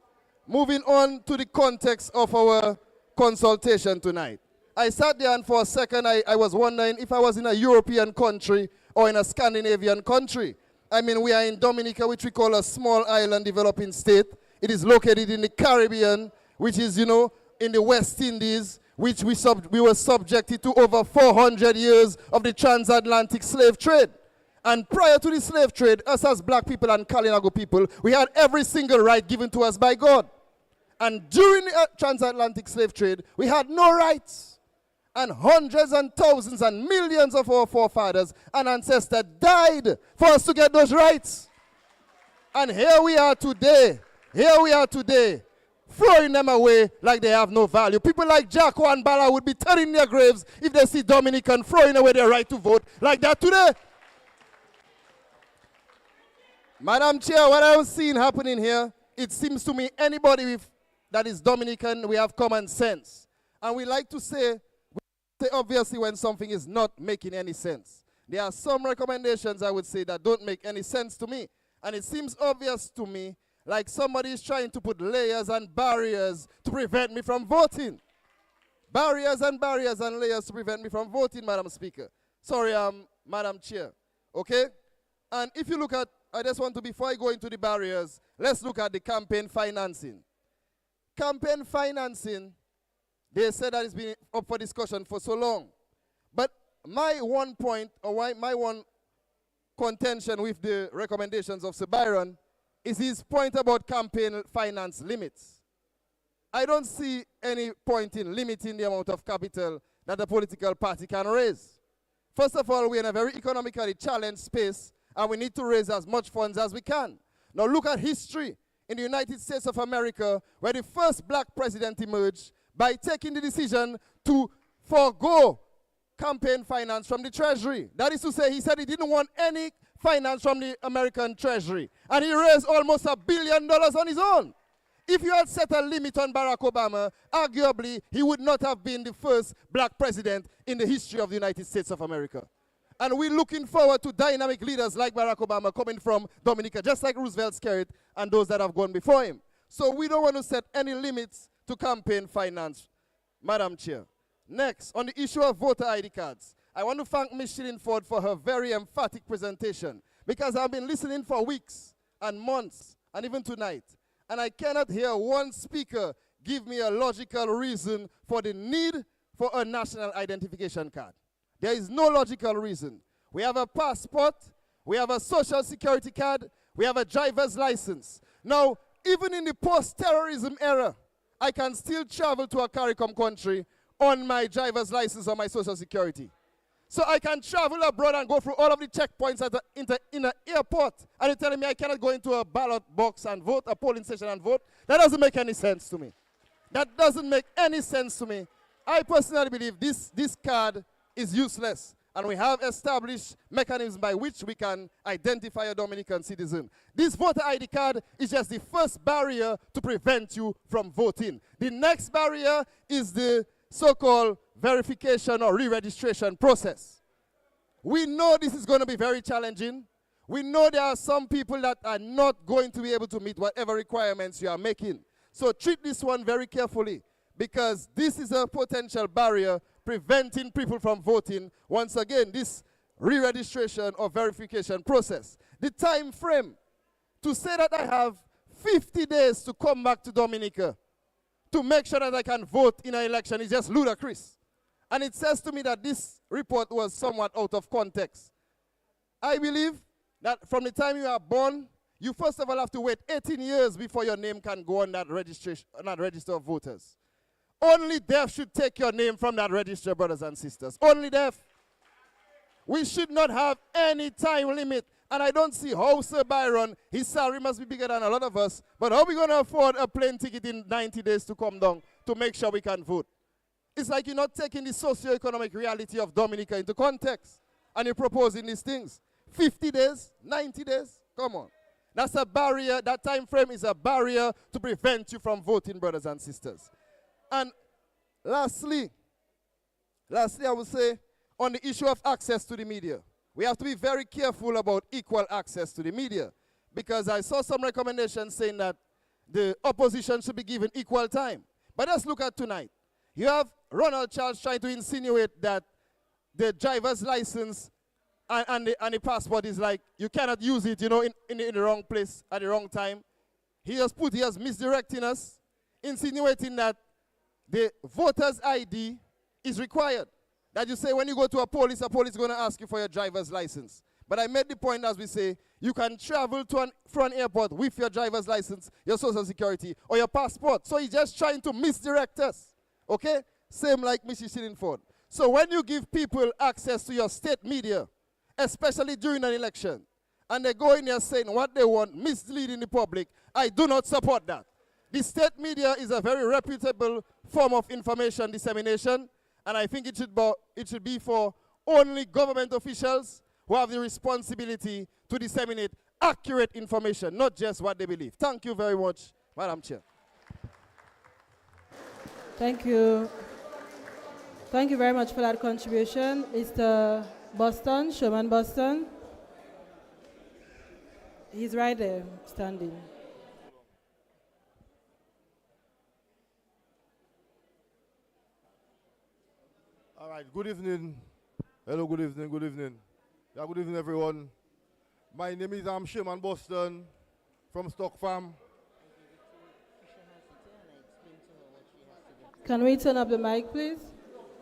moving on to the context of our consultation tonight. I sat there and for a second I was wondering if I was in a European country or in a Scandinavian country. I mean, we are in Dominica, which we call a small island developing state. It is located in the Caribbean, which is, in the West Indies, which we were subjected to over 400 years of the transatlantic slave trade. And prior to the slave trade, us as black people and Kalinago people, we had every single right given to us by God. And during the transatlantic slave trade, we had no rights. And hundreds and thousands and millions of our forefathers and ancestors died for us to get those rights. And here we are today, throwing them away like they have no value. People like Jacko and Bala would be turning their graves if they see Dominican throwing away their right to vote like that today. Madam Chair, what I'm seeing happening here, it seems to me anybody that is Dominican, we have common sense. And we like to say obviously when something is not making any sense. There are some recommendations I would say that don't make any sense to me. And it seems obvious to me like somebody is trying to put layers and barriers to prevent me from voting. Barriers and layers to prevent me from voting, Madam Speaker. Sorry, Madam Chair. Okay? And if you look at, I just want to, before I go into the barriers, let's look at the campaign financing. Campaign financing, they said that it's been up for discussion for so long. But my one point, or my one contention with the recommendations of Sir Byron is his point about campaign finance limits. I don't see any point in limiting the amount of capital that a political party can raise. First of all, we're in a very economically challenged space, and we need to raise as much funds as we can. Now look at history in the United States of America, where the first black president emerged by taking the decision to forego campaign finance from the Treasury. That is to say, he said he didn't want any finance from the American Treasury. And he raised almost $1 billion on his own. If you had set a limit on Barack Obama, arguably, he would not have been the first black president in the history of the United States of America. And we're looking forward to dynamic leaders like Barack Obama coming from Dominica, just like Roosevelt Skerrit and those that have gone before him. So we don't want to set any limits to campaign finance, Madam Chair. Next, on the issue of voter ID cards, I want to thank Ms. Shillingford for her very emphatic presentation, because I've been listening for weeks and months, and even tonight, and I cannot hear one speaker give me a logical reason for the need for a national identification card. There is no logical reason. We have a passport, we have a social security card, we have a driver's license. Now, even in the post-terrorism era, I can still travel to a CARICOM country on my driver's license or my social security. So I can travel abroad and go through all of the checkpoints in an airport, and you're telling me I cannot go into a ballot box and vote, a polling station and vote? That doesn't make any sense to me. That doesn't make any sense to me. I personally believe this card is useless, and we have established mechanisms by which we can identify a Dominican citizen. This voter ID card is just the first barrier to prevent you from voting. The next barrier is the so-called verification or re-registration process. We know this is going to be very challenging. We know there are some people that are not going to be able to meet whatever requirements you are making. So treat this one very carefully, because this is a potential barrier preventing people from voting. Once again, this re-registration or verification process. The time frame, to say that I have 50 days to come back to Dominica to make sure that I can vote in an election is just ludicrous. And it says to me that this report was somewhat out of context. I believe that from the time you are born, you first of all have to wait 18 years before your name can go on that registration, on that register of voters. Only deaf should take your name from that register, brothers and sisters. Only deaf. We should not have any time limit. And I don't see how Sir Byron, his salary must be bigger than a lot of us, but how are we going to afford a plane ticket in 90 days to come down to make sure we can vote? It's like you're not taking the socio-economic reality of Dominica into context, and you're proposing these things. 50 days, 90 days, come on. That's a barrier, that time frame is a barrier to prevent you from voting, brothers and sisters. And lastly, I would say, on the issue of access to the media, we have to be very careful about equal access to the media, because I saw some recommendations saying that the opposition should be given equal time. But let's look at tonight. You have Ronald Charles trying to insinuate that the driver's license and the passport is like, you cannot use it, you know, in the wrong place at the wrong time. He has misdirecting us, insinuating that the voter's ID is required. That you say when you go to a police is going to ask you for your driver's license. But I made the point, as we say, you can travel to an airport with your driver's license, your social security, or your passport. So he's just trying to misdirect us. Okay? Same like Mrs. Shillingford. So when you give people access to your state media, especially during an election, and they go in there saying what they want, misleading the public, I do not support that. The state media is a very reputable form of information dissemination, and I think it should be for only government officials who have the responsibility to disseminate accurate information, not just what they believe. Thank you very much, Madam Chair. Thank you. Thank you very much for that contribution. Mr. Boston, Sherman Boston. He's right there, standing. All right, good evening. Hello, good evening, good evening. Yeah, good evening, everyone. My name is Sherman Boston from Stock Farm. Can we turn up the mic, please?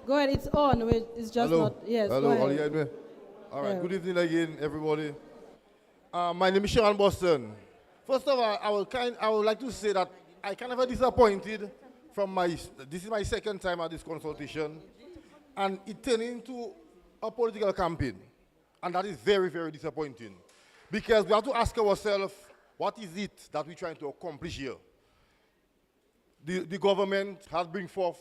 Go ahead, it's on. It's just Hello. not. Yes, hello, go ahead. all you hear me? All right, Yeah. good evening again, everybody. My name is Sherman Boston. First of all, I would like to say that I kind of disappointed from this is my second time at this consultation, and it turned into a political campaign. And that is very, very disappointing. Because we have to ask ourselves, what is it that we're trying to accomplish here? The government has bring forth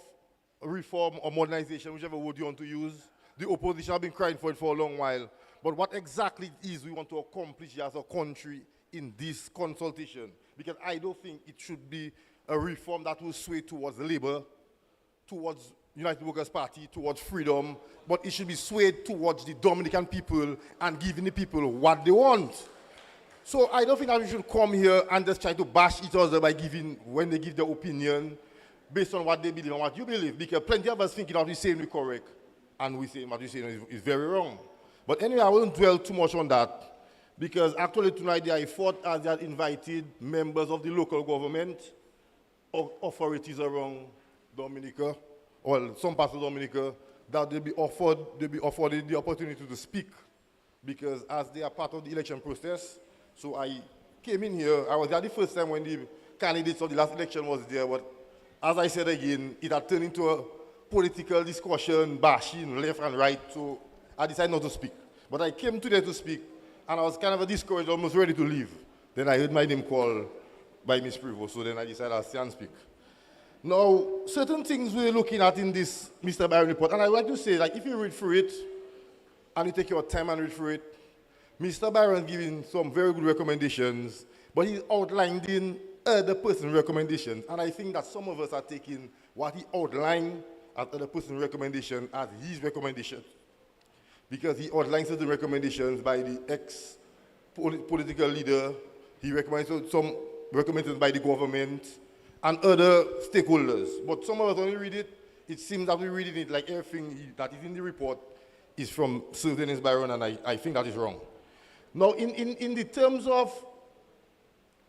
a reform or modernization, whichever word you want to use. The opposition have been crying for it for a long while. But what exactly is we want to accomplish as a country in this consultation? Because I don't think it should be a reform that will sway towards Labour, towards United Workers' Party, towards freedom, but it should be swayed towards the Dominican people and giving the people what they want. So I don't think that we should come here and just try to bash each other by when they give their opinion based on what they believe and what you believe, because plenty of us thinking what we're saying is correct, and we say what we're saying is very wrong. But anyway, I won't dwell too much on that, because actually tonight I thought as they had invited members of the local government, authorities around Dominica, or some parts of Dominica, that they'll be afforded the opportunity to speak, because as they are part of the election process. So I came in here, I was there the first time when the candidates of the last election was there, but as I said again, it had turned into a political discussion, bashing left and right, so I decided not to speak. But I came today to speak, and I was kind of discouraged, almost ready to leave. Then I heard my name called by Miss Prevost, so then I decided I'll stay and speak. Now, certain things we're looking at in this Mr. Byron report, and I would like to say, like, if you read through it, and you take your time and read through it, Mr. Byron giving some very good recommendations, but he's outlined in other person's recommendations, and I think that some of us are taking what he outlined as other person's recommendation as his recommendation, because he outlines certain recommendations by the ex-political leader, he recommends some recommendations by the government, and other stakeholders. But some of us, when we read it, it seems that we're reading it like everything that is in the report is from Sir Dennis Byron, and I think that is wrong. Now, in the terms of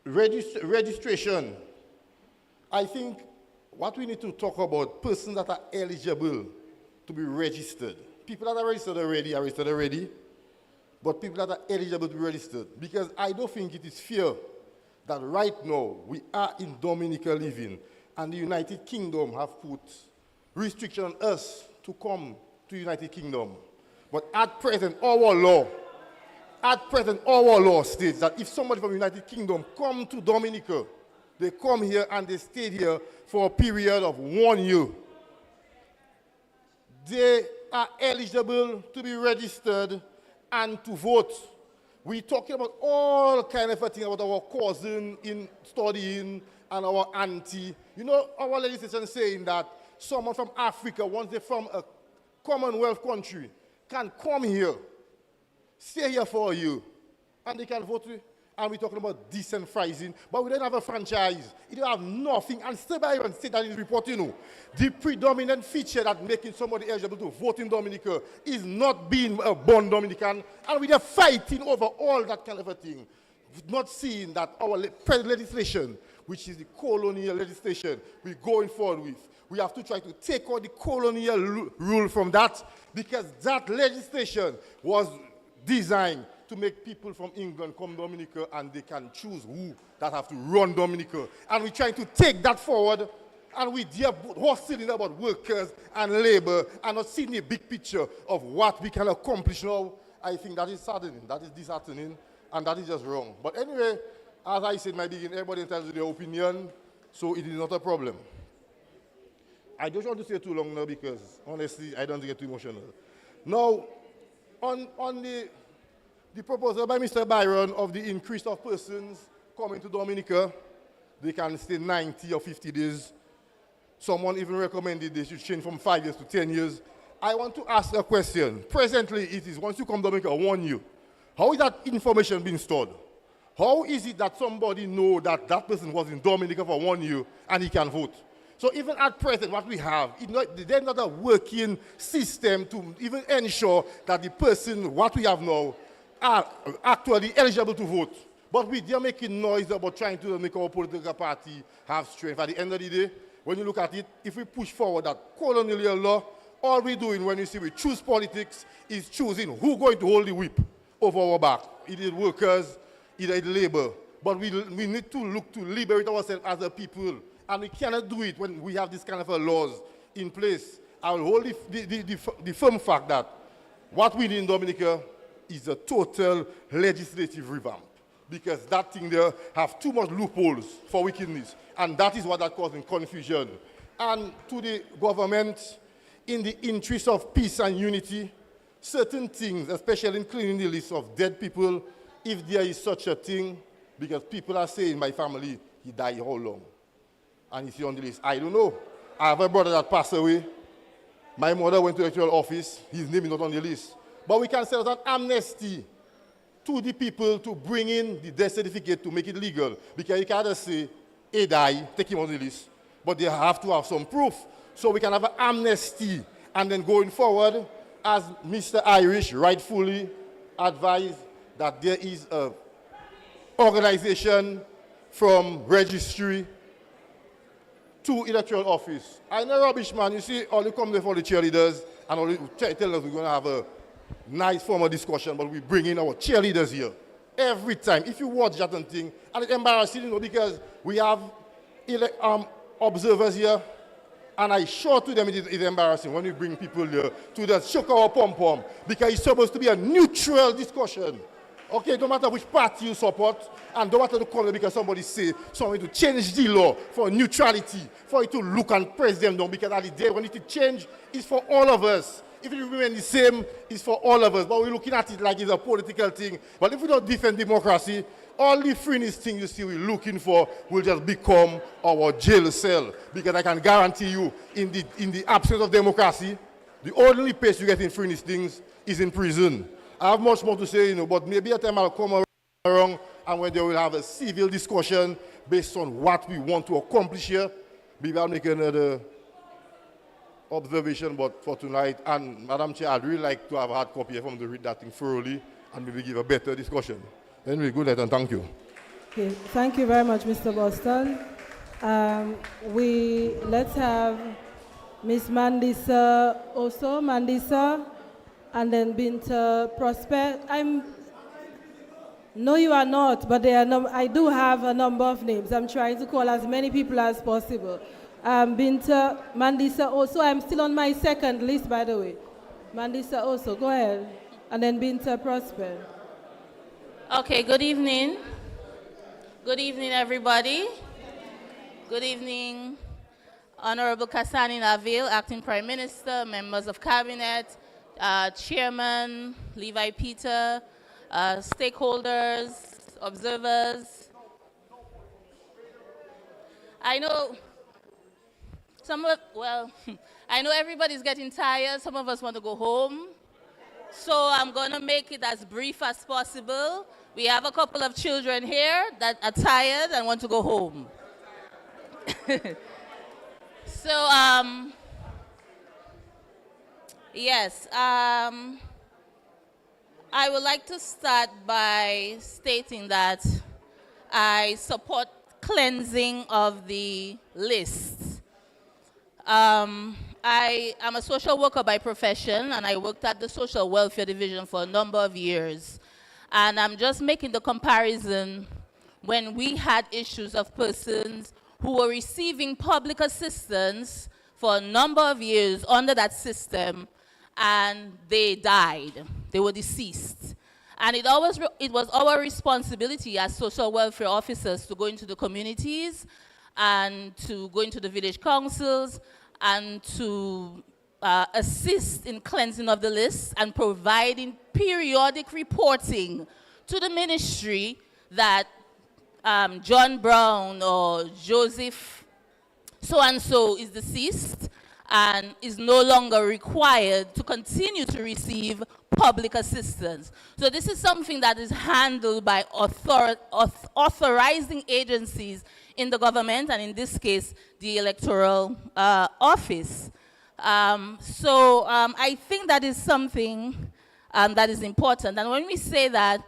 registration, I think what we need to talk about, persons that are eligible to be registered. People that are registered already, but people that are eligible to be registered. Because I don't think it is fair that right now we are in Dominica living, and the United Kingdom have put restriction on us to come to United Kingdom. But at present, our law states that if somebody from the United Kingdom come to Dominica, they come here and they stay here for a period of 1 year. They are eligible to be registered and to vote. We're talking about all kind of things about our cousin in studying and our auntie. You know, our legislation saying that someone from Africa, once they're from a Commonwealth country, can come here, stay here for a year, and they can vote. And we're talking about decentralizing, but we don't have a franchise. You don't have nothing. And Steba even said that in his report, you know, the predominant feature that making somebody eligible to vote in Dominica is not being a born Dominican. And we are fighting over all that kind of a thing. Not seeing that our present legislation, which is the colonial legislation we're going forward with, we have to try to take out the colonial rule from that, because that legislation was designed to make people from England come Dominica and they can choose who that have to run Dominica. And we're trying to take that forward, and we are hustling about workers and labor and not seeing a big picture of what we can accomplish now. I think that is saddening, that is disheartening, and that is just wrong. But anyway, as I said in my beginning, everybody entitled to their opinion, so it is not a problem. I don't want to stay too long now because, honestly, I don't get too emotional. Now, on the proposal by Mr. Byron of the increase of persons coming to Dominica, they can stay 90 or 50 days. Someone even recommended they should change from 5 years to 10 years. I want to ask a question. Presently, it is once you come to Dominica, 1 year. How is that information being stored? How is it that somebody know that that person was in Dominica for 1 year and he can vote? So even at present, what we have, there's not a working system to even ensure that the person, what we have now, are actually eligible to vote. But we are making noise about trying to make our political party have strength. At the end of the day, when you look at it, if we push forward that colonial law, all we're doing when you see we choose politics is choosing who's going to hold the whip over our back. Either workers, either labor. But we need to look to liberate ourselves as a people. And we cannot do it when we have this kind of laws in place. I will hold the firm fact that what we need in Dominica is a total legislative revamp, because that thing there have too much loopholes for wickedness, and that is what that causing confusion. And to the government, in the interest of peace and unity, certain things, especially in cleaning the list of dead people, if there is such a thing, because people are saying, my family, he died how long? And he's on the list. I don't know. I have a brother that passed away. My mother went to the electoral office. His name is not on the list. But we can set out an amnesty to the people to bring in the death certificate to make it legal. Because you can't just say, he died, take him on the list. But they have to have some proof. So we can have an amnesty. And then going forward, as Mr. Irish rightfully advised, that there is a organization from registry to electoral office. I know rubbish, man. You see, all you come there for the cheerleaders, and all you tell us we're going to have a nice formal discussion, but we bring in our cheerleaders here every time. If you watch that thing, and it's embarrassing, you know, because we have observers here, and I show to them it is embarrassing when we bring people here to just shook our pom-pom, because it's supposed to be a neutral discussion. Okay, no matter which party you support, and don't matter the color, because somebody say something to change the law for neutrality, for it to look and press them down, because at the day when it change, it's for all of us. If it remain the same, it's for all of us. But we're looking at it like it's a political thing. But if we don't defend democracy, all the freeness things you see we're looking for will just become our jail cell. Because I can guarantee you, in the absence of democracy, the only place you get in freeness things is in prison. I have much more to say, you know, but maybe a time I'll come around and when they will have a civil discussion based on what we want to accomplish here, maybe I'll make another observation, but for tonight, and Madam Chair, I'd really like to have a hard copy from to read that thing thoroughly and maybe give a better discussion. Anyway, good night and thank you. Okay, thank you very much, Mr. Boston. Let's have Miss Mandisa also, Mandisa, and then Binta Prosper. No, you are not, but I do have a number of names. I'm trying to call as many people as possible. Binta, Mandisa also, I'm still on my second list, by the way. Mandisa also, go ahead. And then Binta Prosper. Okay, good evening. Good evening, everybody. Good evening, Honorable Kasani Naville, Acting Prime Minister, members of Cabinet, Chairman, Levi Peter, stakeholders, observers. I know I know everybody's getting tired. Some of us want to go home. So I'm going to make it as brief as possible. We have a couple of children here that are tired and want to go home. So, yes, I would like to start by stating that I support cleansing of the list. I am a social worker by profession, and I worked at the Social Welfare Division for a number of years. And I'm just making the comparison when we had issues of persons who were receiving public assistance for a number of years under that system, and they died. They were deceased. And it was our responsibility as social welfare officers to go into the communities and to go into the village councils and to assist in cleansing of the list and providing periodic reporting to the ministry that John Brown or Joseph so-and-so is deceased and is no longer required to continue to receive public assistance. So this is something that is handled by authorizing agencies in the government, and in this case, the Electoral Office. I think that is something that is important. And when we say that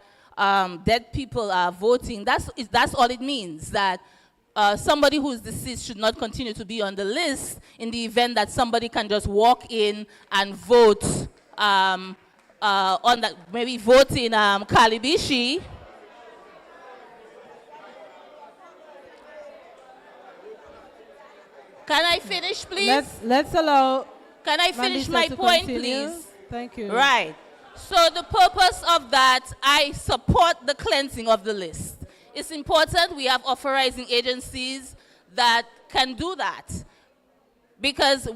dead people are voting, that's all it means, that somebody who is deceased should not continue to be on the list in the event that somebody can just walk in and vote on that, maybe vote in Kalibishi. Can I finish, please? Let's allow. Can I finish my point, please? Thank you. Right. So the purpose of that, I support the cleansing of the list. It's important we have authorizing agencies that can do that. Because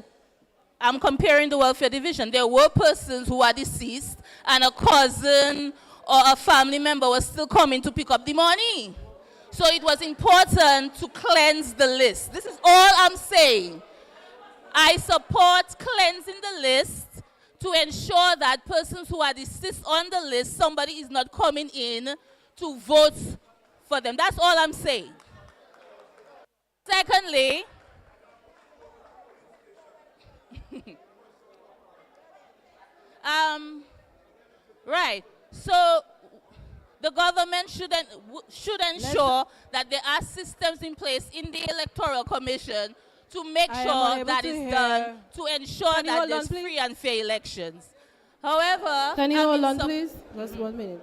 I'm comparing the welfare division. There were persons who are deceased and a cousin or a family member was still coming to pick up the money. So it was important to cleanse the list. This is all I'm saying. I support cleansing the list to ensure that persons who are deceased on the list, somebody is not coming in to vote for them. That's all I'm saying. Secondly, right, so the government should ensure that there are systems in place in the Electoral Commission to make sure that is done to ensure that there's free and fair elections. However, can you hold on, please? Just 1 minute.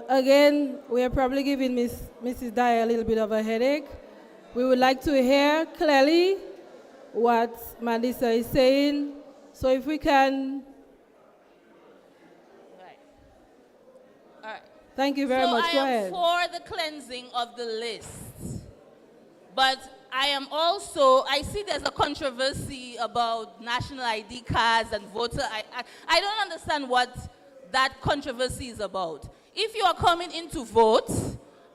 Again, we are probably giving Mrs. Dyer a little bit of a headache. We would like to hear clearly what Mandisa is saying. So if we can. All right. Thank you very much. Go ahead. So I am for the cleansing of the list. But I see there's a controversy about national ID cards and voter. I don't understand what that controversy is about. If you are coming in to vote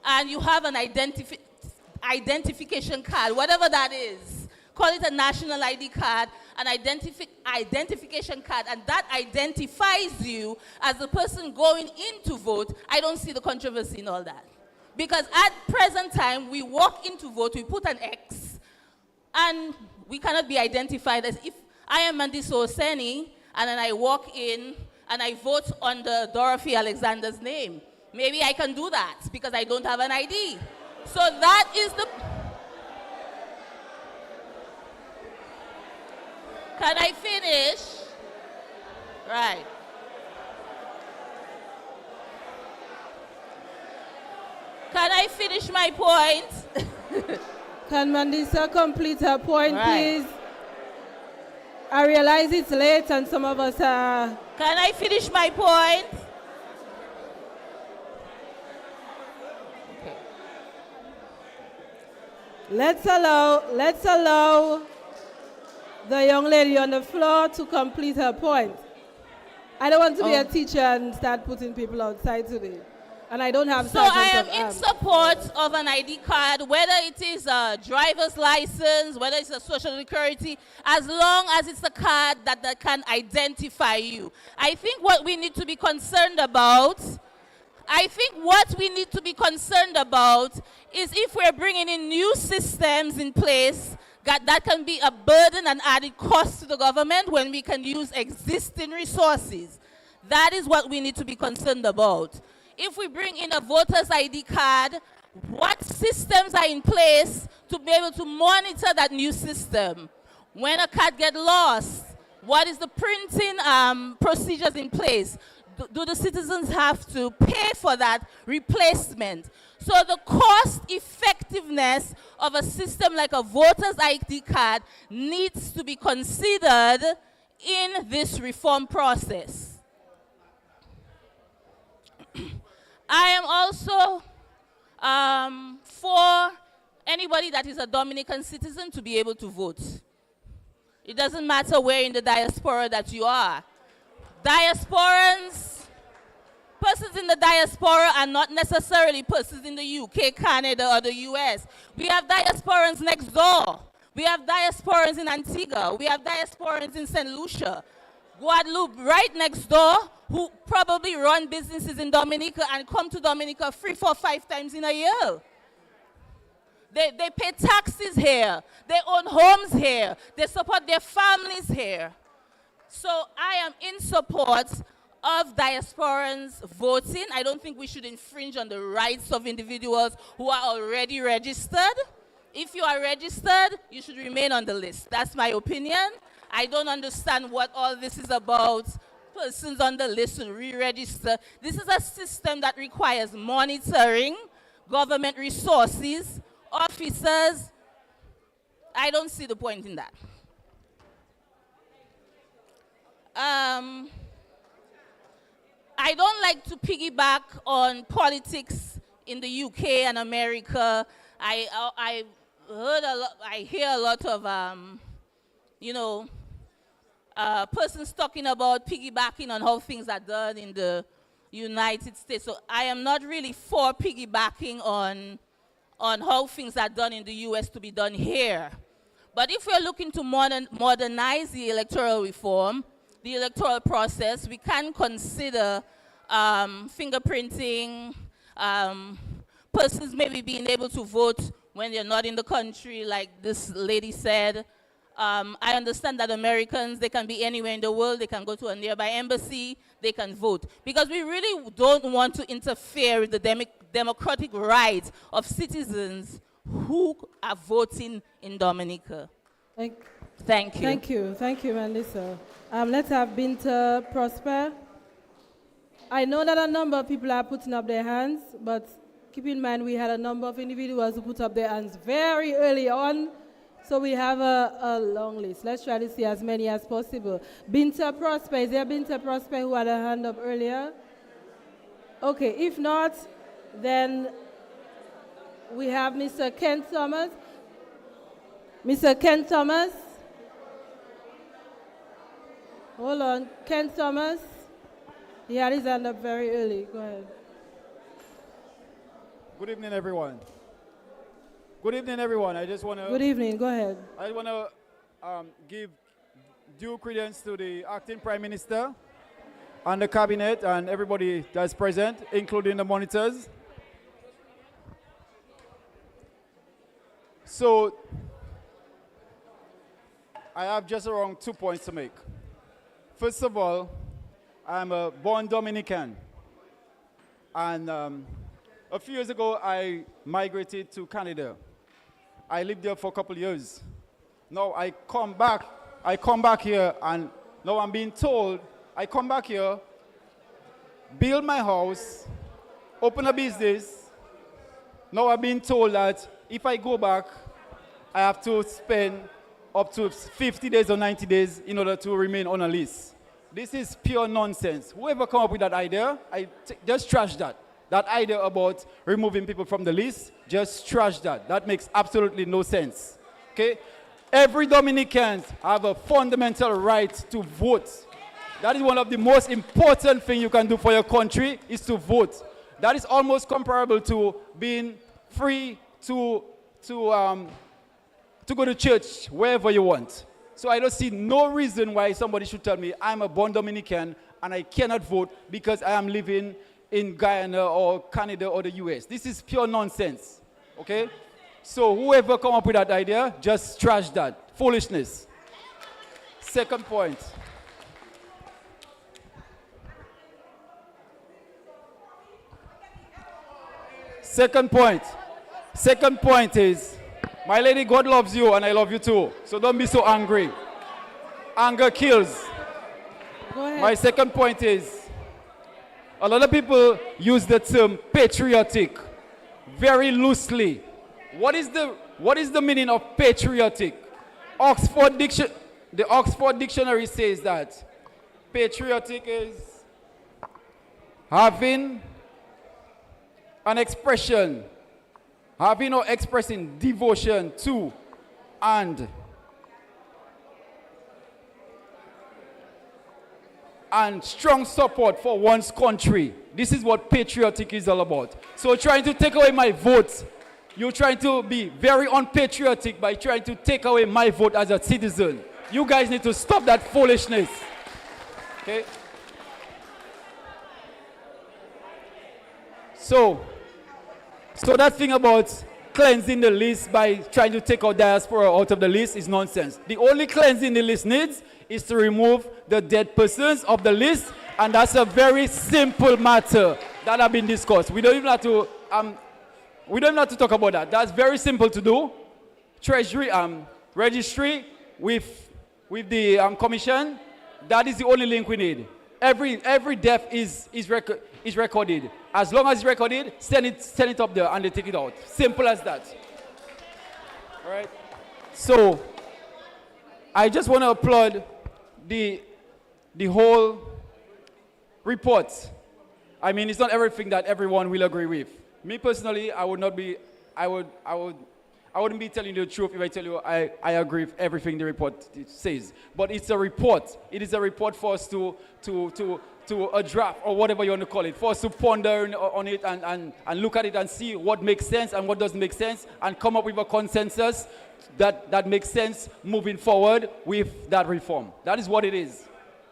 and you have an identification card, whatever that is, call it a national ID card, an identification card, and that identifies you as the person going in to vote, I don't see the controversy in all that. Because at present time, we walk in to vote, we put an X, and we cannot be identified as if I am Mandisa Oseni, and then I walk in and I vote under Dorothy Alexander's name. maybe I can do that because I don't have an ID. So that is the... Can I finish? Right. Can I finish my point? Can Mandisa complete her point, Right. please? I realize it's late and some of us are... Can I finish my point? Let's allow the young lady on the floor to complete her point. I don't want to be a teacher and start putting people outside today. And I don't have So I am sergeants of in arms. support of an ID card, whether it is a driver's license, whether it's a social security, as long as it's a card that can identify you. I think what we need to be concerned about, is if we're bringing in new systems in place that can be a burden and added cost to the government when we can use existing resources. That is what we need to be concerned about. If we bring in a voter's ID card, what systems are in place to be able to monitor that new system? When a card gets lost, what is the printing procedures in place? Do the citizens have to pay for that replacement? So the cost effectiveness of a system like a voter's ID card needs to be considered in this reform process. I am also for anybody that is a Dominican citizen to be able to vote. It doesn't matter where in the diaspora that you are. Persons in the diaspora are not necessarily persons in the UK, Canada, or the US. We have diasporans next door. We have diasporans in Antigua. We have diasporans in St. Lucia. Guadeloupe, right next door, who probably run businesses in Dominica and come to Dominica 3, 4, 5 times in a year. They pay taxes here. They own homes here. They support their families here. So I am in support of diasporans voting. I don't think we should infringe on the rights of individuals who are already registered. If you are registered, you should remain on the list. That's my opinion. I don't understand what all this is about. Persons on the list to re-register. This is a system that requires monitoring, government resources, officers. I don't see the point in that. I don't like to piggyback on politics in the UK and America. I hear a lot of, persons talking about piggybacking on how things are done in the United States. So I am not really for piggybacking on how things are done in the US to be done here. But if we're looking to modernize the electoral reform, the electoral process, we can consider fingerprinting, persons maybe being able to vote when they're not in the country, like this lady said. I understand that Americans, they can be anywhere in the world, they can go to a nearby embassy, they can vote. Because we really don't want to interfere with the democratic rights of citizens who are voting in Dominica. Thank you. Thank you, Melissa. Let's have Binta Prosper. I know that a number of people are putting up their hands, but keep in mind we had a number of individuals who put up their hands very early on, so we have a long list. Let's try to see as many as possible. Binta Prosper, is there Binta Prosper who had a hand up earlier? Okay, if not, then we have Mr. Ken Thomas. Mr. Ken Thomas. Hold on, Ken Thomas. He had his hand up very early. Go ahead. Good evening, everyone. Good evening, everyone. I just want to... Good evening. Go ahead. I want to give due credence to the acting Prime Minister and the Cabinet and everybody that's present, including the monitors. So, I have just around 2 points to make. First of all, I'm a born Dominican. And a few years ago, I migrated to Canada. I lived there for a couple of years. Now I come back here, and now I'm being told I come back here, build my house, open a business. Now I'm being told that if I go back, I have to spend up to 50 days or 90 days in order to remain on a list. This is pure nonsense. Whoever come up with that idea, just trash that. That idea about removing people from the list, just trash that. That makes absolutely no sense. Okay? Every Dominican have a fundamental right to vote. That is one of the most important things you can do for your country, is to vote. That is almost comparable to being free to go to church wherever you want. So I don't see no reason why somebody should tell me I'm a born Dominican and I cannot vote because I am living in Guyana or Canada or the US. This is pure nonsense, okay? So whoever come up with that idea, just trash that. Foolishness. Second point. Second point is, my lady, God loves you and I love you too. So don't be so angry. Anger kills. Go ahead. My second point is, a lot of people use the term patriotic very loosely. What is the meaning of patriotic? The Oxford Dictionary says that patriotic is having an expression, having or expressing devotion to and strong support for one's country. This is what patriotic is all about. So trying to take away my vote, you're trying to be very unpatriotic by trying to take away my vote as a citizen. You guys need to stop that foolishness. Okay? So that thing about cleansing the list by trying to take out diaspora out of the list is nonsense. The only cleansing the list needs is to remove the dead persons of the list, and that's a very simple matter that have been discussed. We don't even have to talk about that. That's very simple to do. Treasury, registry with the commission. That is the only link we need. Every death is recorded. As long as it's recorded, send it up there and they take it out. Simple as that. All right. So I just want to applaud the whole report. I mean, it's not everything that everyone will agree with. Me personally, I wouldn't be telling you the truth if I tell you I agree with everything the report says. But it's a report. It is a report for us to a draft or whatever you want to call it, for us to ponder on it and look at it and see what makes sense and what doesn't make sense and come up with a consensus that makes sense moving forward with that reform. That is what it is.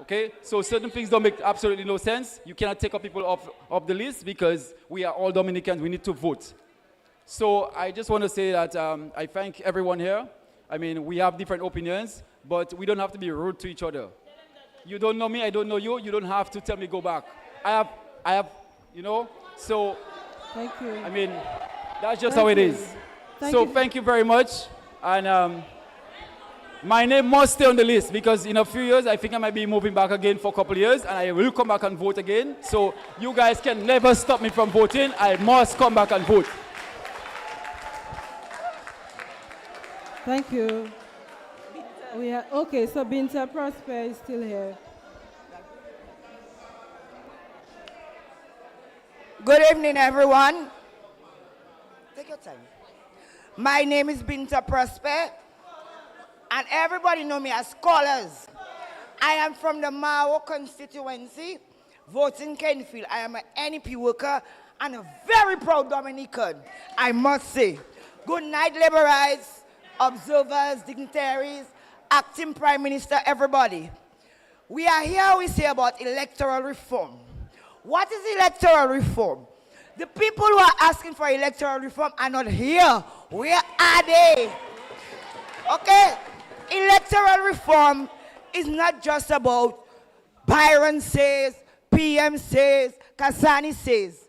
Okay? So certain things don't make absolutely no sense. You cannot take up people off the list because we are all Dominicans. We need to vote. So I just want to say that I thank everyone here. I mean, we have different opinions, but we don't have to be rude to each other. You don't know me, I don't know you. You don't have to tell me go back. I have, so. Thank you. I mean, that's just how it is. Thank you very much. And my name must stay on the list because in a few years, I think I might be moving back again for a couple of years and I will come back and vote again. So you guys can never stop me from voting. I must come back and vote. Thank you. Okay, so Binta Prosper is still here. Good evening, everyone. Take your time. My name is Binta Prosper, and everybody know me as Scholars. I am from the Mao constituency, voting Kenfield. I am an NEP worker and a very proud Dominican, I must say. Good night, liberals, observers, dignitaries, acting Prime Minister, everybody. We are here, we say about electoral reform. What is electoral reform? The people who are asking for electoral reform are not here. Where are they? Okay? Electoral reform is not just about Byron says, PM says, Kasani says.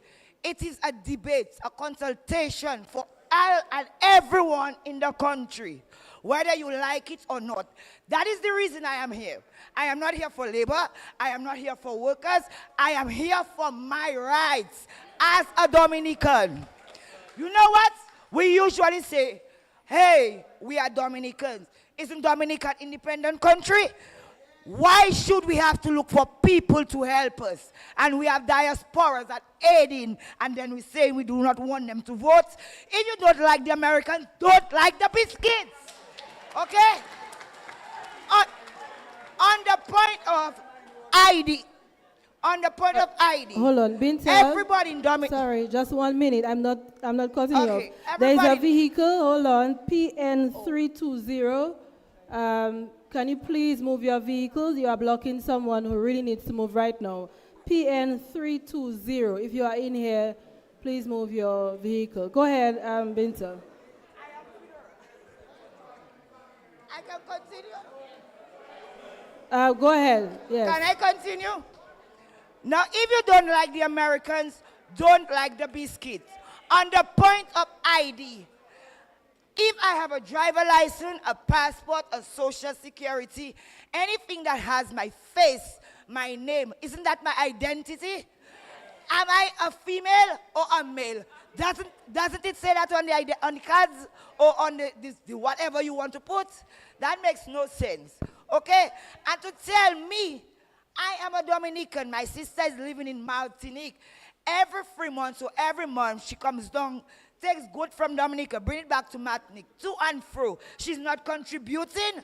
It is a debate, a consultation for all and everyone in the country, whether you like it or not. That is the reason I am here. I am not here for labor. I am not here for workers. I am here for my rights as a Dominican. You know what? We usually say, hey, we are Dominicans. Isn't Dominica an independent country? Why should we have to look for people to help us? And we have diasporas that aiding, and then we say we do not want them to vote. If you don't like the Americans, don't like the biscuits. Okay? On the point of ID, Hold on, Binta. everybody in Dominica. Sorry, just 1 minute. I'm not cutting you Okay, off. There is a everybody- vehicle. Hold on, PN320. Can you please move your vehicles? You are blocking someone who really needs to move right now. PN320. If you are in here, please move your vehicle. Go ahead, Binta. I can continue? Go ahead. Yes. Can I continue? Now, if you don't like the Americans, don't like the biscuits. On the point of ID, if I have a driver license, a passport, a social security, anything that has my face, my name, isn't that my identity? Am I a female or a male? Doesn't it say that on the cards or on the whatever you want to put? That makes no sense. Okay? And to tell me I am a Dominican, my sister is living in Martinique. Every 3 months or every month she comes down, takes good from Dominica, bring it back to Martinique, to and fro. She's not contributing.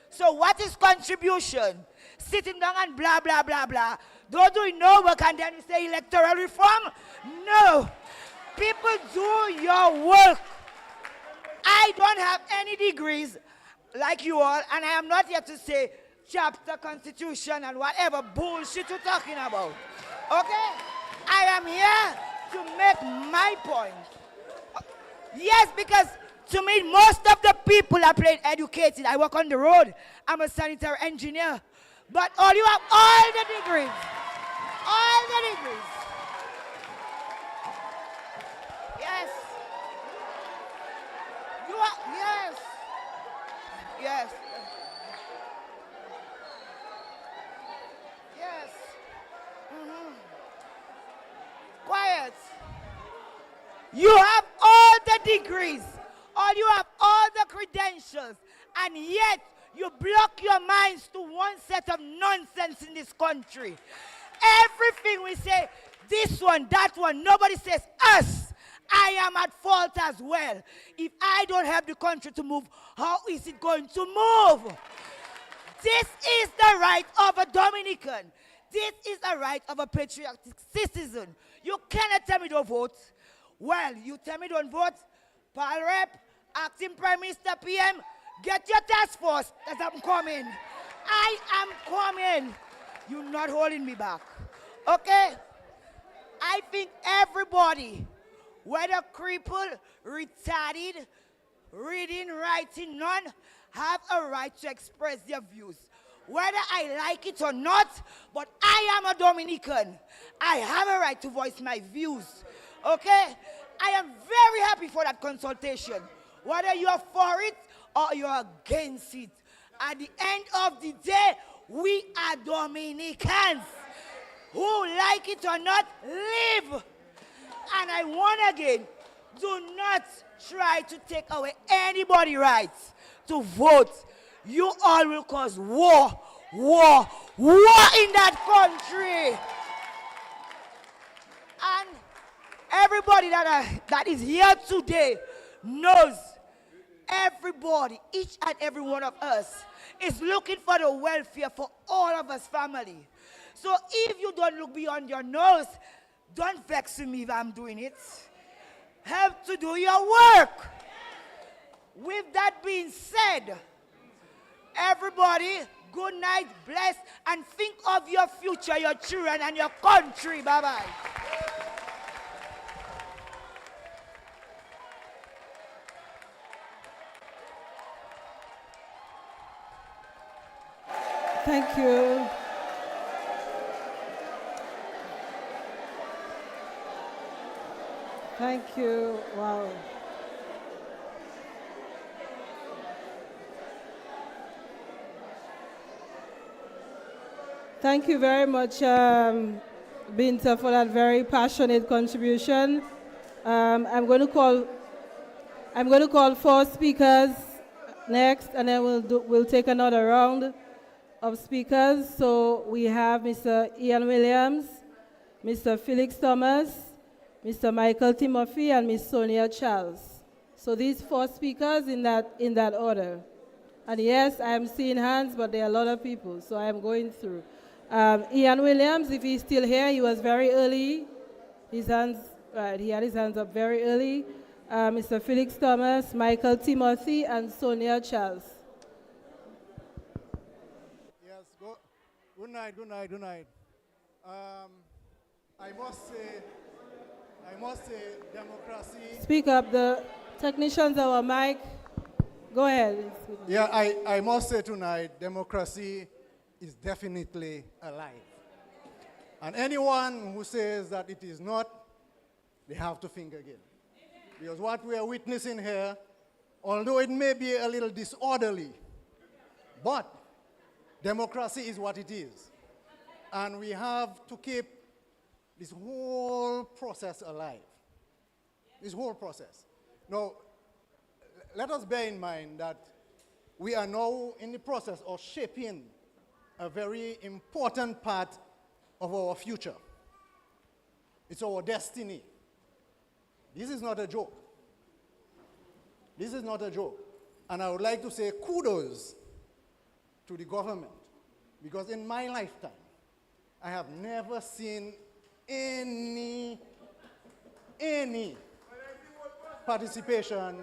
So what is contribution? Sitting down and blah, blah, blah, blah. Don't do no work and then you say electoral reform? No. People do your work. I don't have any degrees like you all, and I am not here to say chapter, constitution, and whatever bullshit you're talking about. Okay? I am here to make my point. Yes, because to me, most of the people are plain educated. I work on the road. I'm a sanitary engineer. But all you have all the degrees. All the degrees. Yes. You are, yes. Yes. Yes. Quiet. You have all the degrees, or you have all the credentials, and yet you block your minds to one set of nonsense in this country. Everything we say, this one, that one, nobody says us. I am at fault as well. If I don't help the country to move, how is it going to move? This is the right of a Dominican. This is the right of a patriotic citizen. You cannot tell me don't vote. Well, you tell me don't vote. Pal Rep, Acting Prime Minister, PM, get your task force that I'm coming. I am coming. You're not holding me back. Okay? I think everybody, whether crippled, retarded, reading, writing, none, have a right to express their views. Whether I like it or not, but I am a Dominican. I have a right to voice my views. Okay? I am very happy for that consultation. Whether you are for it or you are against it. At the end of the day, we are Dominicans. Who like it or not, live. And I warn again, do not try to take away anybody's rights to vote. You all will cause war in that country. And everybody that is here today knows everybody, each and every one of us, is looking for the welfare for all of us family. So if you don't look beyond your nose, don't vex me if I'm doing it. Help to do your work. With that being said, everybody, good night, bless, and think of your future, your children, and your country. Bye-bye. Thank you. Thank you. Wow. Thank you very much, Binta, for that very passionate contribution. I'm going to call four speakers next, and then we'll take another round of speakers. So we have Mr. Ian Williams, Mr. Felix Thomas, Mr. Michael Timothy, and Ms. Sonia Charles. So these four speakers in that order. And yes, I am seeing hands, but there are a lot of people, so I am going through. Ian Williams, if he's still here, he was very early. He had his hands up very early. Mr. Felix Thomas, Michael Timothy, and Sonia Charles. Yes, good night. I must say, democracy. Speak up, the technicians our mic. Go ahead. Yeah, I must say tonight, democracy is definitely alive. And anyone who says that it is not, they have to think again. Because what we are witnessing here, although it may be a little disorderly, but democracy is what it is. And we have to keep this whole process alive. This whole process. Now, let us bear in mind that we are now in the process of shaping a very important part of our future. It's our destiny. This is not a joke. This is not a joke. And I would like to say kudos to the government, because in my lifetime, I have never seen any participation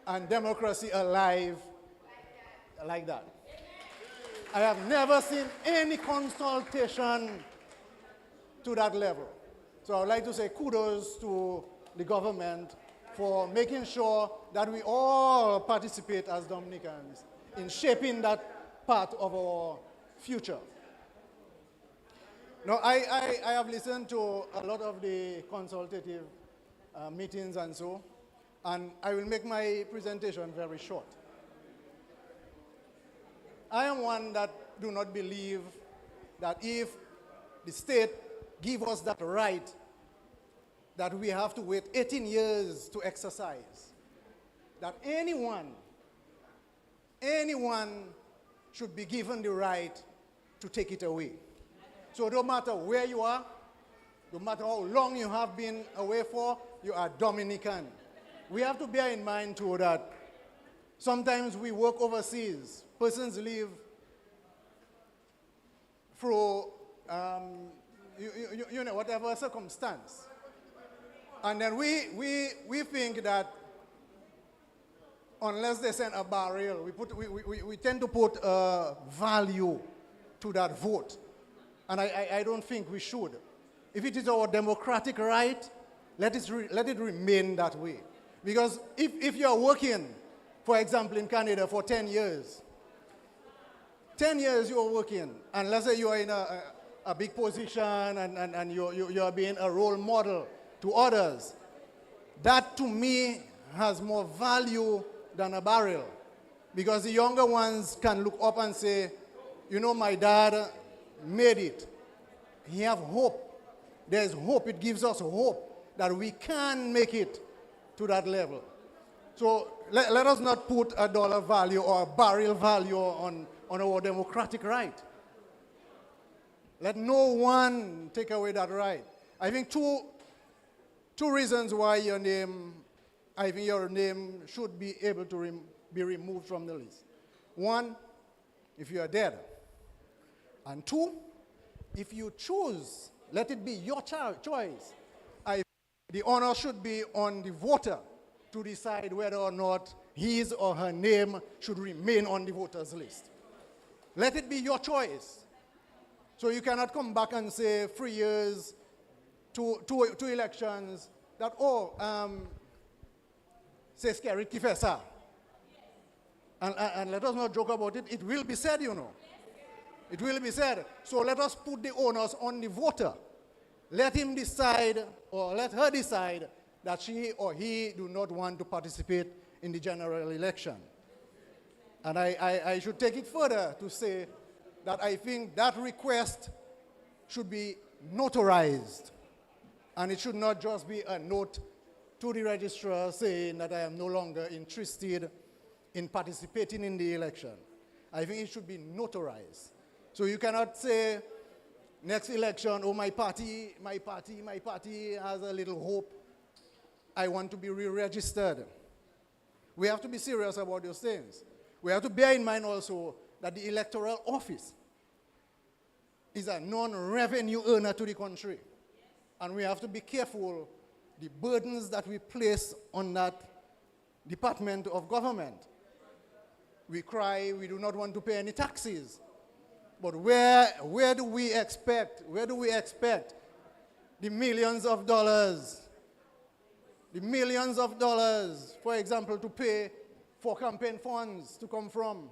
and democracy alive like that. I have never seen any consultation to that level. So I would like to say kudos to the government for making sure that we all participate as Dominicans in shaping that part of our future. Now, I have listened to a lot of the consultative meetings and so, and I will make my presentation very short. I am one that do not believe that if the state give us that right, that we have to wait 18 years to exercise, that anyone should be given the right to take it away. So no matter where you are, no matter how long you have been away for, you are Dominican. We have to bear in mind too that sometimes we work overseas. Persons live through, you know, whatever circumstance. And then we think that unless they send a barrel, we tend to put value to that vote. And I don't think we should. If it is our democratic right, let it remain that way. Because if you're working, for example, in Canada for 10 years, 10 years you're working, and let's say you are in a big position and you're being a role model to others, that to me has more value than a barrel. Because the younger ones can look up and say, you know, my dad made it. He have hope. There's hope. It gives us hope that we can make it to that level. So let us not put a dollar value or a barrel value on our democratic right. Let no one take away that right. I think two reasons why your name should be able to be removed from the list. One, if you are dead. And two, if you choose, let it be your choice. The honor should be on the voter to decide whether or not his or her name should remain on the voters list. Let it be your choice. So you cannot come back and say 3 years, two elections, that, say scary Tifesa. And let us not joke about it. It will be said, you know. It will be said. So let us put the onus on the voter let him decide or let her decide that she or he do not want to participate in the general election. And I should take it further to say that I think that request should be notarized. And it should not just be a note to the registrar saying that I am no longer interested in participating in the election. I think it should be notarized. So you cannot say, next election, oh, my party has a little hope. I want to be re-registered. We have to be serious about those things. We have to bear in mind also that the electoral office is a non-revenue earner to the country. And we have to be careful the burdens that we place on that department of government. We cry, we do not want to pay any taxes. But where do we expect the millions of dollars, for example, to pay for campaign funds to come from?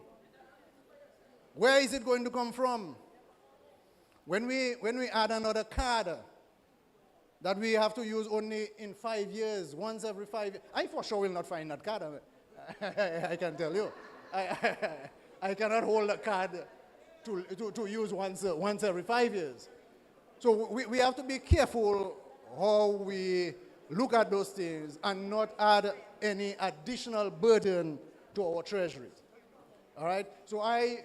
Where is it going to come from? When we add another card that we have to use only in 5 years, once every 5 years, I for sure will not find that card. I can tell you. I cannot hold a card to use once every 5 years. So we have to be careful how we look at those things and not add any additional burden to our treasuries. All right? So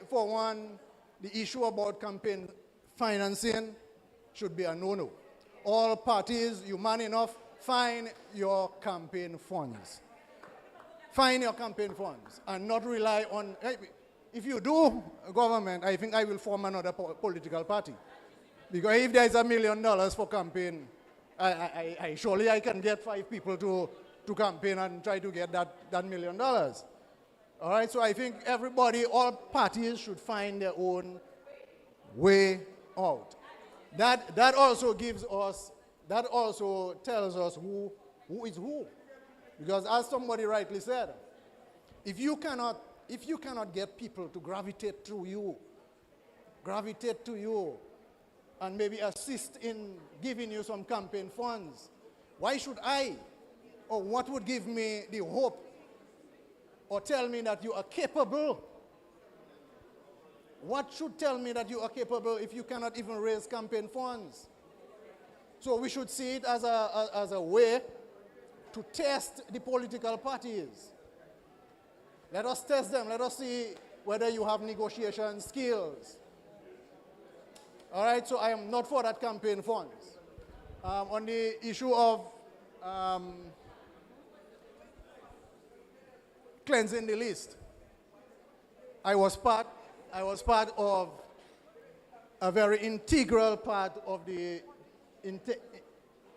for one, the issue about campaign financing should be a no-no. All parties, you man enough, find your campaign funds. Find your campaign funds and not rely on, if you do government, I think I will form another political party. Because if there's $1 million for campaign, I surely I can get 5 people to campaign and try to get that $1 million. All right, so I think everybody, all parties should find their own way out. That also tells us who is who. Because as somebody rightly said, if you cannot get people to gravitate to you, and maybe assist in giving you some campaign funds, why should I, or what would give me the hope, or tell me that you are capable? What should tell me that you are capable if you cannot even raise campaign funds? So we should see it as a way to test the political parties. Let us test them. Let us see whether you have negotiation skills. All right, so I am not for that campaign funds. On the issue of cleansing the list, I was part of a very integral part of the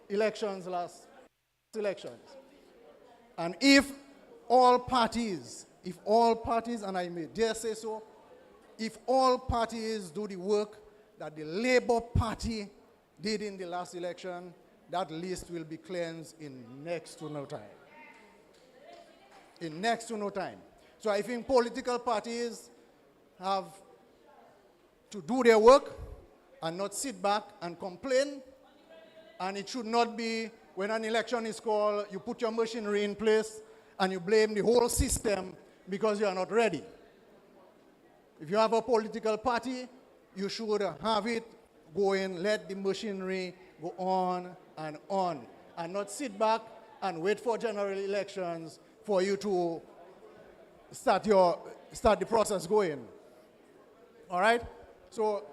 elections, last elections. And if all parties, and I may dare say so, if all parties do the work that the Labour Party did in the last election, that list will be cleansed in next to no time. In next to no time. So I think political parties have to do their work and not sit back and complain. And it should not be when an election is called, you put your machinery in place and you blame the whole system because you are not ready. If you have a political party, you should have it going, let the machinery go on, and not sit back and wait for general elections for you to start the process going. All right? So,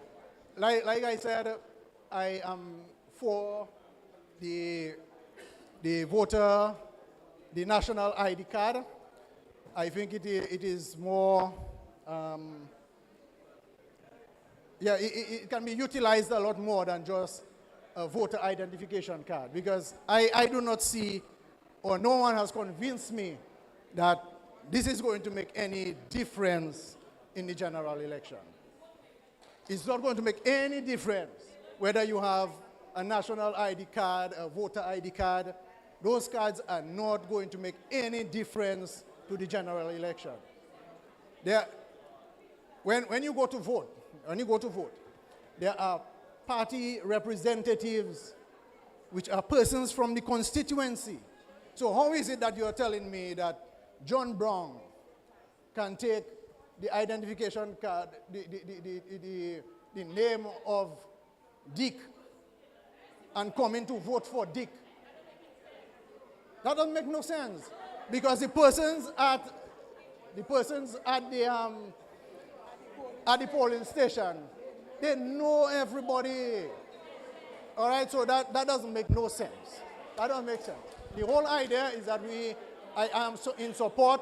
like I said, I am for the voter, the national ID card. I think it is more, it can be utilized a lot more than just a voter identification card, because I do not see, or no one has convinced me that this is going to make any difference in the general election. It's not going to make any difference whether you have a national ID card, a voter ID card. Those cards are not going to make any difference to the general election. When you go to vote, there are party representatives which are persons from the constituency. So how is it that you're telling me that John Brown can take the identification card, the name of Dick, and come in to vote for Dick? That doesn't make no sense, because the persons at the polling station, they know everybody. All right, so that doesn't make no sense. That doesn't make sense. The whole idea is that I am in support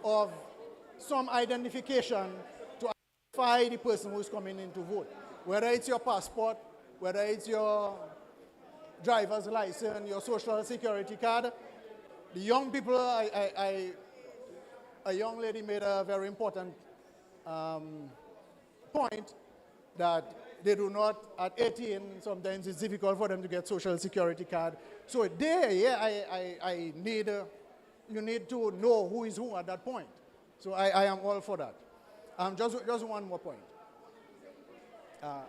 of some identification to identify the person who's coming in to vote. Whether it's your passport, whether it's your driver's license, your social security card. The young people, a young lady made a very important point that they do not, at 18, sometimes it's difficult for them to get social security card. So there, yeah, you need to know who is who at that point. So I am all for that. Just one more point. No,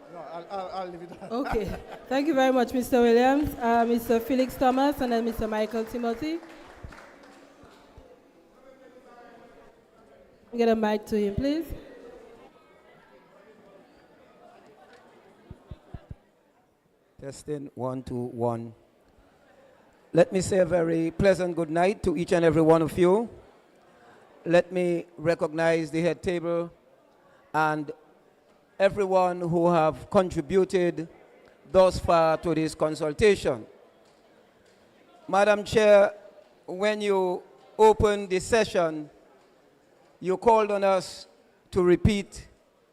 I'll leave it at Okay. Thank you very much, Mr. Williams. Mr. Felix Thomas and then Mr. Michael Timothy. Get a mic to him, please. Testing 1, 2, 1. Let me say a very pleasant good night to each and every one of you. Let me recognize the head table and everyone who have contributed thus far to this consultation. Madam Chair, when you opened this session, you called on us to repeat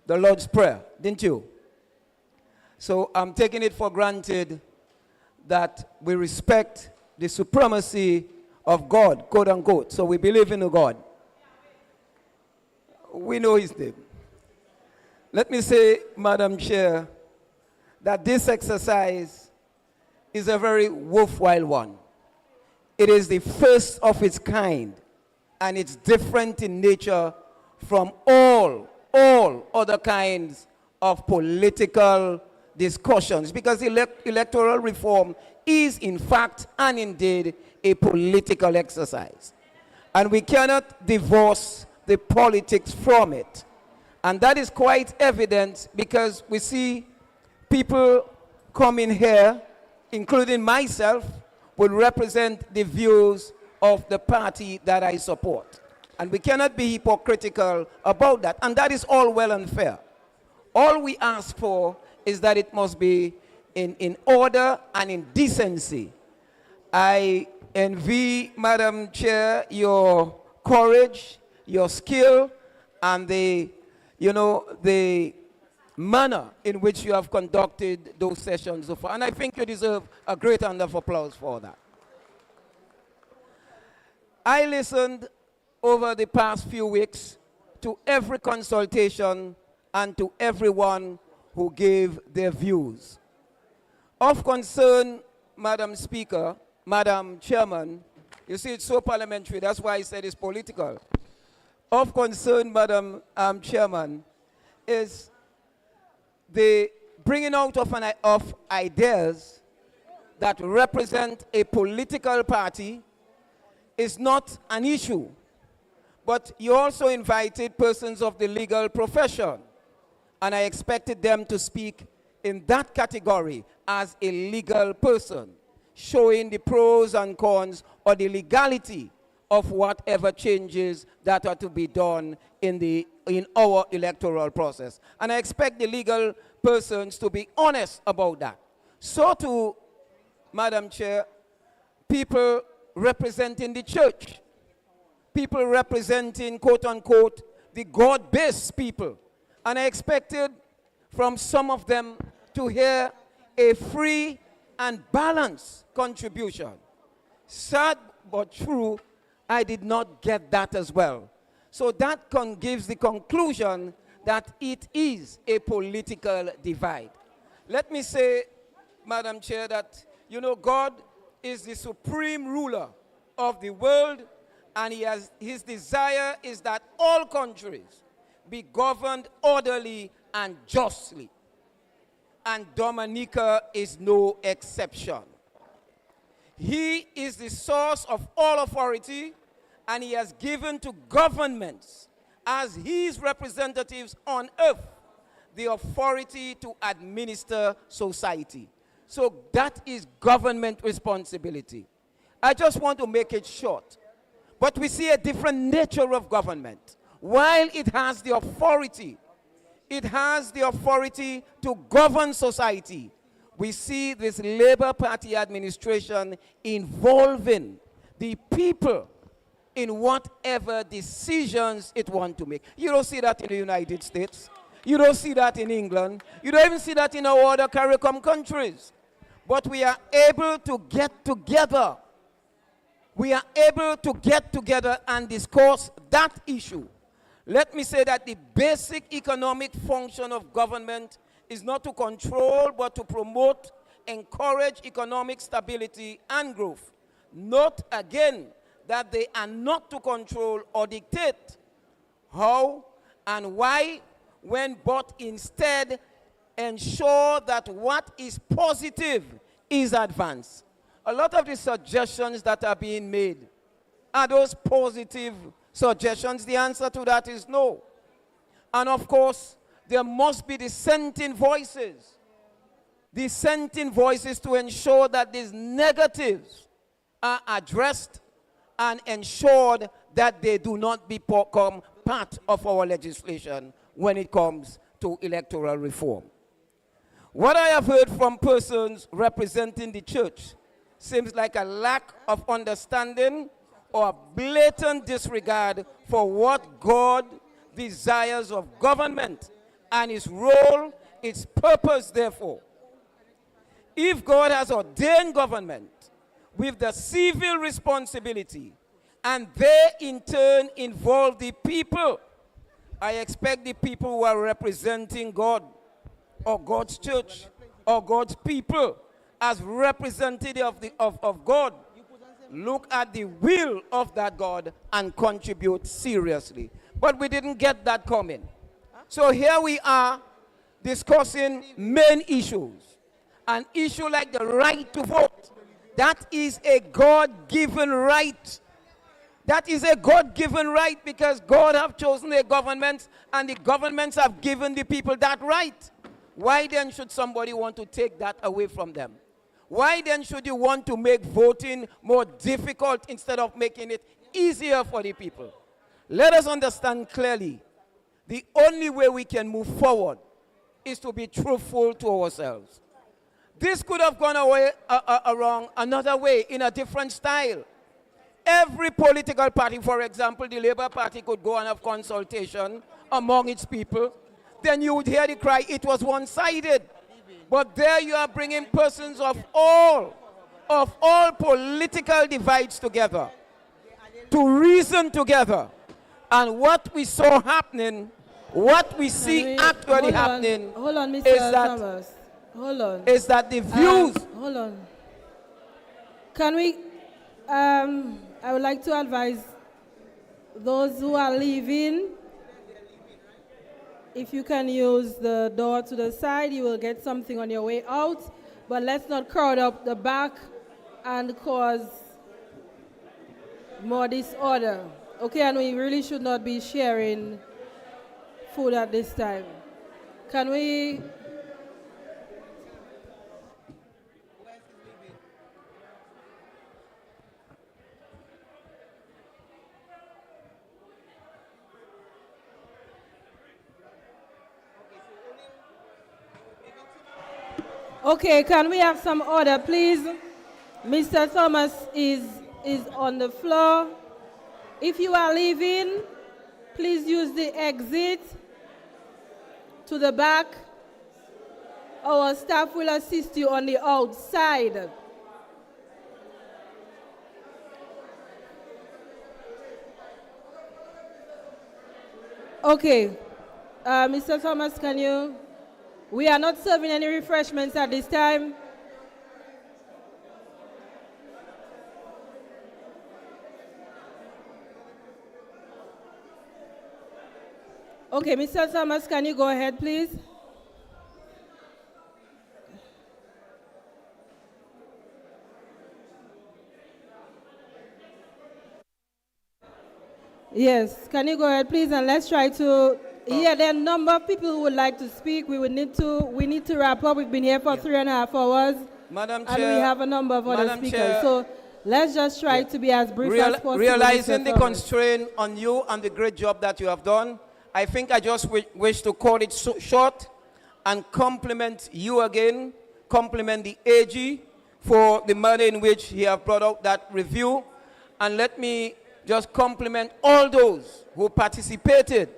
the Lord's Prayer, didn't you? So I'm taking it for granted that we respect the supremacy of God, quote unquote. So we believe in a God. We know his name. Let me say, Madam Chair, that this exercise is a very worthwhile one. It is the first of its kind, and it's different in nature from all other kinds of political discussions, because electoral reform is in fact and indeed a political exercise. And we cannot divorce the politics from it. And that is quite evident because we see people coming here, including myself, will represent the views of the party that I support. And we cannot be hypocritical about that. And that is all well and fair. All we ask for is that it must be in order and in decency. I envy, Madam Chair, your courage, your skill, and the manner in which you have conducted those sessions so far. And I think you deserve a great round of applause for that. I listened over the past few weeks to every consultation and to everyone who gave their views. Of concern, Madam Speaker, Madam Chairman, you see it's so parliamentary, that's why I said it's political. Of concern, Madam Chairman, is the bringing out of ideas that represent a political party is not an issue. But you also invited persons of the legal profession, and I expected them to speak in that category as a legal person, showing the pros and cons or the legality of whatever changes that are to be done in our electoral process. And I expect the legal persons to be honest about that. So too, Madam Chair, people representing the church, people representing, quote unquote, the God-based people. And I expected from some of them to hear a free and balanced contribution. Sad but true, I did not get that as well. So that gives the conclusion that it is a political divide. Let me say, Madam Chair, that, God is the supreme ruler of the world, and his desire is that all countries be governed orderly and justly. And Dominica is no exception. He is the source of all authority, and he has given to governments as his representatives on earth the authority to administer society. So that is government responsibility. I just want to make it short. But we see a different nature of government. While it has the authority to govern society, we see this Labour Party administration involving the people in whatever decisions it wants to make. You don't see that in the United States. You don't see that in England. You don't even see that in our other CARICOM countries. But we are able to get together. We are able to get together and discuss that issue. Let me say that the basic economic function of government is not to control, but to promote, encourage economic stability and growth. Note again that they are not to control or dictate how and why, but instead ensure that what is positive is advanced. A lot of the suggestions that are being made, are those positive suggestions? The answer to that is no. And of course, there must be dissenting voices to ensure that these negatives are addressed and ensured that they do not become part of our legislation when it comes to electoral reform. What I have heard from persons representing the church seems like a lack of understanding or a blatant disregard for what God desires of government and its role, its purpose, therefore. If God has ordained government with the civil responsibility, and they in turn involve the people, I expect the people who are representing God, or God's church, or God's people, as representative of God, look at the will of that God and contribute seriously. But we didn't get that coming. So here we are discussing main issues. An issue like the right to vote. That is a God-given right. That is a God-given right because God have chosen a government and the governments have given the people that right. Why then should somebody want to take that away from them? Why then should you want to make voting more difficult instead of making it easier for the people? Let us understand clearly, the only way we can move forward is to be truthful to ourselves. This could have gone away around another way, in a different style. Every political party, for example, the Labour Party could go and have consultation among its people. Then you would hear the cry, it was one-sided. But there you are bringing persons of all political divides together to reason together. And what we saw happening, what we see actually happening is that the views... hold on. Can we... I would like to advise those who are leaving, if you can use the door to the side, you will get something on your way out. But let's not crowd up the back and cause more disorder. Okay, and we really should not be sharing food at this time. Can we... Okay, can we have some order, please? Mr. Thomas is on the floor. If you are leaving, please use the exit to the back. Our staff will assist you on the outside. Okay, Mr. Thomas, can you... We are not serving any refreshments at this time. Okay, Mr. Thomas, can you go ahead, please? Yes, can you go ahead, please, and let's try to. Yeah, there are a number of people who would like to speak. We need to wrap up. We've been here for 3.5 hours, Madam and Chair, we have a number of other Madam speakers. Chair, So let's just try to be as brief as possible. Realizing the Mr. Thomas. constraint on you and the great job that you have done, I think I just wish to call it short and compliment you again, compliment the AG for the manner in which he have brought out that review, and let me just compliment all those who participated.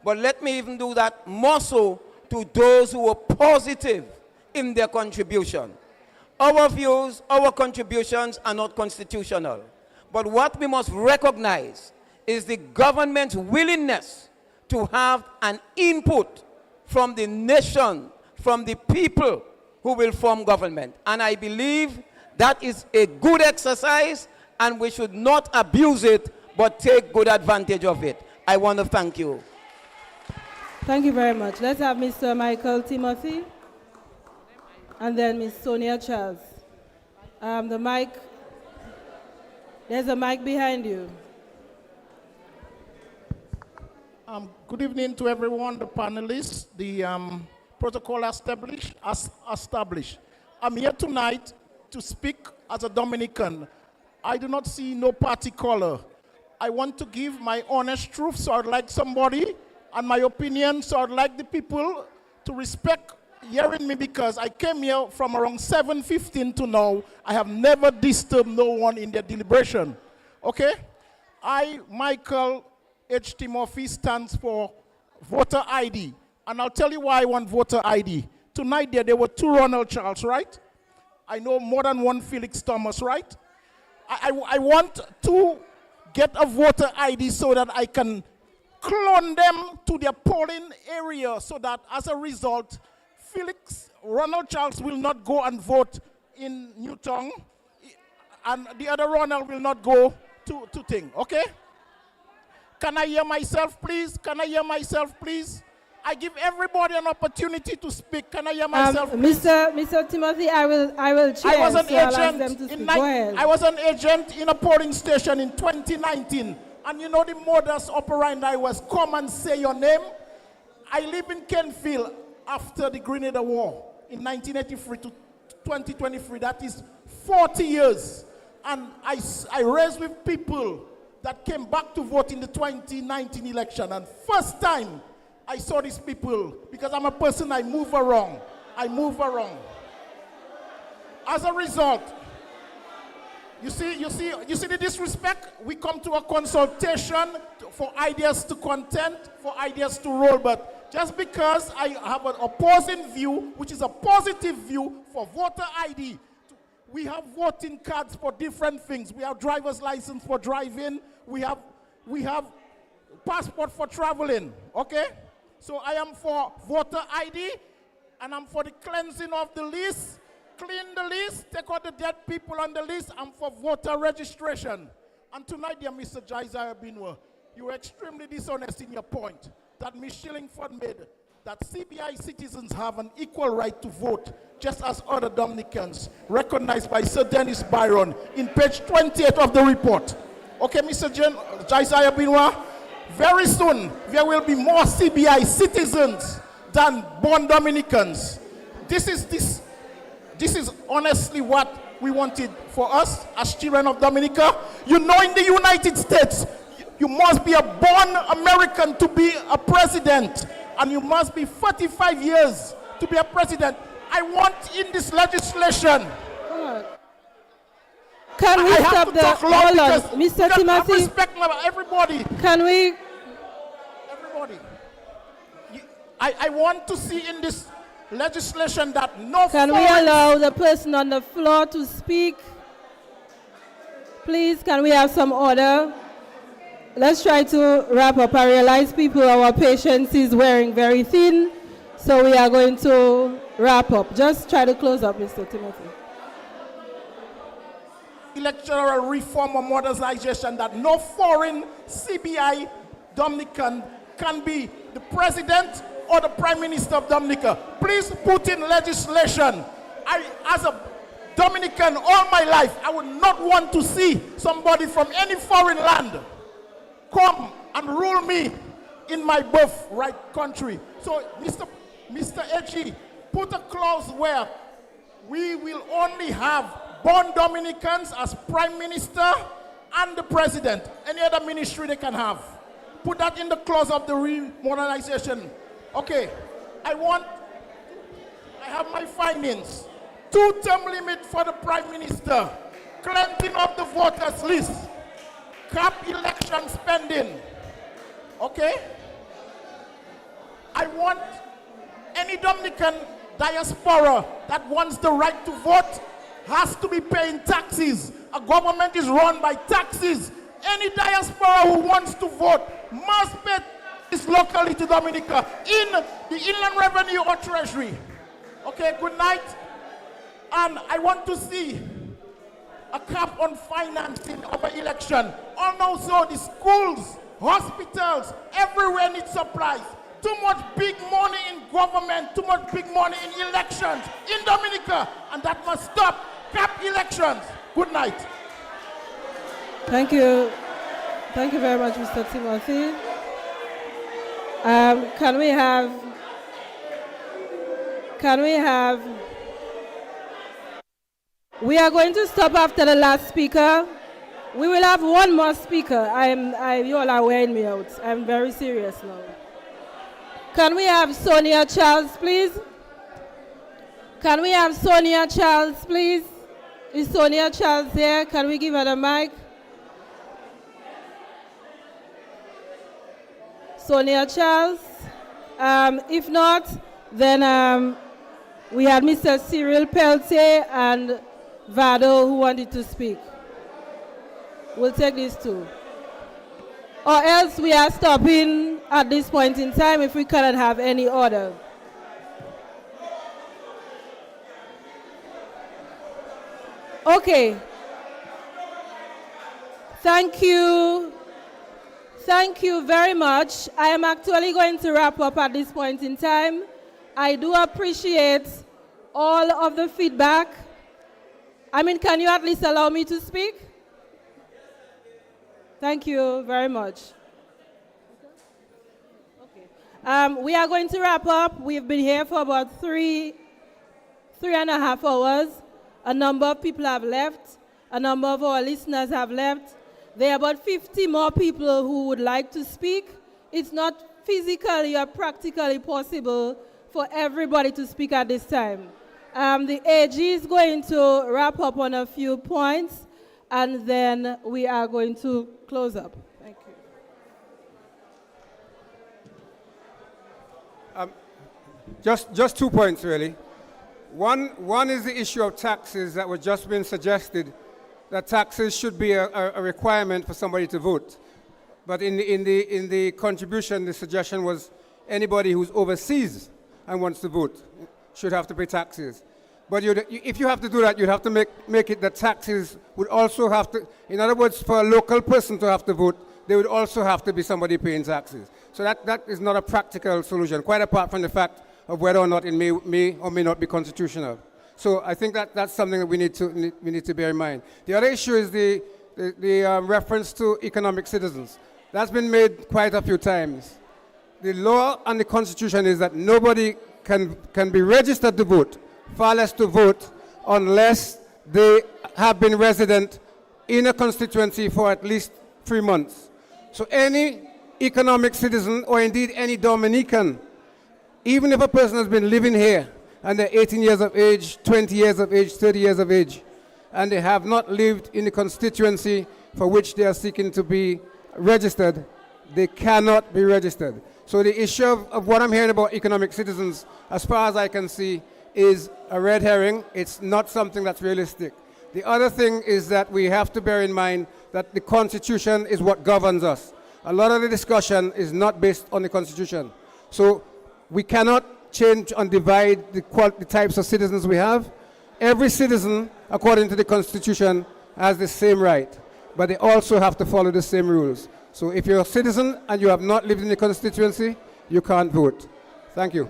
But let me even do that more so to those who were positive in their contribution. Our views, our contributions are not constitutional. But what we must recognize is the government's willingness to have an input from the nation, from the people who will form government. And I believe that is a good exercise, and we should not abuse it, but take good advantage of it. I want to thank you. Thank you very much. Let's have Mr. Michael Timothy, and then Ms. Sonia Charles. There's a mic behind you. Good evening to everyone, the panelists, the protocol established. I'm here tonight to speak as a Dominican. I do not see no party color. I want to give my honest truth, so I'd like somebody, and my opinion, so I'd like the people to respect hearing me, because I came here from around 7:15 to now. I have never disturbed no one in their deliberation. Okay? I, Michael H. Timothy, stands for voter ID. And I'll tell you why I want voter ID. Tonight there were 2 Ronald Charles, right? I know more than 1 Felix Thomas, right? I want to get a voter ID so that I can clone them to their polling area, so that as a result, Ronald Charles will not go and vote in Newtown, and the other Ronald will not go to thing, okay? Can I hear myself, please? Can I hear myself, please? I give everybody an opportunity to speak. Can I hear myself, please? Mr. Timothy, I will chair. I was an so I'll ask agent them to in speak. Go ahead. I was an agent in a polling station in 2019, and you know the modus operandi was come and say your name. I live in Kenfield after the Grenada War in 1983 to 2023. That is 40 years, and I raised with people that came back to vote in the 2019 election, and first time I saw these people, because I'm a person, I move around. As a result, you see the disrespect? We come to a consultation for ideas to content, for ideas to roll, but just because I have an opposing view, which is a positive view for voter ID, we have voting cards for different things. We have driver's license for driving. We have passport for traveling, okay? So I am for voter ID, and I'm for the cleansing of the list, clean the list, take out the dead people on the list. I'm for voter registration. And tonight, dear Mr. Jaiziah Binwa, you were extremely dishonest in your point that Ms. Shillingford made, that CBI citizens have an equal right to vote, just as other Dominicans, recognized by Sir Dennis Byron in page 28 of the report. Okay, Mr. Jaiziah Binwa, very soon there will be more CBI citizens than born Dominicans. This is honestly what we wanted for us as children of Dominica. You know, in the United States, you must be a born American to be a president, and you must be 45 years to be a president. I want in this legislation. Can we stop the hold on, Mr. Timothy? Respect everybody. Can we? Everybody. I want to see in this legislation that no. Can we allow the person on the floor to speak? Please, can we have some order? Let's try to wrap up. I realize people, our patience is wearing very thin, so we are going to wrap up. Just try to close up, Mr. Timothy. Electoral reform or modernization, that no foreign CBI Dominican can be the president or the prime minister of Dominica. Please put in legislation. As a Dominican all my life, I would not want to see somebody from any foreign land come and rule me in my birthright country. So, Mr. Echi, put a clause where we will only have born Dominicans as Prime Minister and the President. Any other ministry they can have. Put that in the clause of the remodernization. Okay, I have my findings. 2-term limit for the Prime Minister. Cleansing of the voters list. Cap election spending. Okay? I want any Dominican diaspora that wants the right to vote has to be paying taxes. A government is run by taxes. Any diaspora who wants to vote must pay taxes locally to Dominica in the Inland Revenue or Treasury. Okay, good night. And I want to see a cap on financing of an election. And also the schools, hospitals, everywhere need supplies. Too much big money in government, too much big money in elections in Dominica, and that must stop. Cap elections. Good night. Thank you. Thank you very much, Mr. Timothy. We are going to stop after the last speaker. We will have one more speaker. You all are wearing me out. I'm very serious now. Can we have Sonia Charles, please? Can we have Sonia Charles, please? Is Sonia Charles there? Can we give her the mic? Sonia Charles. If not, then we had Mr. Cyril Peltier and Vado who wanted to speak. We'll take these two. Or else we are stopping at this point in time if we cannot have any order. Okay. Thank you. Thank you very much. I am actually going to wrap up at this point in time. I do appreciate all of the feedback. Can you at least allow me to speak? Thank you very much. Okay. We are going to wrap up. We've been here for about three and a half hours. A number of people have left. A number of our listeners have left. There are about 50 more people who would like to speak. It's not physically or practically possible for everybody to speak at this time. The AG is going to wrap up on a few points, and then we are going to close up. Thank you. Just 2 points, really. One is the issue of taxes that was just been suggested, that taxes should be a requirement for somebody to vote. But in the contribution, the suggestion was anybody who's overseas and wants to vote should have to pay taxes. But if you have to do that, you'd have to make it that taxes would also have to, in other words, for a local person to have to vote, there would also have to be somebody paying taxes. So that is not a practical solution, quite apart from the fact of whether or not it may or may not be constitutional. So I think that's something that we need to bear in mind. The other issue is the reference to economic citizens. That's been made quite a few times. The law and the Constitution is that nobody can be registered to vote, far less to vote, unless they have been resident in a constituency for at least 3 months. So any economic citizen, or indeed any Dominican, even if a person has been living here and they're 18 years of age, 20 years of age, 30 years of age, and they have not lived in the constituency for which they are seeking to be registered, they cannot be registered. So the issue of what I'm hearing about economic citizens, as far as I can see, is a red herring. It's not something that's realistic. The other thing is that we have to bear in mind that the Constitution is what governs us. A lot of the discussion is not based on the Constitution. So we cannot change and divide the types of citizens we have. Every citizen, according to the Constitution, has the same right, but they also have to follow the same rules. So if you're a citizen and you have not lived in the constituency, you can't vote. Thank you.